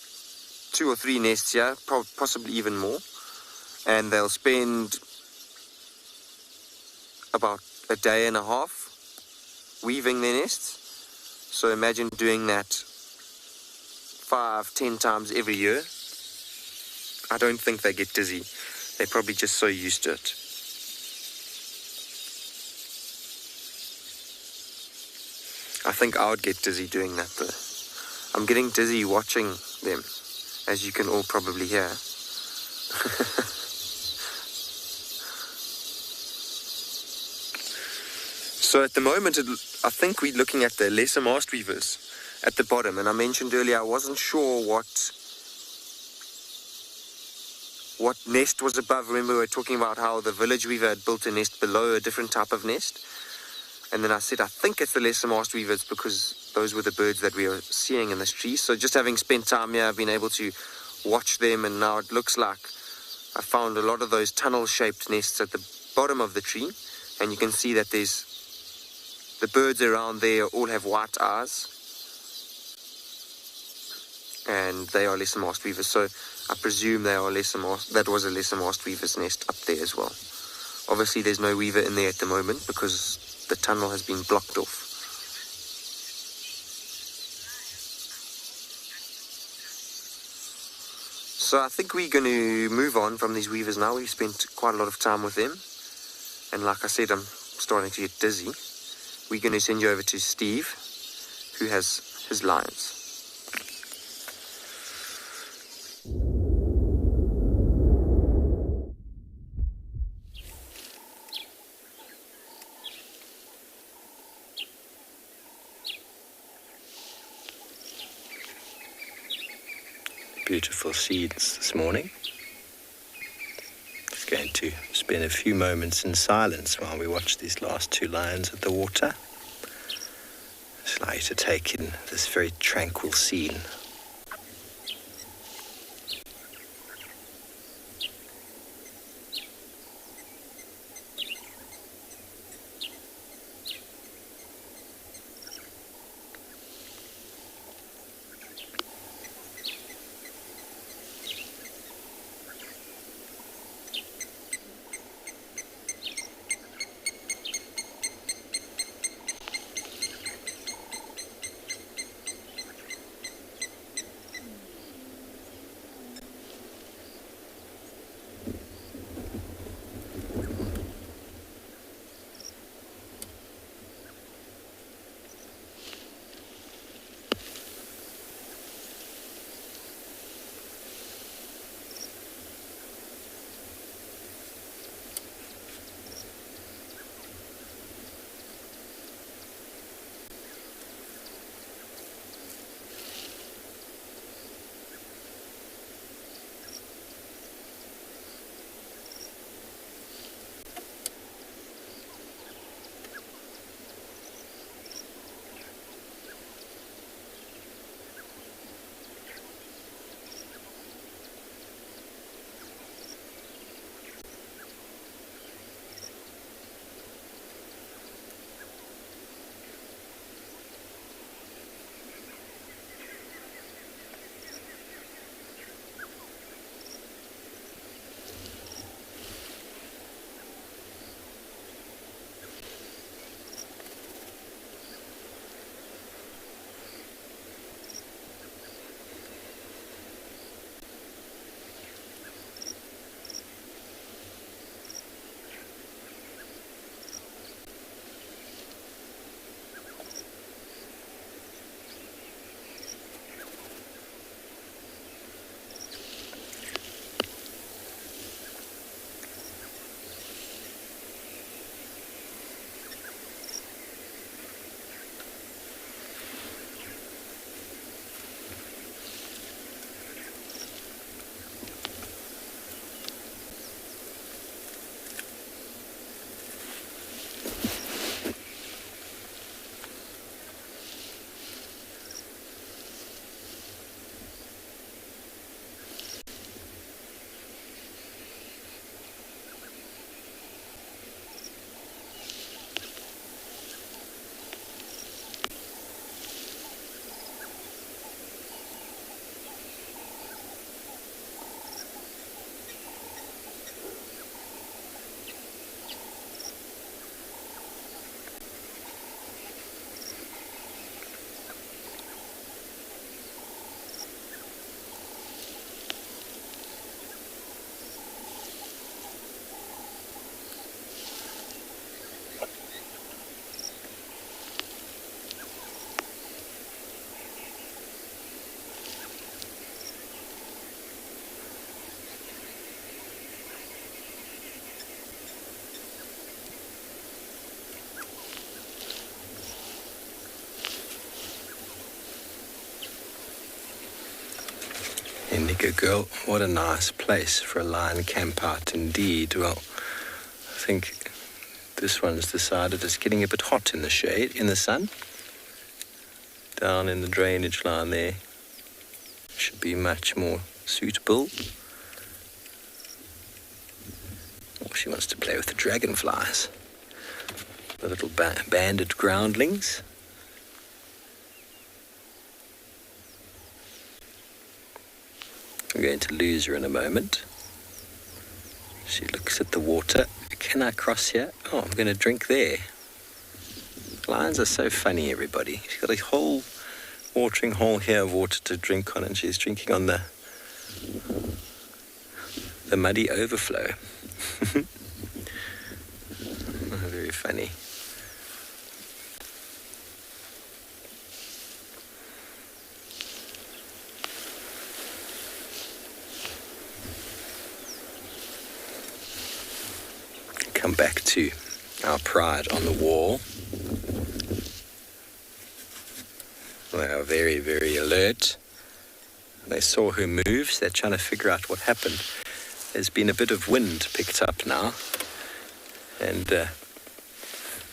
2 or 3 nests here, possibly even more. And they'll spend about a day and a half weaving their nests. So imagine doing that 5-10 times every year. I don't think they get dizzy. They're probably just so used to it. I think I would get dizzy doing that though. I'm getting dizzy watching them, as you can all probably hear. So at the moment, I think we're looking at the lesser mast weavers at the bottom. And I mentioned earlier, I wasn't sure what nest was above. Remember, we were talking about how the village weaver had built a nest below a different type of nest. And then I said, I think it's the lesser mast weavers because those were the birds that we were seeing in this tree. So just having spent time here, I've been able to watch them, and now it looks like I found a lot of those tunnel-shaped nests at the bottom of the tree. And you can see that the birds around there all have white eyes. And they are lesser mast weavers. So I presume they are that was a lesser mast weaver's nest up there as well. Obviously there's no weaver in there at the moment because the tunnel has been blocked off. So I think we're going to move on from these weavers now. We've spent quite a lot of time with them. And like I said, I'm starting to get dizzy. We're going to send you over to Steve, who has his lions. Beautiful seeds this morning. Just going to spend a few moments in silence while we watch these last 2 lions at the water. Just allow you to take in this very tranquil scene. you go, girl. What a nice place for a lion camp out indeed. Well, I think this one's decided it's getting a bit hot in the shade, in the sun. Down in the drainage line there. Should be much more suitable. Oh, she wants to play with the dragonflies. The little banded groundlings. I'm going to lose her in a moment. She looks at the water. Can I cross here? Oh, I'm going to drink there. Lions are so funny, everybody. She's got a whole watering hole here of water to drink on, and she's drinking on the muddy overflow. Oh, very funny. Come back to our pride on the wall. They are very, very alert. They saw her moves. They're trying to figure out what happened. There's been a bit of wind picked up now. And the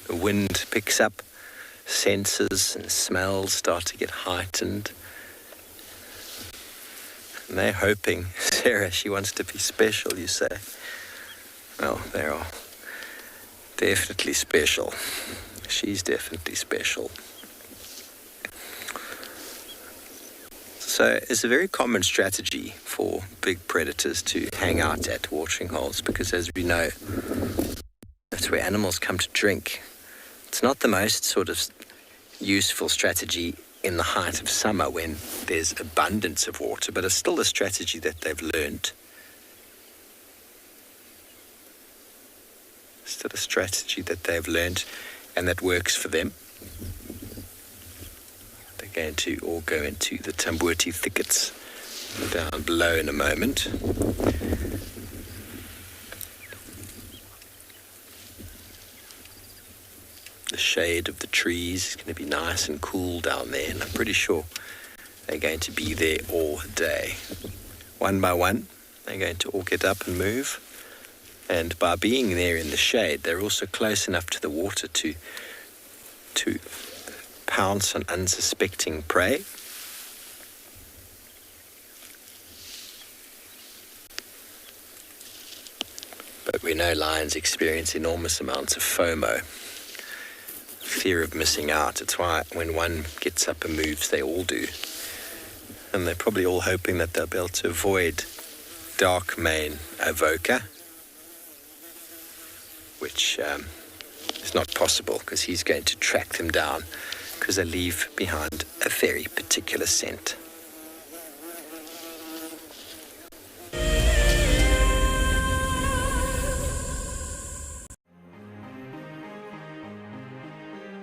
wind picks up, senses and smells start to get heightened. And they're hoping, Sarah, she wants to be special, you say. Well, they are definitely special. She's definitely special. So it's a very common strategy for big predators to hang out at watering holes because, as we know, that's where animals come to drink. It's not the most sort of useful strategy in the height of summer when there's abundance of water, but it's still a strategy that they've learned. Still a strategy that they've learned and that works for them. They're going to all go into the Tamboti thickets down below in a moment. The shade of the trees is going to be nice and cool down there, and I'm pretty sure they're going to be there all day. One by one, they're going to all get up and move. And by being there in the shade, they're also close enough to the water to pounce on unsuspecting prey. But we know lions experience enormous amounts of FOMO, fear of missing out. It's why when one gets up and moves, they all do. And they're probably all hoping that they'll be able to avoid dark mane avoca, which is not possible because he's going to track them down because they leave behind a very particular scent.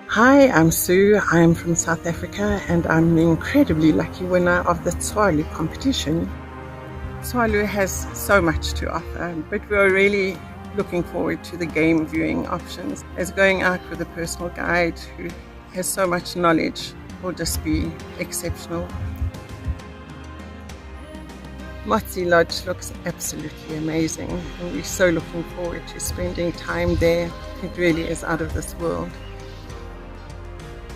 Hi, I'm Sue. I'm from South Africa and I'm an incredibly lucky winner of the Tswalu competition. Tswalu has so much to offer, but we're really looking forward to the game viewing options, as going out with a personal guide who has so much knowledge will just be exceptional. Motsi Lodge looks absolutely amazing and we're so looking forward to spending time there. It really is out of this world.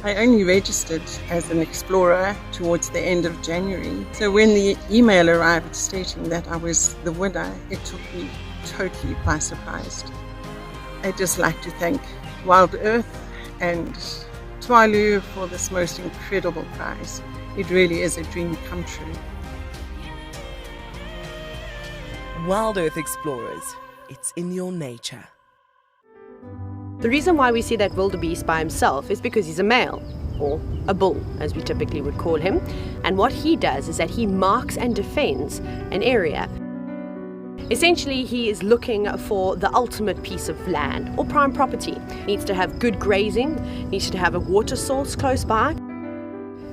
I only registered as an explorer towards the end of January, so when the email arrived stating that I was the winner, it took me totally by surprise. I'd just like to thank Wild Earth and Tswalu for this most incredible prize. It really is a dream come true. Wild Earth Explorers, it's in your nature. The reason why we see that wildebeest by himself is because he's a male, or a bull, as we typically would call him. And what he does is that he marks and defends an area. Essentially, he is looking for the ultimate piece of land or prime property. Needs to have good grazing, needs to have a water source close by.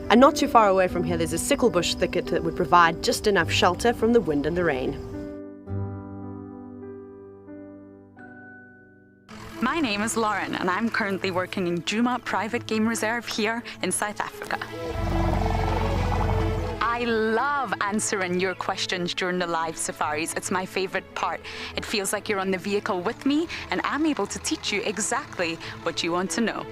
And not too far away from here, there's a sickle bush thicket that would provide just enough shelter from the wind and the rain. My name is Lauren and I'm currently working in Djuma Private Game Reserve here in South Africa. I I love answering your questions during the live safaris. It's my favorite part. It feels like you're on the vehicle with me, and I'm able to teach you exactly what you want to know.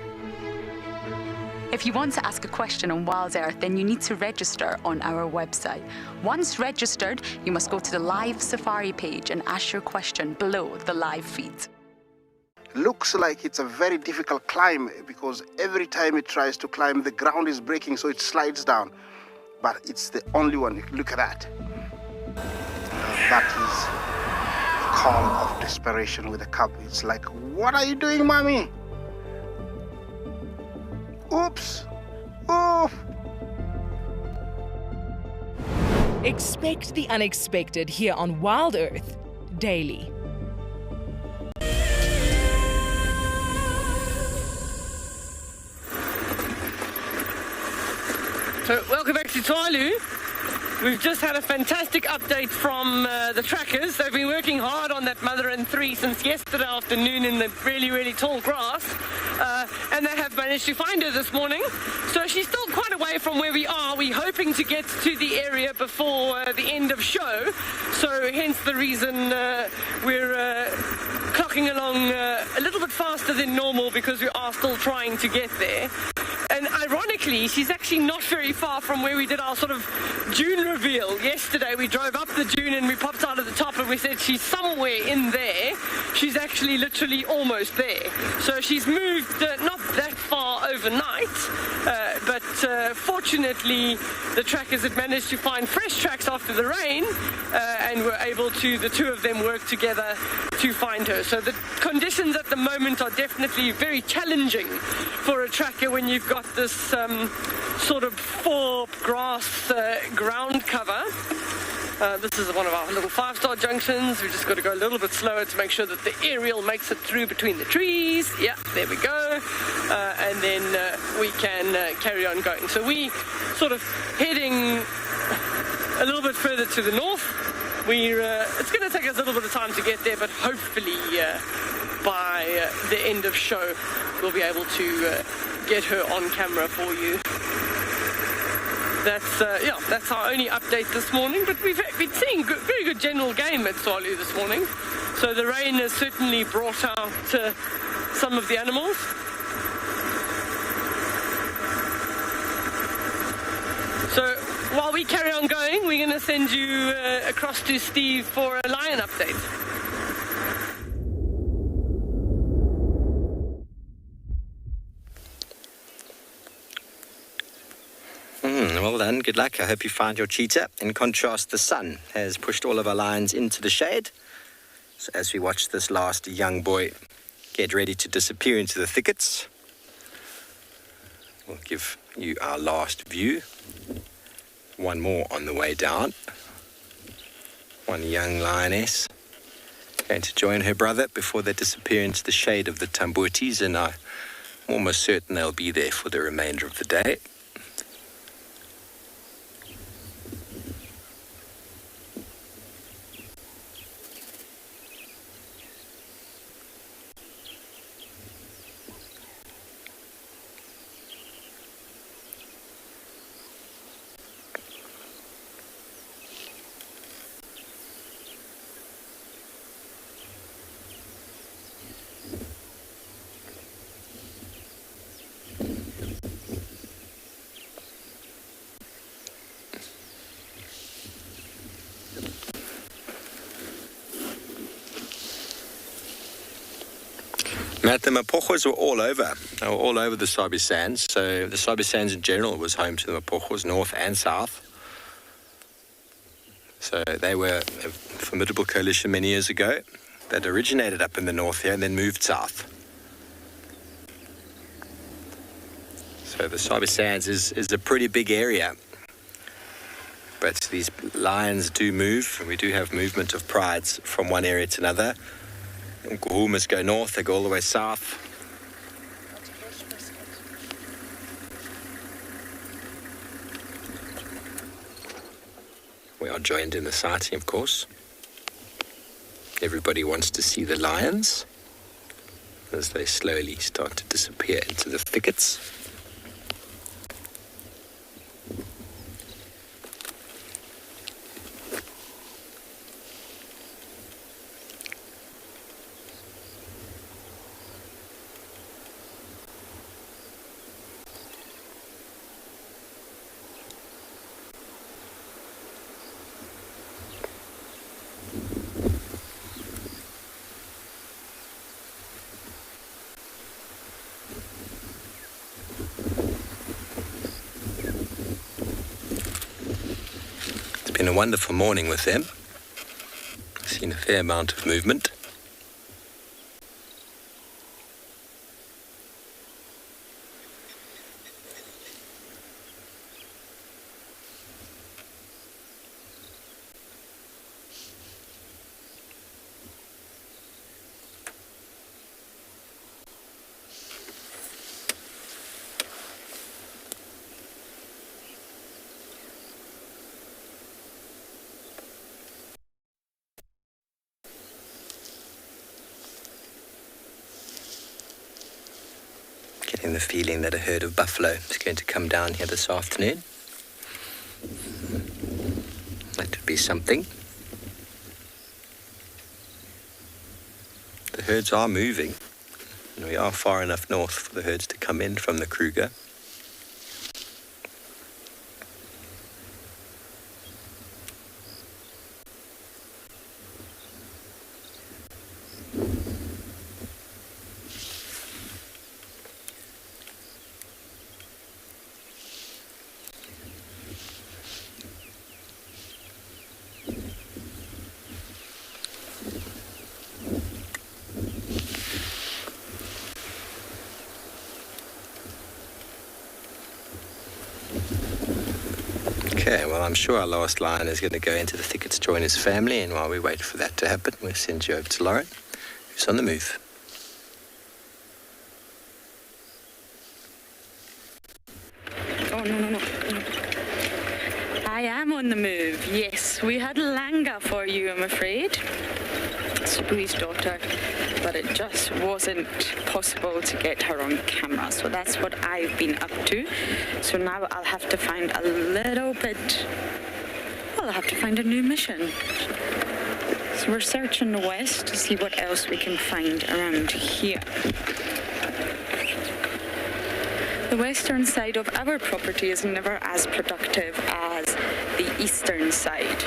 If you want to ask a question on Wild Earth, then you need to register on our website. Once registered, you must go to the live safari page and ask your question below the live feed. Looks like it's a very difficult climb because every time it tries to climb, the ground is breaking, so it slides down. But it's the only one. Look at that. That is the call of desperation with a cub. It's like, what are you doing, mommy? Oops! Oof! Expect the unexpected here on Wild Earth daily. So, welcome back to Tailu. We've just had a fantastic update from the trackers. They've been working hard on that mother and three since yesterday afternoon in the really, really tall grass. And they have managed to find her this morning. So she's still quite away from where we are. We're hoping to get to the area before the end of show. So hence the reason we're clocking along a little bit faster than normal, because we are still trying to get there. And ironically, she's actually not very far from where we did our sort of dune reveal yesterday. We drove up the dune and we popped out at the top and we said she's somewhere in there. She's actually literally almost there. So she's moved not that far overnight, but fortunately the trackers had managed to find fresh tracks after the rain, and were able to, the two of them, work together to find her. So the conditions at the moment are definitely very challenging for a tracker when you've got this sort of four grass ground cover. This is one of our little 5-star junctions. We've just got to go a little bit slower to make sure that the aerial makes it through between the trees. Yeah, there we go. And then we can carry on going. So we sort of heading a little bit further to the north. It's going to take us a little bit of time to get there, but hopefully by the end of show we'll be able to get her on camera for you. That's our only update this morning, but we've been seeing very good general game at Tsalu this morning. So the rain has certainly brought out some of the animals. So while we carry on going, we're going to send you across to Steve for a lion update. Well done, good luck. I hope you find your cheetah. In contrast, the sun has pushed all of our lions into the shade. So as we watch this last young boy get ready to disappear into the thickets, we'll give you our last view. One more on the way down. One young lioness going to join her brother before they disappear into the shade of the tambutis, and I'm almost certain they'll be there for the remainder of the day. Matt, the Mapojos were all over. They were all over the Sabi Sands. So the Sabi Sands in general was home to the Mapojos, north and south. So they were a formidable coalition many years ago that originated up in the north here and then moved south. So the Sabi Sands is a pretty big area. But these lions do move, and we do have movement of prides from one area to another. Nkuhumas go north, they go all the way south. We are joined in the sighting, of course. Everybody wants to see the lions as they slowly start to disappear into the thickets. Been a wonderful morning with them. Seen a fair amount of movement. Getting the feeling that a herd of buffalo is going to come down here this afternoon. That would be something. The herds are moving, and we are far enough north for the herds to come in from the Kruger. Okay, well, I'm sure our last lion is going to go into the thicket to join his family, and while we wait for that to happen, we'll send you over to Lauren, who's on the move. Oh, no. I am on the move, yes. We had Langa for you, I'm afraid. Subui's daughter, but it just wasn't possible to get her on camera. So that's what I've been up to. So now I'll have to find a little bit, well, I'll have to find a new mission. So we're searching the west to see what else we can find around here. The western side of our property is never as productive as the eastern side.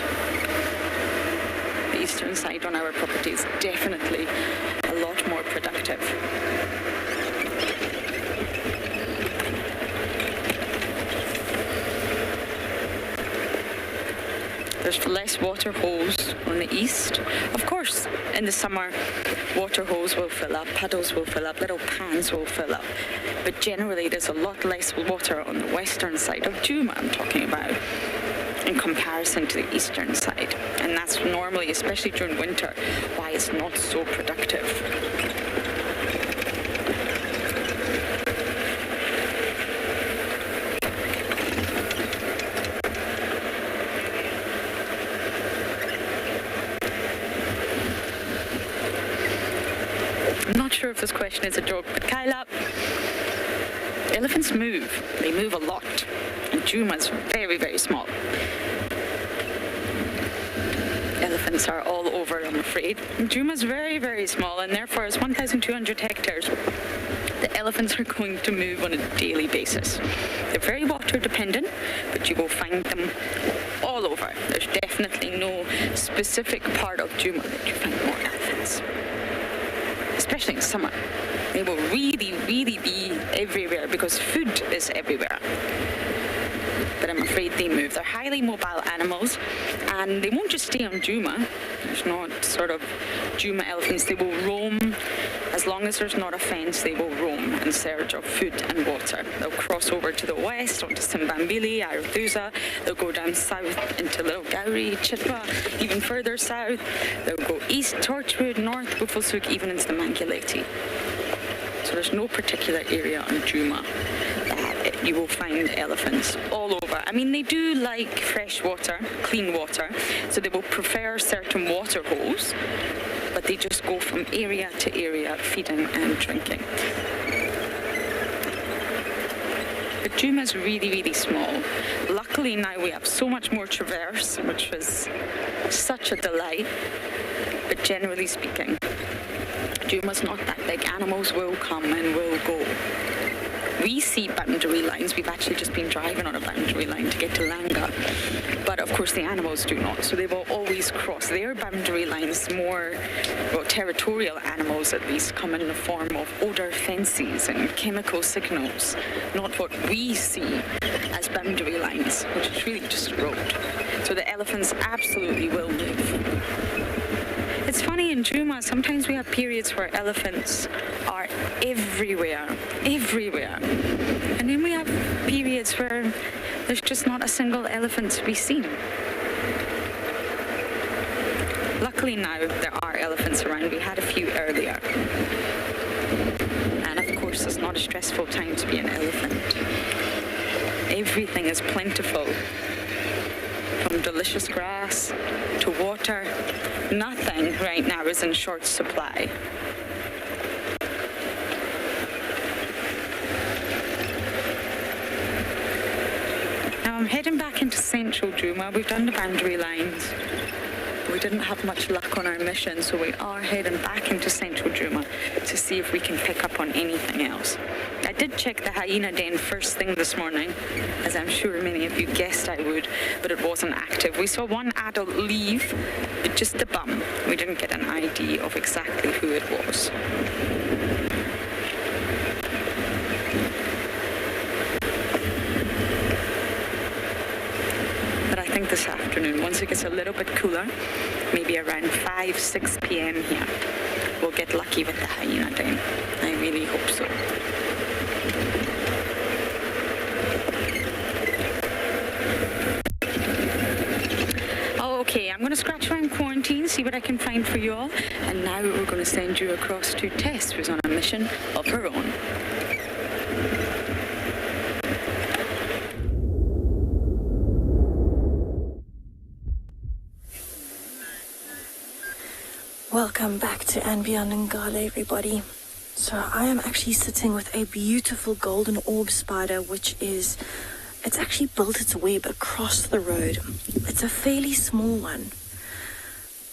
The eastern side on our property is definitely a lot more productive. There's less water holes on the east. Of course, in the summer, water holes will fill up, puddles will fill up, little pans will fill up. But generally, there's a lot less water on the western side of Djuma I'm talking about, in comparison to the eastern side. And that's normally, especially during winter, why it's not so productive. I'm not sure if this question is a joke, but Kyla, elephants move. They move a lot. And Djuma's very, very small. Elephants are all over, I'm afraid. Djuma's very, very small, and therefore it's 1,200 hectares. The elephants are going to move on a daily basis. They're very water dependent, but you will find them all over. There's definitely no specific part of Djuma that you find more elephants. Especially in summer. They will really, really be everywhere because food is everywhere. But I'm afraid they move. They're highly mobile animals, and they won't just stay on Djuma. There's not sort of Djuma elephants. They will roam. As long as there's not a fence, they will roam in search of food and water. They'll cross over to the west, onto Simbambili, Arathusa. They'll go down south into Little Gowrie, Chitwa, even further south. They'll go east, Torchwood, north, Buffelshoek, even into the Mankuleti. So there's no particular area on Djuma that you will find elephants all over. I mean, they do like fresh water, clean water, so they will prefer certain water holes, but they just go from area to area feeding and drinking. But Djuma's really, really small. Luckily now we have so much more traverse, which was such a delight, but generally speaking, Djuma's not that big. Animals will come and will go. We see boundary lines. We've actually just been driving on a boundary line to get to Langa. But of course the animals do not. So they will always cross. Their boundary lines, more, well, territorial animals at least, come in the form of odor fences and chemical signals. Not what we see as boundary lines, which is really just a road. So the elephant elephants absolutely will move. It's funny, in Djuma, sometimes we have periods where elephants are everywhere. And then we have periods where there's just not a single elephant to be seen. Luckily now there are elephants around. We had a few earlier. And of course it's not a stressful time to be an elephant. Everything is plentiful. From delicious grass to water, nothing right now is in short supply. Now I'm heading back into central Djuma. We've done the boundary lines. We didn't have much luck on our mission, so we are heading back into central Djuma to see if we can pick up on anything else. I did check the hyena den first thing this morning, as I'm sure many of you guessed I would, but it wasn't active. We saw one adult leave, but just the bum. We didn't get an ID of exactly who it was. But I think this afternoon, once it gets a little bit cooler, maybe around 5-6 p.m. here, we'll get lucky with the hyena den. I really hope so. Okay, I'm going to scratch around quarantine, see what I can find for you all, and now we're going to send you across to Tess, who's on a mission of her own. Welcome back to And Beyond Ngala, everybody. So I am actually sitting with a beautiful golden orb spider, it's actually built its web across the road. It's a fairly small one,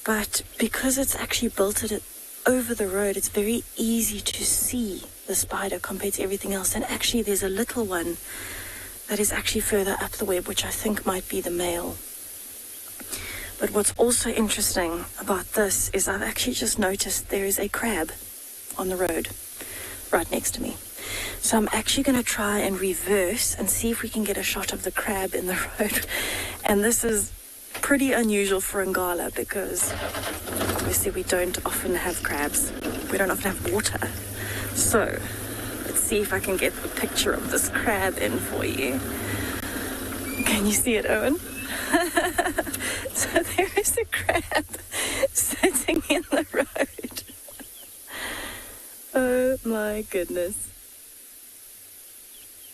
but because it's actually built it over the road, it's very easy to see the spider compared to everything else. And actually there's a little one that is actually further up the web, which I think might be the male. But what's also interesting about this is I've actually just noticed there is a crab on the road right next to me. So I'm actually going to try and reverse and see if we can get a shot of the crab in the road. And this is pretty unusual for Ngala because obviously we don't often have crabs. We don't often have water. So let's see if I can get the picture of this crab in for you. Can you see it, Owen? So there is a crab sitting in the road. Oh my goodness.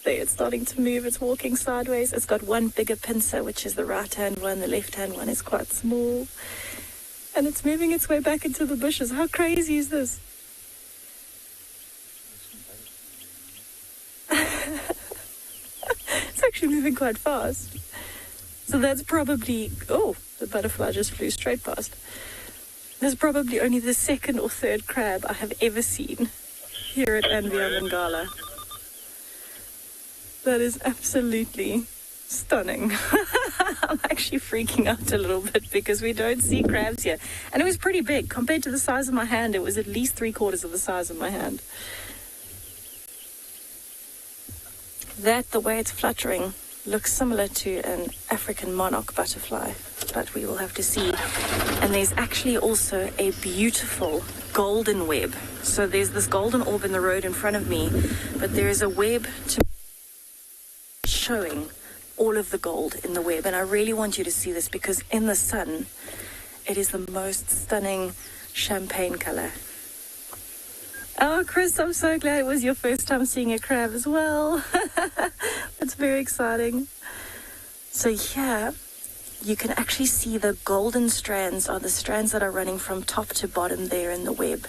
There, it's starting to move. It's walking sideways. It's got one bigger pincer, which is the right-hand one. The left-hand one is quite small. And it's moving its way back into the bushes. How crazy is this? It's actually moving quite fast. So that's probably... Oh, the butterfly just flew straight past. That's probably only the second or third crab I have ever seen here at And Beyond Ngala. That is absolutely stunning. I'm actually freaking out a little bit because we don't see crabs here. And it was pretty big. Compared to the size of my hand, it was at least 3/4 of the size of my hand. That, the way it's fluttering, looks similar to an African monarch butterfly, but we will have to see. And there's actually also a beautiful golden web. So there's this golden orb in the road in front of me, but there is a web to showing all of the gold in the web. And I really want you to see this because in the sun, it is the most stunning champagne color. Oh, Chris, I'm so glad it was your first time seeing a crab as well. That's very exciting. So here, you can actually see the golden strands are the strands that are running from top to bottom there in the web,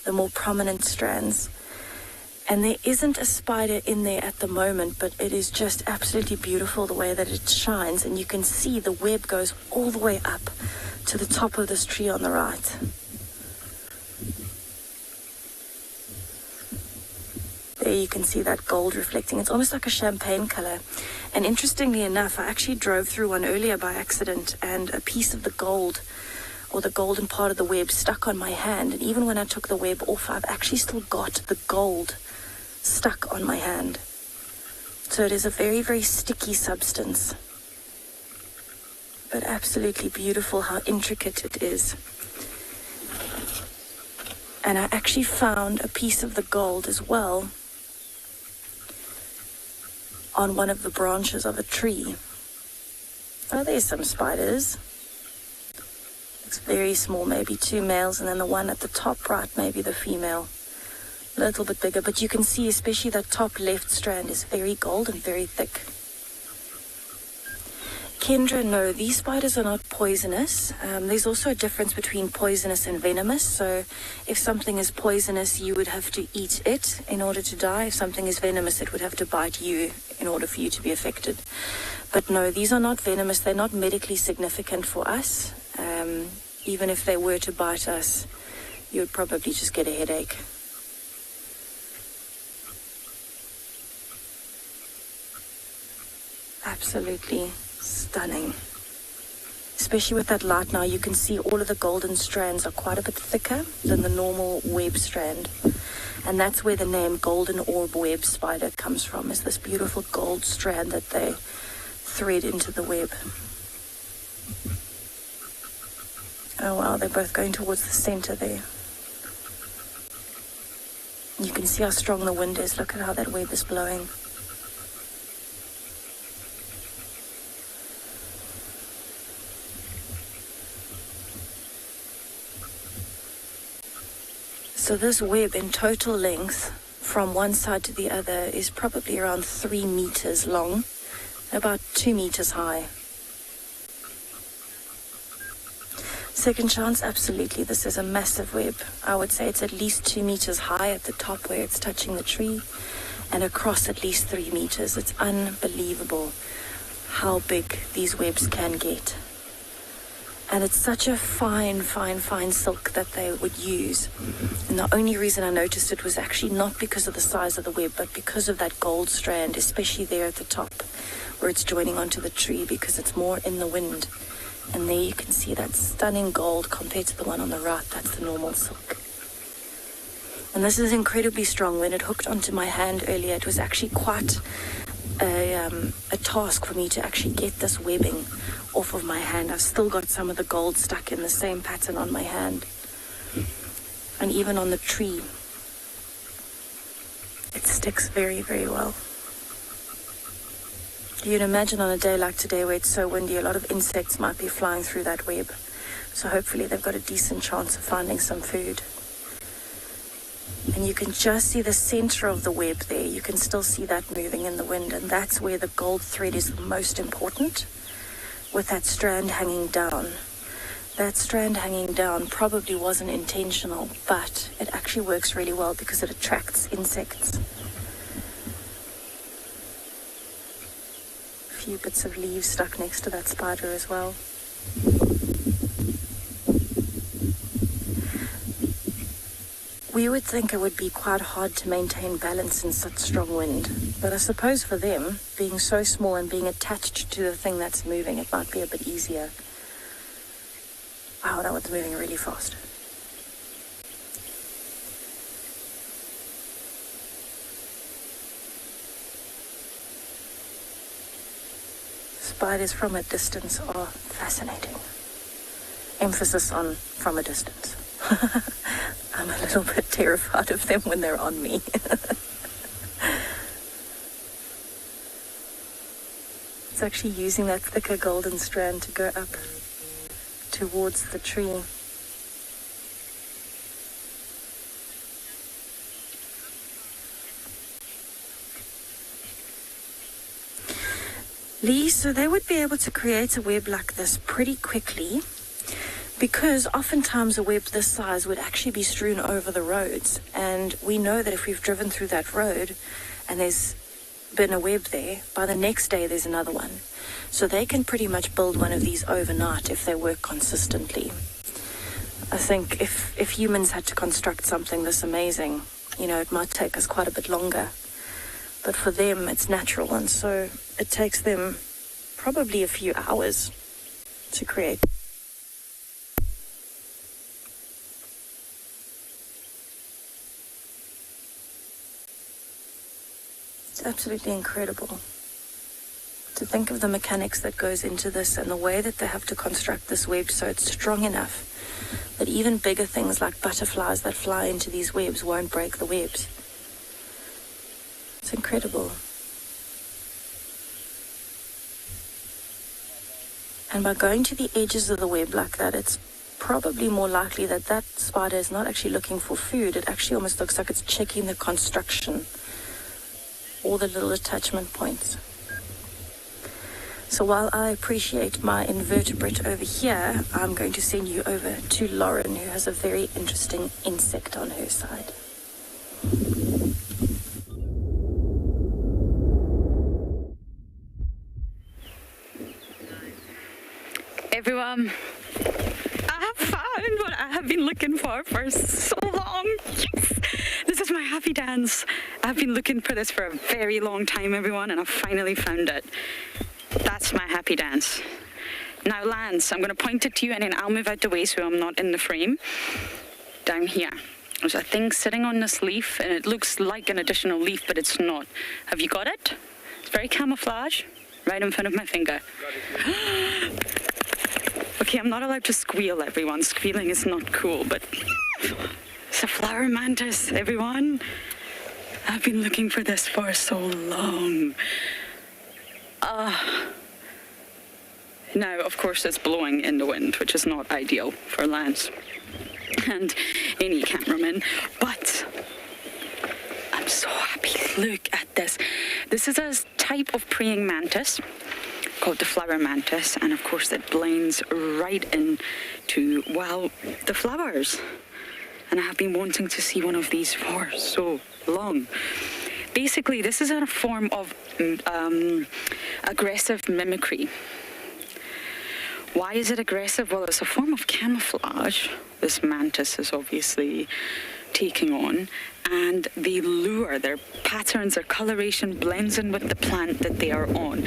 the more prominent strands. And there isn't a spider in there at the moment, but it is just absolutely beautiful the way that it shines. And you can see the web goes all the way up to the top of this tree on the right. There you can see that gold reflecting. It's almost like a champagne color. And interestingly enough, I actually drove through one earlier by accident and a piece of the gold, or the golden part of the web, stuck on my hand. And even when I took the web off, I've actually still got the gold stuck on my hand. So it is a very, very sticky substance. but absolutely beautiful how intricate it is. And I actually found a piece of the gold as well on one of the branches of a tree. Oh, there's some spiders. It's very small, maybe 2 males, and then the one at the top right, maybe the female. A little bit bigger, but you can see especially that top left strand is very gold and very thick. Kendra, no, these spiders are not poisonous. There's also a difference between poisonous and venomous. So if something is poisonous, you would have to eat it in order to die. If something is venomous, it would have to bite you in order for you to be affected. But no, these are not venomous. They're not medically significant for us. Even if they were to bite us, you would probably just get a headache. Absolutely stunning. Especially with that light now, you can see all of the golden strands are quite a bit thicker than the normal web strand. And that's where the name golden orb web spider comes from, is this beautiful gold strand that they thread into the web. Oh wow, they're both going towards the center there. You can see how strong the wind is. Look at how that web is blowing. So this web in total length from one side to the other is probably around 3 meters long, about 2 meters high. Second chance, absolutely. This is a massive web. I would say it's at least 2 meters high at the top where it's touching the tree, and across at least 3 meters. It's unbelievable how big these webs can get. And it's such a fine, fine, fine silk that they would use. And the only reason I noticed it was actually not because of the size of the web, but because of that gold strand, especially there at the top where it's joining onto the tree, because it's more in the wind. And there you can see that stunning gold compared to the one on the right. That's the normal silk. And this is incredibly strong. When it hooked onto my hand earlier, it was actually quite a task for me to actually get this webbing off of my hand. I've still got some of the gold stuck in the same pattern on my hand. And even on the tree, it sticks very, very well. You'd imagine on a day like today where it's so windy, a lot of insects might be flying through that web. So hopefully they've got a decent chance of finding some food. And you can just see the center of the web there. You can still see that moving in the wind, and that's where the gold thread is the most important, with that strand hanging down. That strand hanging down probably wasn't intentional, but it actually works really well because it attracts insects. A few bits of leaves stuck next to that spider as well. We would think it would be quite hard to maintain balance in such strong wind, but I suppose for them, being so small and being attached to the thing that's moving, it might be a bit easier. Wow, that one's moving really fast. Spiders from a distance are fascinating. Emphasis on from a distance. I'm a little bit terrified of them when they're on me. It's actually using that thicker golden strand to go up towards the tree. Lee, so they would be able to create a web like this pretty quickly, because oftentimes a web this size would actually be strewn over the roads, and we know that if we've driven through that road and there's been a web there, by the next day there's another one. So they can pretty much build one of these overnight if they work consistently. I think if humans had to construct something this amazing, it might take us quite a bit longer. But for them, it's natural, and so it takes them probably a few hours to create. It's absolutely incredible. To think of the mechanics that goes into this and the way that they have to construct this web so it's strong enough that even bigger things like butterflies that fly into these webs won't break the webs. It's incredible. And by going to the edges of the web like that, it's probably more likely that that spider is not actually looking for food. It actually almost looks like it's checking the construction, all the little attachment points. So while I appreciate my invertebrate over here, I'm going to send you over to Lauren, who has a very interesting insect on her side. Everyone, I have found what I have been looking for so long. Yes! This is my happy dance. I've been looking for this for a very long time, everyone, and I've finally found it. That's my happy dance. Now, Lance, I'm going to point it to you, and then I'll move out the way so I'm not in the frame. Down here. There's a thing sitting on this leaf, and it looks like an additional leaf, but it's not. Have you got it? It's very camouflage. Right in front of my finger. Okay, I'm not allowed to squeal, everyone. Squealing is not cool, but it's a flower mantis, everyone. I've been looking for this for so long. Now, of course, it's blowing in the wind, which is not ideal for Lance and any cameraman, but I'm so happy. Look at this. This is a type of praying mantis called the flower mantis, and of course it blends right into, well, the flowers. And I have been wanting to see one of these for so long. Basically, this is a form of aggressive mimicry. Why is it aggressive? Well, it's a form of camouflage this mantis is obviously taking on, and they lure. Their patterns, their coloration blends in with the plant that they are on,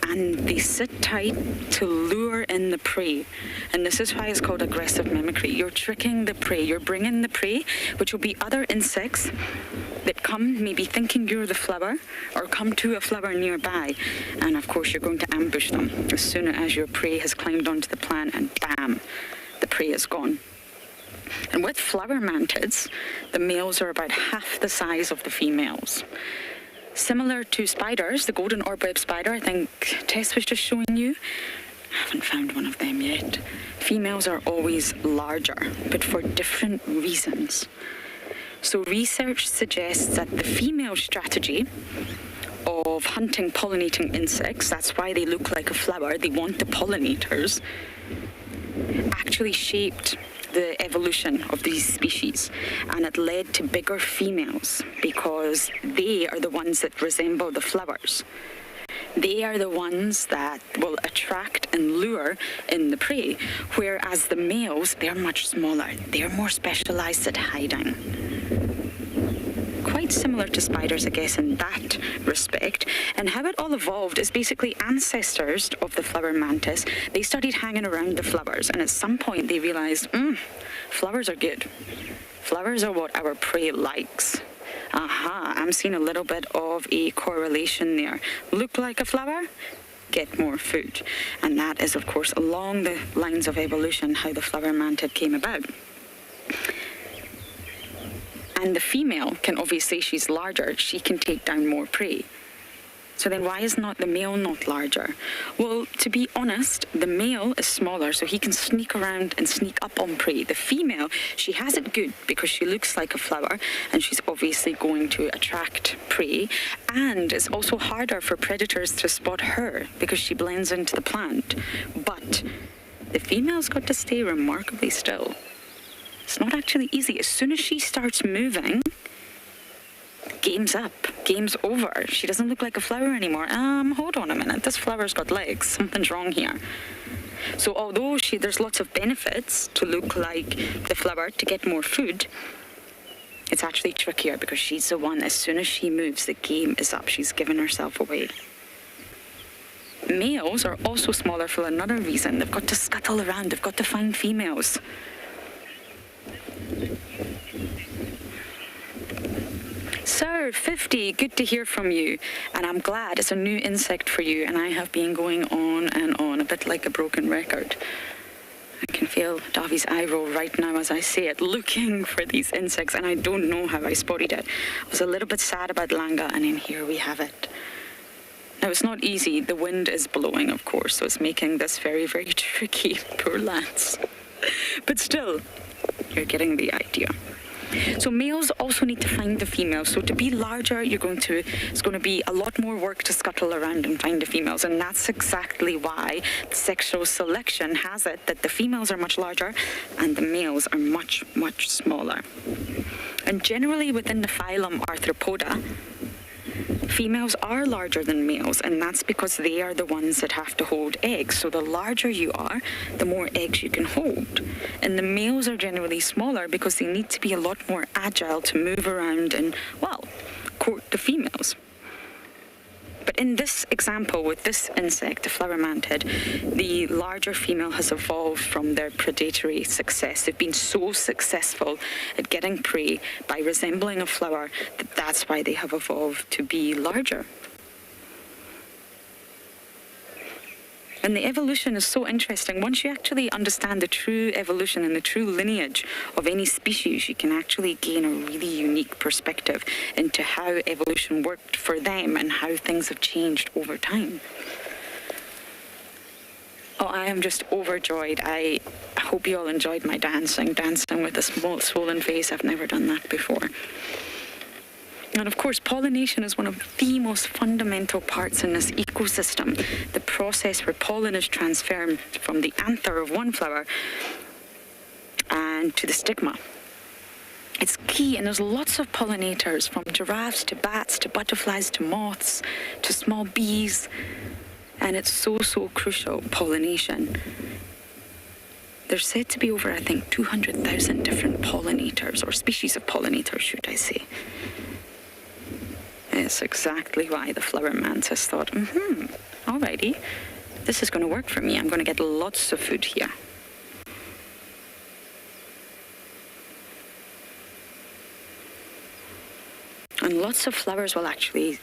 and they sit tight to lure in the prey. And this is why it's called aggressive mimicry. You're tricking the prey. You're bringing the prey, which will be other insects that come maybe thinking you're the flower, or come to a flower nearby, and of course you're going to ambush them as soon as your prey has climbed onto the plant, and bam, the prey is gone. And with flower mantids, the males are about half the size of the females. Similar to spiders, the golden orb-web spider, I think Tess was just showing you. I haven't found one of them yet. Females are always larger, but for different reasons. So research suggests that the female strategy of hunting pollinating insects, that's why they look like a flower, they want the pollinators, actually shaped the evolution of these species, and it led to bigger females because they are the ones that resemble the flowers. They are the ones that will attract and lure in the prey, whereas the males, they're much smaller. They're more specialized at hiding. Quite similar to spiders, I guess, in that respect. And how it all evolved is basically ancestors of the flower mantis. They started hanging around the flowers, and at some point they realized, flowers are good. Flowers are what our prey likes. Aha, I'm seeing a little bit of a correlation there. Look like a flower, get more food. And that is, of course, along the lines of evolution, how the flower mantid came about. And the female can obviously, she's larger, she can take down more prey. So then why is not the male not larger? Well, to be honest, the male is smaller, so he can sneak around and sneak up on prey. The female, she has it good because she looks like a flower, and she's obviously going to attract prey. And it's also harder for predators to spot her because she blends into the plant. But the female's got to stay remarkably still. It's not actually easy. As soon as she starts moving, game's up, game's over. She doesn't look like a flower anymore. Hold on a minute, this flower's got legs. Something's wrong here. So although there's lots of benefits to look like the flower, to get more food, it's actually trickier because she's the one, as soon as she moves, the game is up. She's given herself away. Males are also smaller for another reason. They've got to scuttle around. They've got to find females. Sir, 50, good to hear from you. And I'm glad it's a new insect for you, and I have been going on and on, a bit like a broken record. I can feel Davi's eye roll right now as I say it, looking for these insects, and I don't know how I spotted it. I was a little bit sad about Langa, and then here we have it. Now, it's not easy. The wind is blowing, of course, so it's making this very, very tricky. Poor lads. But still, you're getting the idea. So males also need to find the females. So to be larger, it's going to be a lot more work to scuttle around and find the females. And that's exactly why sexual selection has it that the females are much larger and the males are much, much smaller. And generally within the phylum Arthropoda, females are larger than males, and that's because they are the ones that have to hold eggs. So the larger you are, the more eggs you can hold. And the males are generally smaller because they need to be a lot more agile to move around and, well, court the females. But in this example with this insect, the flower mantid, the larger female has evolved from their predatory success. They've been so successful at getting prey by resembling a flower that that's why they have evolved to be larger. And the evolution is so interesting. Once you actually understand the true evolution and the true lineage of any species, you can actually gain a really unique perspective into how evolution worked for them and how things have changed over time. Oh, I am just overjoyed. I hope you all enjoyed my dancing with a small swollen face. I've never done that before. And of course, pollination is one of the most fundamental parts in this ecosystem. The process where pollen is transferred from the anther of one flower and to the stigma. It's key, and there's lots of pollinators, from giraffes to bats to butterflies to moths to small bees. And it's so, so crucial, pollination. There's said to be over, I think, 200,000 different pollinators, or species of pollinators, should I say. It's exactly why the flower mantis thought, alrighty, this is going to work for me. I'm going to get lots of food here. And lots of flowers will actually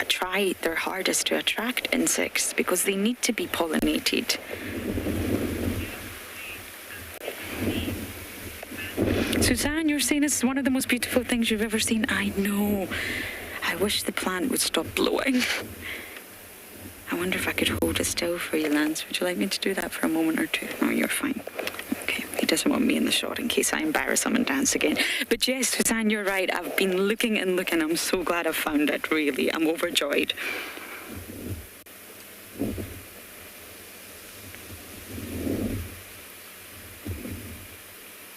try their hardest to attract insects because they need to be pollinated. Suzanne, you're saying it's one of the most beautiful things you've ever seen. I know. I wish the plant would stop blowing. I wonder if I could hold it still for you, Lance. Would you like me to do that for a moment or two? No, you're fine. Okay, he doesn't want me in the shot in case I embarrass him and dance again. But yes, Suzanne, you're right. I've been looking and looking. I'm so glad I found it, really. I'm overjoyed.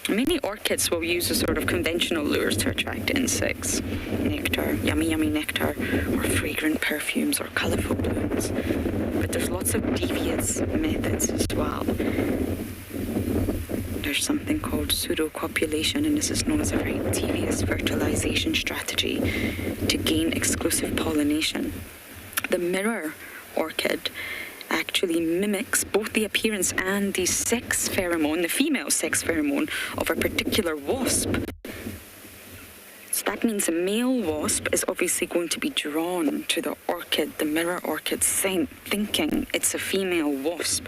Many orchids will use a sort of conventional lures to attract insects. Nectar, yummy, yummy nectar, or fragrant perfumes, or colourful blooms. But there's lots of devious methods as well. There's something called pseudocopulation, and this is known as a very devious fertilization strategy to gain exclusive pollination. The mirror orchid actually mimics both the appearance and the sex pheromone, the female sex pheromone of a particular wasp. So that means a male wasp is obviously going to be drawn to the orchid, the mirror orchid scent, thinking it's a female wasp.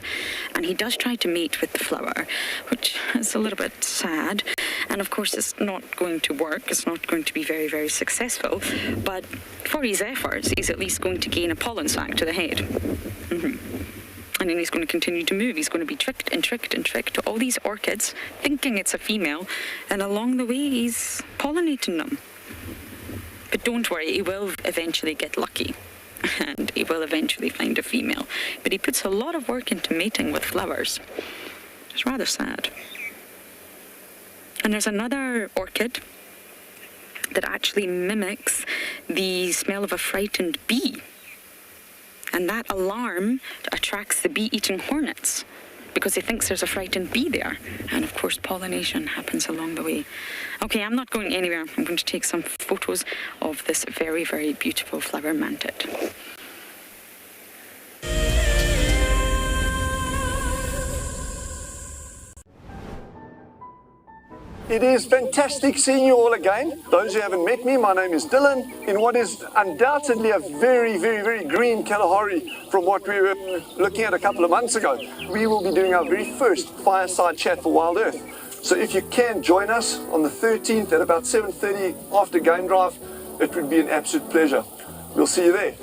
And he does try to mate with the flower, which is a little bit sad. And of course, it's not going to work. It's not going to be very, very successful. But for his efforts, he's at least going to gain a pollen sac to the head. And then he's going to continue to move. He's going to be tricked and tricked and tricked to all these orchids, thinking it's a female, and along the way he's pollinating them. But don't worry, he will eventually get lucky, and he will eventually find a female. But he puts a lot of work into mating with flowers. It's rather sad. And there's another orchid that actually mimics the smell of a frightened bee. And that alarm attracts the bee-eating hornets because he thinks there's a frightened bee there. And of course, pollination happens along the way. Okay, I'm not going anywhere. I'm going to take some photos of this very, very beautiful flower mantid. It is fantastic seeing you all again. Those who haven't met me, my name is Dylan, in what is undoubtedly a very, very, very green Kalahari from what we were looking at a couple of months ago. We will be doing our very first fireside chat for Wild Earth. So if you can join us on the 13th at about 7:30 after game drive, it would be an absolute pleasure. We'll see you there.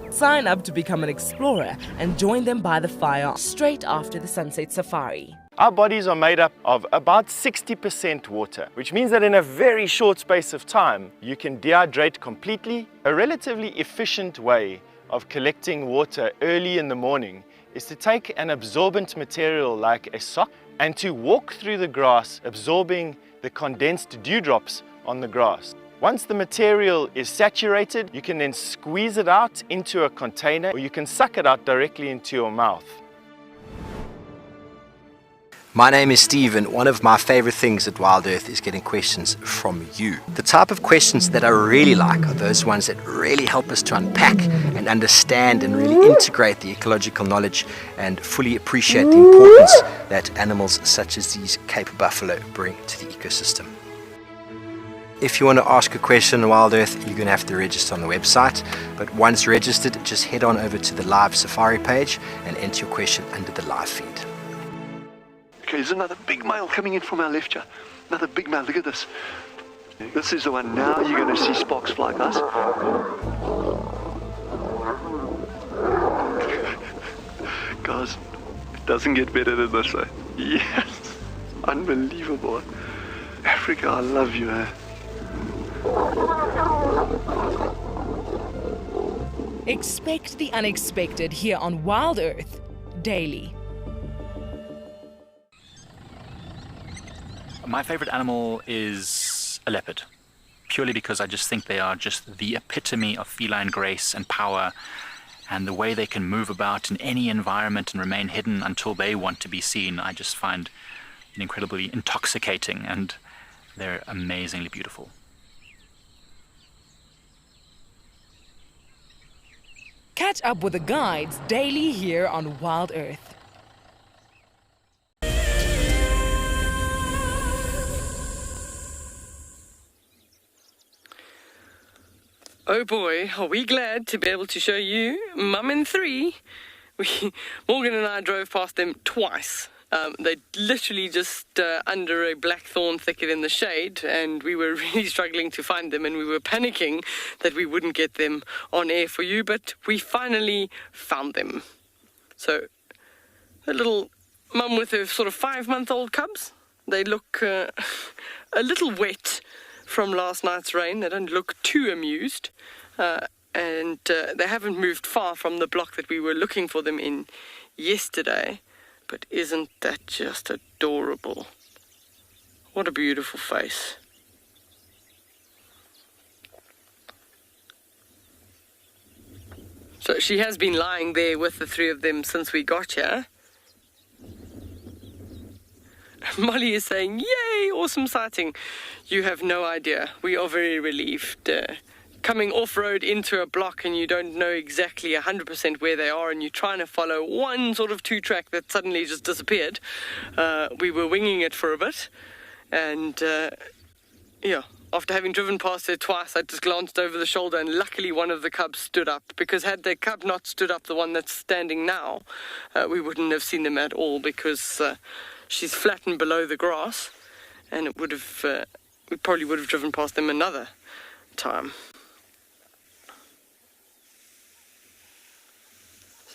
Sign up to become an explorer and join them by the fire straight after the sunset safari. Our bodies are made up of about 60% water, which means that in a very short space of time, you can dehydrate completely. A relatively efficient way of collecting water early in the morning is to take an absorbent material like a sock and to walk through the grass, absorbing the condensed dewdrops on the grass. Once the material is saturated, you can then squeeze it out into a container, or you can suck it out directly into your mouth. My name is Steve, and one of my favorite things at Wild Earth is getting questions from you. The type of questions that I really like are those ones that really help us to unpack and understand and really integrate the ecological knowledge and fully appreciate the importance that animals such as these Cape buffalo bring to the ecosystem. If you want to ask a question on Wild Earth, you're going to have to register on the website. But once registered, just head on over to the live safari page and enter your question under the live feed. Okay, there's another big male coming in from our left here. Another big male, look at this. This is the one. Now you're going to see sparks fly, guys. Guys, it doesn't get better than this, eh? Yes, unbelievable. Africa, I love you, eh? Expect the unexpected here on Wild Earth daily. My favorite animal is a leopard, purely because I just think they are just the epitome of feline grace and power, and the way they can move about in any environment and remain hidden until they want to be seen, I just find incredibly intoxicating, and they're amazingly beautiful. Catch up with the guides daily here on Wild Earth. Oh boy, are we glad to be able to show you Mum and 3. Morgan and I drove past them twice. They literally just under a blackthorn thicket in the shade, and we were really struggling to find them, and we were panicking that we wouldn't get them on air for you, but we finally found them. So, a little mum with her sort of 5-month-old cubs. They look a little wet from last night's rain. They don't look too amused, and they haven't moved far from the block that we were looking for them in yesterday. But isn't that just adorable? What a beautiful face. So she has been lying there with the 3 of them since we got here. Molly is saying, yay, awesome sighting. You have no idea. We are very relieved. Coming off-road into a block and you don't know exactly 100% where they are, and you're trying to follow one sort of 2-track that suddenly just disappeared. We were winging it for a bit, and yeah, after having driven past it twice, I just glanced over the shoulder, and luckily one of the cubs stood up, because had the cub not stood up, the one that's standing now, we wouldn't have seen them at all, because she's flattened below the grass, and it would have we probably would have driven past them another time.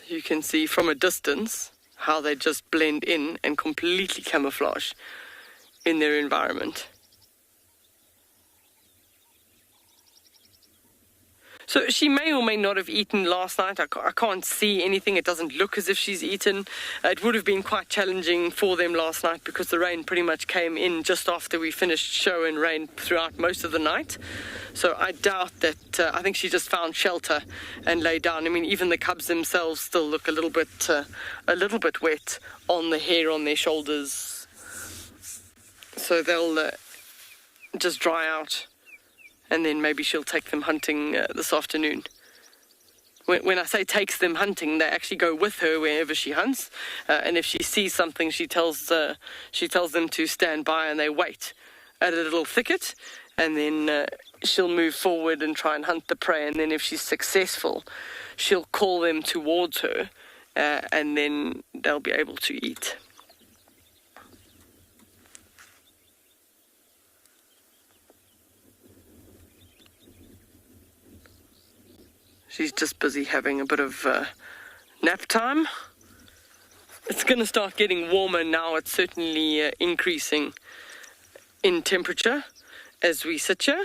You can see from a distance how they just blend in and completely camouflage in their environment. So she may or may not have eaten last night. I can't see anything. It doesn't look as if she's eaten. It would have been quite challenging for them last night because the rain pretty much came in just after we finished show, and rained throughout most of the night. So I doubt that. I think she just found shelter and lay down. I mean, even the cubs themselves still look a little bit wet on the hair on their shoulders. So they'll just dry out. And then maybe she'll take them hunting this afternoon. when I say takes them hunting, they actually go with her wherever she hunts. And if she sees something, she tells them to stand by, and they wait at a little thicket. And then she'll move forward and try and hunt the prey. And then if she's successful, she'll call them towards her, and then they'll be able to eat. She's just busy having a bit of nap time. It's going to start getting warmer now. It's certainly increasing in temperature as we sit here.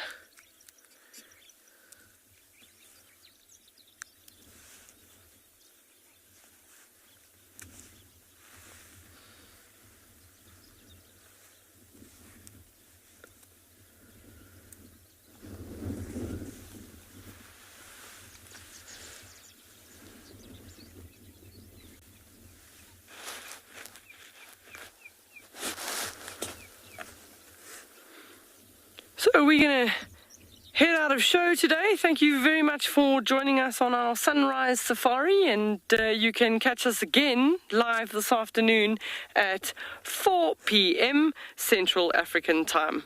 So we're going to head out of show today. Thank you very much for joining us on our sunrise safari, and you can catch us again live this afternoon at 4 p.m. Central African Time.